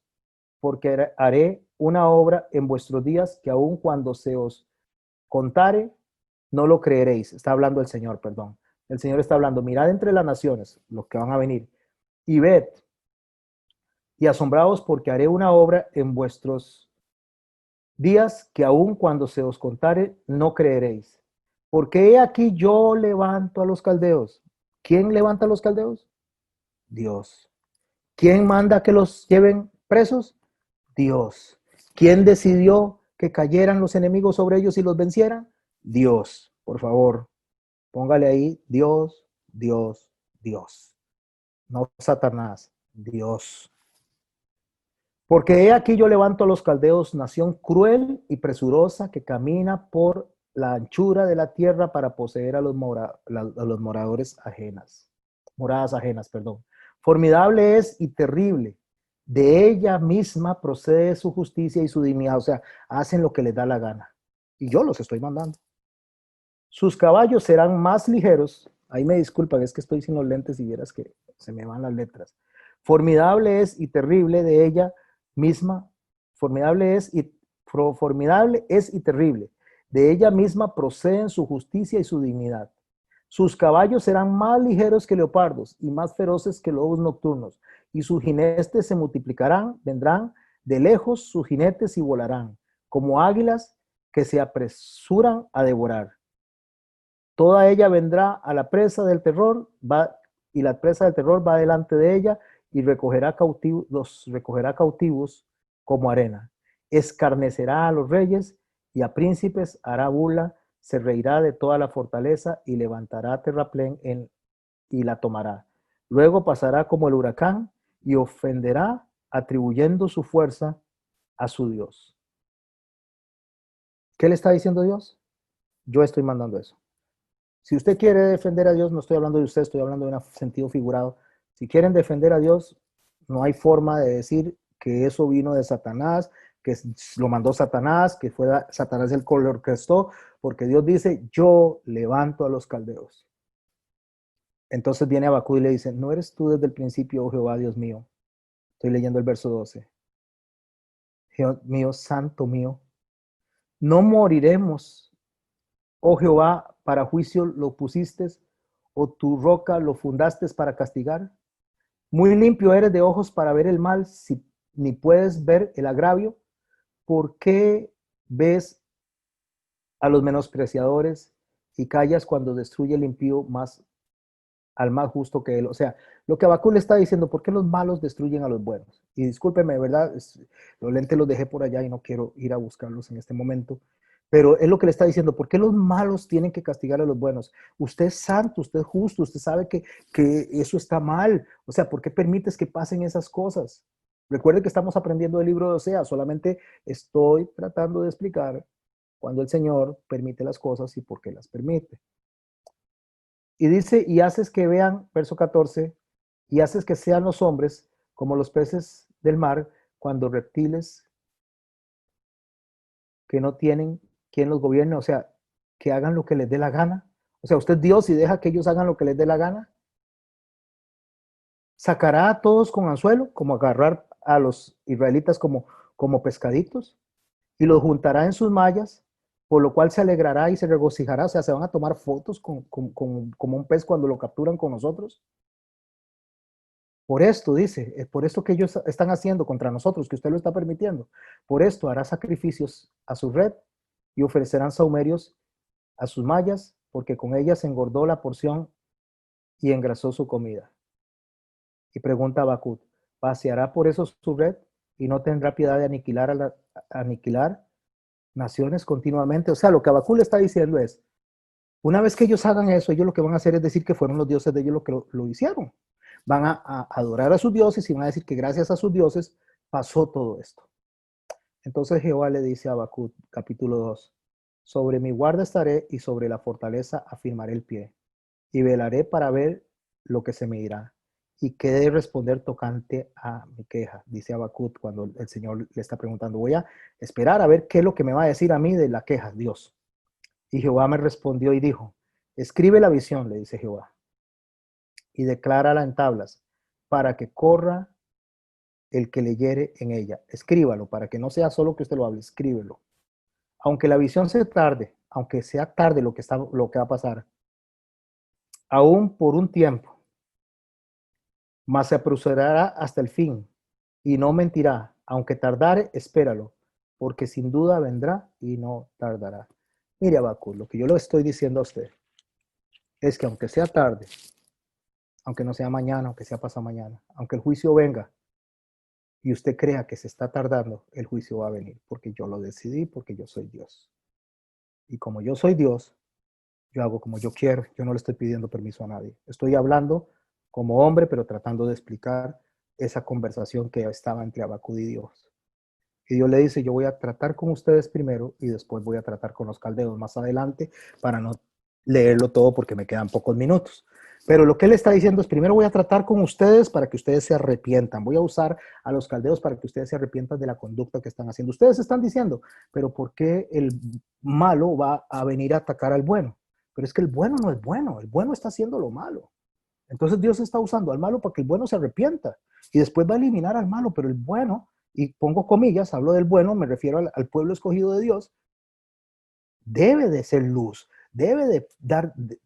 porque haré una obra en vuestros días que aun cuando se os contare, no lo creeréis. Está hablando el Señor, perdón. El Señor está hablando, mirad entre las naciones, los que van a venir, y ved, y asombraos porque haré una obra en vuestros días que aun cuando se os contare, no creeréis. Porque he aquí yo levanto a los caldeos. ¿Quién levanta a los caldeos? Dios. ¿Quién manda que los lleven presos? Dios. ¿Quién decidió que cayeran los enemigos sobre ellos y los vencieran? Dios. Por favor, póngale ahí Dios, Dios, Dios. No Satanás, Dios. Porque he aquí yo levanto a los caldeos, nación cruel y presurosa que camina por la anchura de la tierra para poseer a los moradores ajenas. Moradas ajenas, perdón. Formidable es y terrible. De ella misma procede su justicia y su dignidad. O sea, hacen lo que les da la gana. Y yo los estoy mandando. Sus caballos serán más ligeros. Ahí me disculpan, es que estoy sin los lentes y vieras que se me van las letras. Formidable es y terrible de ella misma. Formidable es y terrible. De ella misma proceden su justicia y su dignidad. Sus caballos serán más ligeros que leopardos y más feroces que lobos nocturnos. Y sus jinetes se multiplicarán, vendrán de lejos sus jinetes y volarán, como águilas que se apresuran a devorar. Toda ella vendrá a la presa del terror, y la presa del terror va delante de ella y los recogerá cautivos como arena. Escarnecerá a los reyes y a príncipes hará burla, se reirá de toda la fortaleza y levantará terraplén y la tomará. Luego pasará como el huracán y ofenderá atribuyendo su fuerza a su Dios. ¿Qué le está diciendo Dios? Yo estoy mandando eso. Si usted quiere defender a Dios, no estoy hablando de usted, estoy hablando de un sentido figurado. Si quieren defender a Dios, no hay forma de decir que eso vino de Satanás, que lo mandó Satanás, que fue Satanás el que lo orquestó, porque Dios dice, yo levanto a los caldeos. Entonces viene Habacuc y le dice, ¿no eres tú desde el principio, oh Jehová, Dios mío? Estoy leyendo el verso 12. Dios mío, santo mío, no moriremos, oh Jehová, para juicio lo pusiste, o tu roca lo fundaste para castigar. Muy limpio eres de ojos para ver el mal, si ni puedes ver el agravio. ¿Por qué ves a los menospreciadores y callas cuando destruye el impío más al más justo que él? O sea, lo que Habacuc le está diciendo, ¿por qué los malos destruyen a los buenos? Y discúlpeme, ¿verdad? Los lentes los dejé por allá y no quiero ir a buscarlos en este momento. Pero es lo que le está diciendo, ¿por qué los malos tienen que castigar a los buenos? Usted es santo, usted es justo, usted sabe que eso está mal. O sea, ¿por qué permites que pasen esas cosas? Recuerde que estamos aprendiendo del libro de Oseas, solamente estoy tratando de explicar cuando el Señor permite las cosas y por qué las permite. Y dice, y haces que vean, verso 14, y haces que sean los hombres como los peces del mar, cuando reptiles que no tienen quien los gobierne, o sea, que hagan lo que les dé la gana. O sea, usted es Dios y deja que ellos hagan lo que les dé la gana. Sacará a todos con anzuelo, como agarrar a los israelitas como pescaditos, y los juntará en sus mallas, por lo cual se alegrará y se regocijará. O sea, se van a tomar fotos como un pez cuando lo capturan con nosotros. Por esto, dice, por esto que ellos están haciendo contra nosotros, que usted lo está permitiendo. Por esto hará sacrificios a su red y ofrecerán sahumerios a sus mallas, porque con ellas engordó la porción y engrasó su comida. Y pregunta a Habacuc, ¿paseará por eso su red y no tendrá piedad de aniquilar naciones continuamente? O sea, lo que Habacuc le está diciendo es, una vez que ellos hagan eso, ellos lo que van a hacer es decir que fueron los dioses de ellos los que lo hicieron. Van a adorar a sus dioses y van a decir que gracias a sus dioses pasó todo esto. Entonces Jehová le dice a Habacuc, capítulo 2, sobre mi guarda estaré y sobre la fortaleza afirmaré el pie, y velaré para ver lo que se me dirá, y qué de responder tocante a mi queja, dice Habacuc cuando el Señor le está preguntando, voy a esperar a ver qué es lo que me va a decir a mí de la queja, Dios. Y Jehová me respondió y dijo, escribe la visión, le dice Jehová, y declárala en tablas, para que corra el que leyere en ella. Escríbalo, para que no sea solo que usted lo hable, escríbelo. Aunque la visión se tarde, aunque sea tarde lo que va a pasar, aún por un tiempo, mas se apresurará hasta el fin, y no mentirá, aunque tardare, espéralo, porque sin duda vendrá y no tardará. Mire, Habacuc, lo que yo le estoy diciendo a usted es que aunque sea tarde, aunque no sea mañana, aunque sea pasado mañana, aunque el juicio venga y usted crea que se está tardando, el juicio va a venir, porque yo lo decidí, porque yo soy Dios. Y como yo soy Dios, yo hago como yo quiero, yo no le estoy pidiendo permiso a nadie. Estoy hablando como hombre, pero tratando de explicar esa conversación que estaba entre Habacuc y Dios. Y Dios le dice, yo voy a tratar con ustedes primero y después voy a tratar con los caldeos más adelante para no leerlo todo porque me quedan pocos minutos. Pero lo que él está diciendo es, primero voy a tratar con ustedes para que ustedes se arrepientan. Voy a usar a los caldeos para que ustedes se arrepientan de la conducta que están haciendo. Ustedes están diciendo, pero ¿por qué el malo va a venir a atacar al bueno? Pero es que el bueno no es bueno, el bueno está haciendo lo malo. Entonces Dios está usando al malo para que el bueno se arrepienta y después va a eliminar al malo, pero el bueno, y pongo comillas, hablo del bueno, me refiero al pueblo escogido de Dios, debe de ser luz, debe de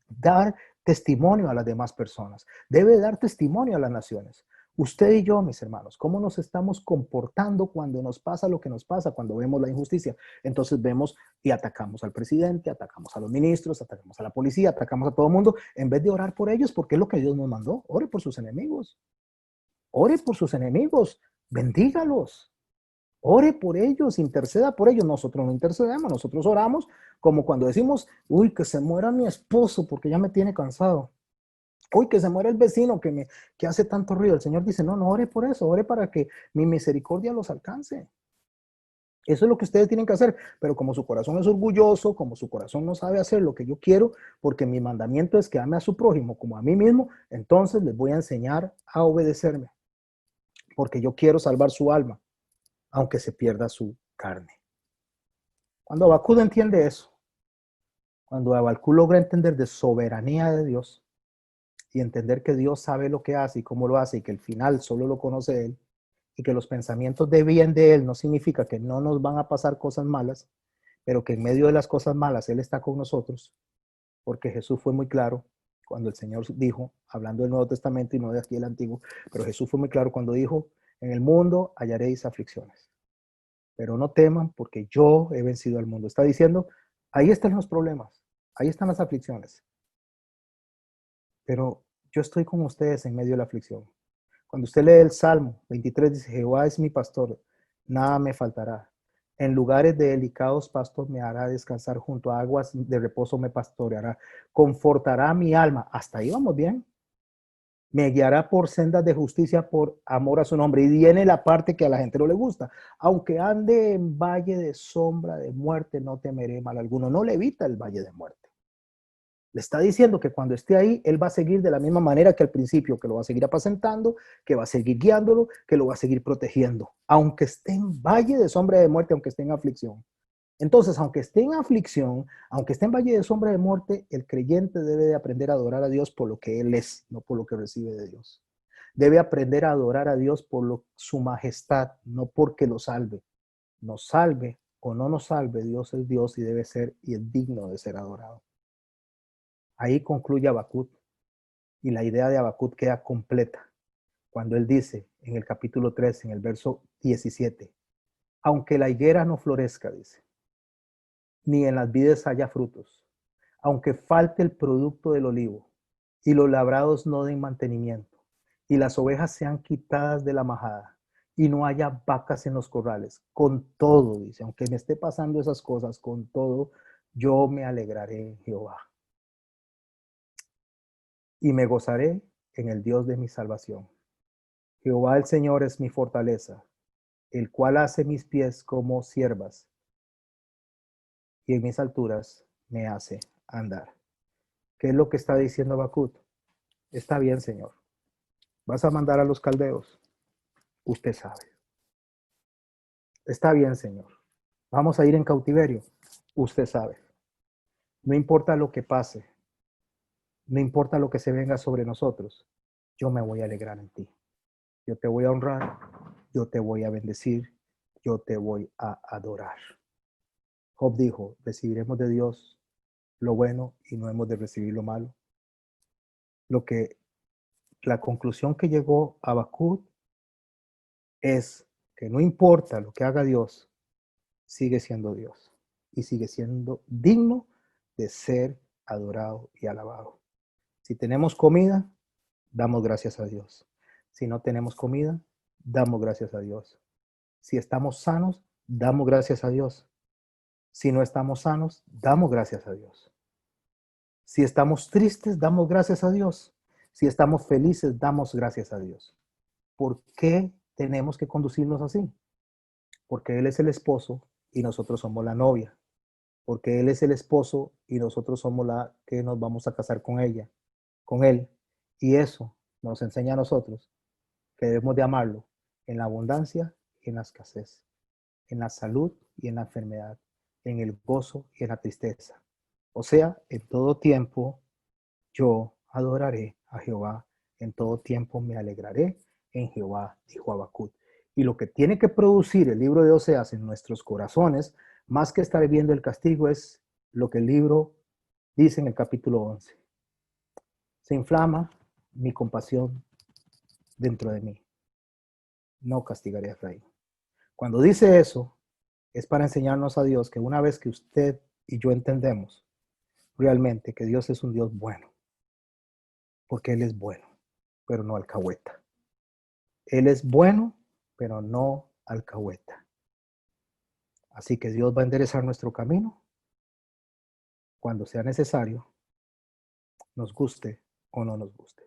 dar testimonio a las demás personas, debe dar testimonio a las naciones. Usted y yo, mis hermanos, ¿cómo nos estamos comportando cuando nos pasa lo que nos pasa, cuando vemos la injusticia? Entonces vemos y atacamos al presidente, atacamos a los ministros, atacamos a la policía, atacamos a todo el mundo, en vez de orar por ellos, porque es lo que Dios nos mandó. Ore por sus enemigos. Ore por sus enemigos. Bendígalos. Ore por ellos, interceda por ellos. Nosotros no intercedemos, nosotros oramos como cuando decimos, uy, que se muera mi esposo porque ya me tiene cansado. Uy, que se muera el vecino que hace tanto ruido. El Señor dice, no, no ore por eso, ore para que mi misericordia los alcance. Eso es lo que ustedes tienen que hacer, pero como su corazón es orgulloso, como su corazón no sabe hacer lo que yo quiero, porque mi mandamiento es que ame a su prójimo como a mí mismo, entonces les voy a enseñar a obedecerme, porque yo quiero salvar su alma, aunque se pierda su carne. Cuando Habacuc entiende eso, cuando Habacuc logra entender de soberanía de Dios y entender que Dios sabe lo que hace y cómo lo hace y que el final solo lo conoce Él, y que los pensamientos de bien de Él no significa que no nos van a pasar cosas malas, pero que en medio de las cosas malas Él está con nosotros, porque Jesús fue muy claro cuando el Señor dijo, hablando del Nuevo Testamento y no de aquí el Antiguo, pero Jesús fue muy claro cuando dijo, en el mundo hallaréis aflicciones, pero no teman porque yo he vencido al mundo. Está diciendo, ahí están los problemas, ahí están las aflicciones, pero yo estoy con ustedes en medio de la aflicción. Cuando usted lee el Salmo 23, dice, Jehová es mi pastor, nada me faltará. En lugares de delicados pastos me hará descansar, junto a aguas de reposo me pastoreará. Confortará mi alma. Hasta ahí vamos bien. Me guiará por sendas de justicia por amor a su nombre. Y viene la parte que a la gente no le gusta. Aunque ande en valle de sombra de muerte, no temeré mal alguno. No le evita el valle de muerte. Le está diciendo que cuando esté ahí, Él va a seguir de la misma manera que al principio, que lo va a seguir apacentando, que va a seguir guiándolo, que lo va a seguir protegiendo, aunque esté en valle de sombra de muerte, aunque esté en aflicción. Entonces, aunque esté en aflicción, aunque esté en valle de sombra de muerte, el creyente debe de aprender a adorar a Dios por lo que Él es, no por lo que recibe de Dios. Debe aprender a adorar a Dios por su majestad, no porque lo salve. Nos salve o no nos salve, Dios es Dios y debe ser y es digno de ser adorado. Ahí concluye Habacuc y la idea de Habacuc queda completa cuando él dice en el capítulo 3, en el verso 17, aunque la higuera no florezca, dice, ni en las vides haya frutos, aunque falte el producto del olivo y los labrados no den mantenimiento y las ovejas sean quitadas de la majada y no haya vacas en los corrales, con todo, dice, aunque me esté pasando esas cosas, con todo, yo me alegraré en Jehová. Y me gozaré en el Dios de mi salvación. Jehová el Señor es mi fortaleza, el cual hace mis pies como ciervas y en mis alturas me hace andar. ¿Qué es lo que está diciendo Habacuc? Está bien, Señor. ¿Vas a mandar a los caldeos? Usted sabe. Está bien, Señor. ¿Vamos a ir en cautiverio? Usted sabe. No importa lo que pase, no importa lo que se venga sobre nosotros, yo me voy a alegrar en ti. Yo te voy a honrar, yo te voy a bendecir, yo te voy a adorar. Job dijo, recibiremos de Dios lo bueno y no hemos de recibir lo malo. La conclusión que llegó a Habacuc es que no importa lo que haga Dios, sigue siendo Dios y sigue siendo digno de ser adorado y alabado. Si tenemos comida, damos gracias a Dios. Si no tenemos comida, damos gracias a Dios. Si estamos sanos, damos gracias a Dios. Si no estamos sanos, damos gracias a Dios. Si estamos tristes, damos gracias a Dios. Si estamos felices, damos gracias a Dios. ¿por qué tenemos que conducirnos así? Porque Él es el esposo y nosotros somos la novia. Porque Él es el esposo y nosotros somos la que nos vamos a casar con ella, con Él. Y eso nos enseña a nosotros que debemos de amarlo en la abundancia y en la escasez, en la salud y en la enfermedad, en el gozo y en la tristeza. O sea, en todo tiempo yo adoraré a Jehová, en todo tiempo me alegraré en Jehová, dijo Habacuc. Y lo que tiene que producir el libro de Oseas en nuestros corazones, más que estar viendo el castigo, es lo que el libro dice en el capítulo 11. Se inflama mi compasión dentro de mí. No castigaré a Efraín. Cuando dice eso, es para enseñarnos a Dios que una vez que usted y yo entendemos realmente que Dios es un Dios bueno, porque Él es bueno, pero no alcahueta. Él es bueno, pero no alcahueta. Así que Dios va a enderezar nuestro camino cuando sea necesario, nos guste o no nos guste.